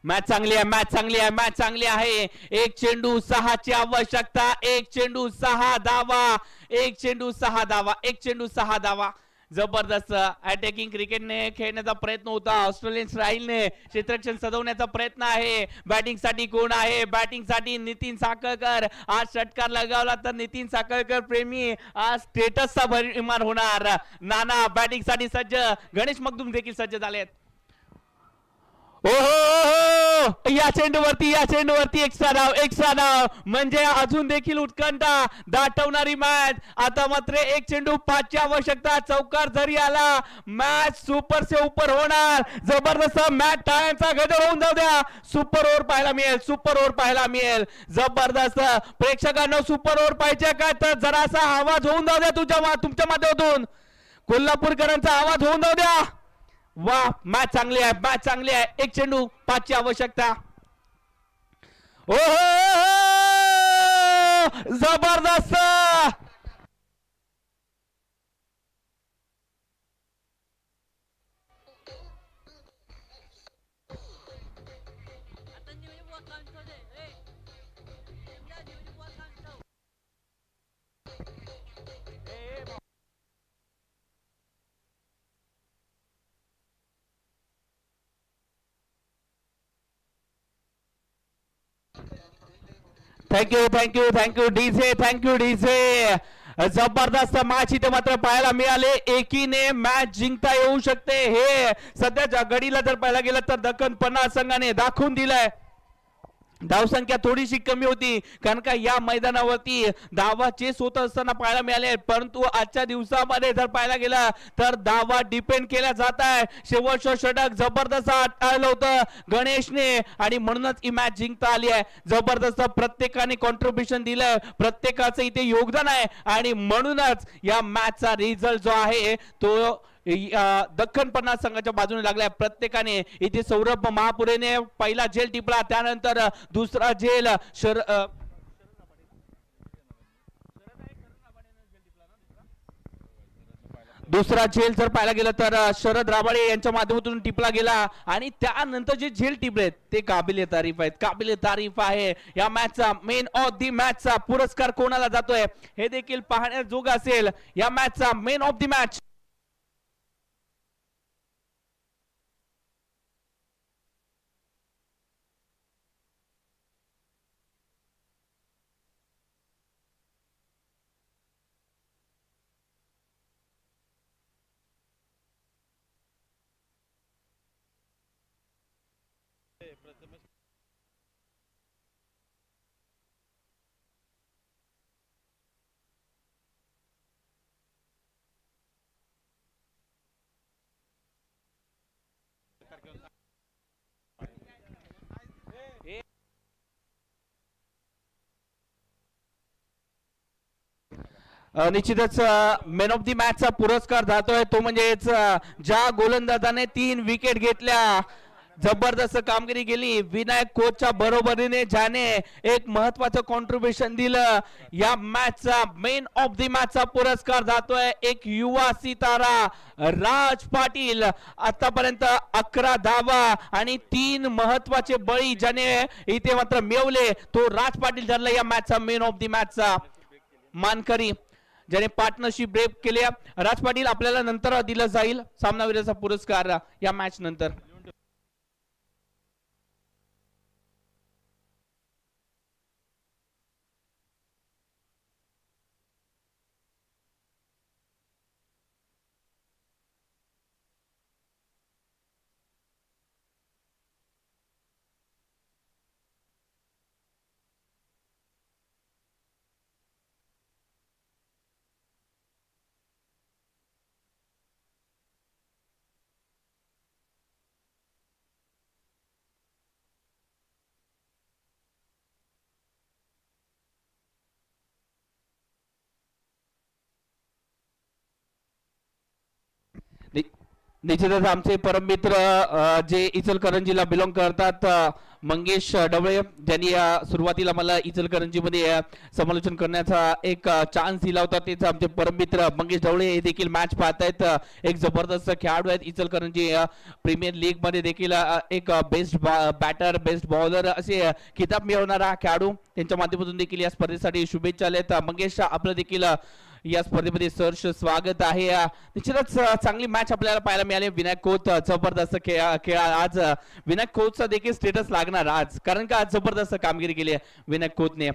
मॅच चांगली आहे, मॅच चांगली आहे, मॅच चांगली आहे. एक चेंडू 6ची आवश्यकता, एक चेंडू 6 धावा, एक चेंडू 6 धावा, एक चेंडू 6 धावा. जबरदस्त अटॅकिंग क्रिकेटने खेळण्याचा प्रयत्न होता. ऑस्ट्रेलियन स्टाईलने क्षेत्ररक्षण सजवण्याचा प्रयत्न आहे. बॅटिंग साठी कोण आहे? बॅटिंग साठी नितीन साखळकर. आज षटकार लगावला तर नितीन साखळकर प्रेमी आज स्टेटसचा भरमार होणार. नाना बॅटिंग साठी सज्ज, गणेश मगदुम देखील सज्ज झालेत. ओहो, या चेंडूवरती एक्स्ट्रा धाव म्हणजे अजून देखील उत्कंठा दाटवणारी मॅच. आता मात्र एक चेंडू 5ची आवश्यकता. चौकार जरी आला मॅच सुपर से ऊपर होणार. जबरदस्त मॅच, टाळ्यांचा गजर होऊन जाऊ द्या. सुपर ओव्हर पाहायला मिळेल, सुपर ओव्हर पाहायला मिळेल. जबरदस्त. प्रेक्षकांना सुपर ओव्हर पाहिजे का? तर जरासा आवाज होऊन जाऊ द्या तुमच्या माध्यमातून. कोल्हापूरकरांचा आवाज होऊन जाऊ द्या. वा, मॅच चांगली आहे, मॅच चांगली आहे. एक चेंडू 5ची आवश्यकता. ओ जबरदस्त. Thank you DJ. जबरदस्त मॅच इथे मात्र पाहायला मिळाले. एकीने मॅच जिंकता येऊ शकते हे सध्याच्या घडीला जर पाहायला गेलं तर दक्कन पन्नास संघाने दाखवून दिलंय. धावसंख्या थोडीशी कमी होती कारण का या मैदानावरती धावा चेस होत असताना पाहायला मिळाले. परंतु आजच्या दिवसामध्ये जर पाहायला गेला तर धावा डिपेंड केल्या जात आहे. शेवटचं षटक जबरदस्त आलं होतं गणेशने आणि म्हणूनच ही मॅच जिंकता आली आहे. जबरदस्त प्रत्येकाने कॉन्ट्रीब्युशन दिलंय, प्रत्येकाचं इथे योगदान आहे आणि म्हणूनच या मॅचचा रिझल्ट जो आहे तो दख्खन पन्नास संघाच्या बाजूने लागलाय. प्रत्येकाने इथे सौरभ महापुरेने पहिला झेल टिपला, त्यानंतर दुसरा झेल जर पाहायला गेलं तर शरद राबाळे यांच्या माध्यमातून टिपला गेला आणि त्यानंतर जे झेल टिपलेत ते काबिले तारीफ आहे. या मॅचचा मेन ऑफ दी मॅचचा पुरस्कार कोणाला जातोय हे देखील पाहण्याजोग असेल. या मॅचचा मेन ऑफ दी मॅच निश्चितच मॅन ऑफ दी मॅचचा पुरस्कार जातोय तो म्हणजेच ज्या गोलंदाजाने 3 विकेट घेतल्या, जबरदस्त कामगिरी केली, विनायक कोचच्या बरोबरीने ज्याने एक महत्वाचं कॉन्ट्रीब्युशन दिलं. या मॅचचा मेन ऑफ दी मॅचचा पुरस्कार जातोय एक युवा सितारा राज पाटील. आतापर्यंत 11 धावा आणि 3 महत्वाचे बळी ज्याने इथे मात्र मिळवले तो राज पाटील ठरला या मॅचचा मेन ऑफ दी मॅचचा मानकरी, ज्याने पार्टनरशिप ब्रेक केली. राज पाटील आपल्याला नंतर दिला जाईल सामनावीराचा पुरस्कार या मॅच नंतर. निश्चितच आमचे परममित्र जे इचलकरंजीला बिलॉंग करतात मंगेश डवळे ज्यांनी सुरुवातीला मला इचलकरंजीमध्ये समालोचन करण्याचा एक चान्स दिला होता. तेच आमचे परममित्र मंगेश डवळे हे देखील मॅच पाहतायत. एक जबरदस्त खेळाडू आहेत. इचलकरंजी प्रीमियर लीग मध्ये देखील एक बेस्ट बॅटर बेस्ट बॉलर असे किताब मिळवणारा हा खेळाडू, त्यांच्या माध्यमातून देखील या स्पर्धेसाठी शुभेच्छा आल्यात. मंगेश आपलं देखील या स्पर्धेमध्ये सहर्ष स्वागत आहे. निश्चितच चांगली मॅच आपल्याला पाहायला मिळाली. विनायक खोत जबरदस्त खेळ आज विनायक खोतचा देखील स्टेटस लागणार आज, कारण का आज जबरदस्त कामगिरी केली आहे विनायक खोतने.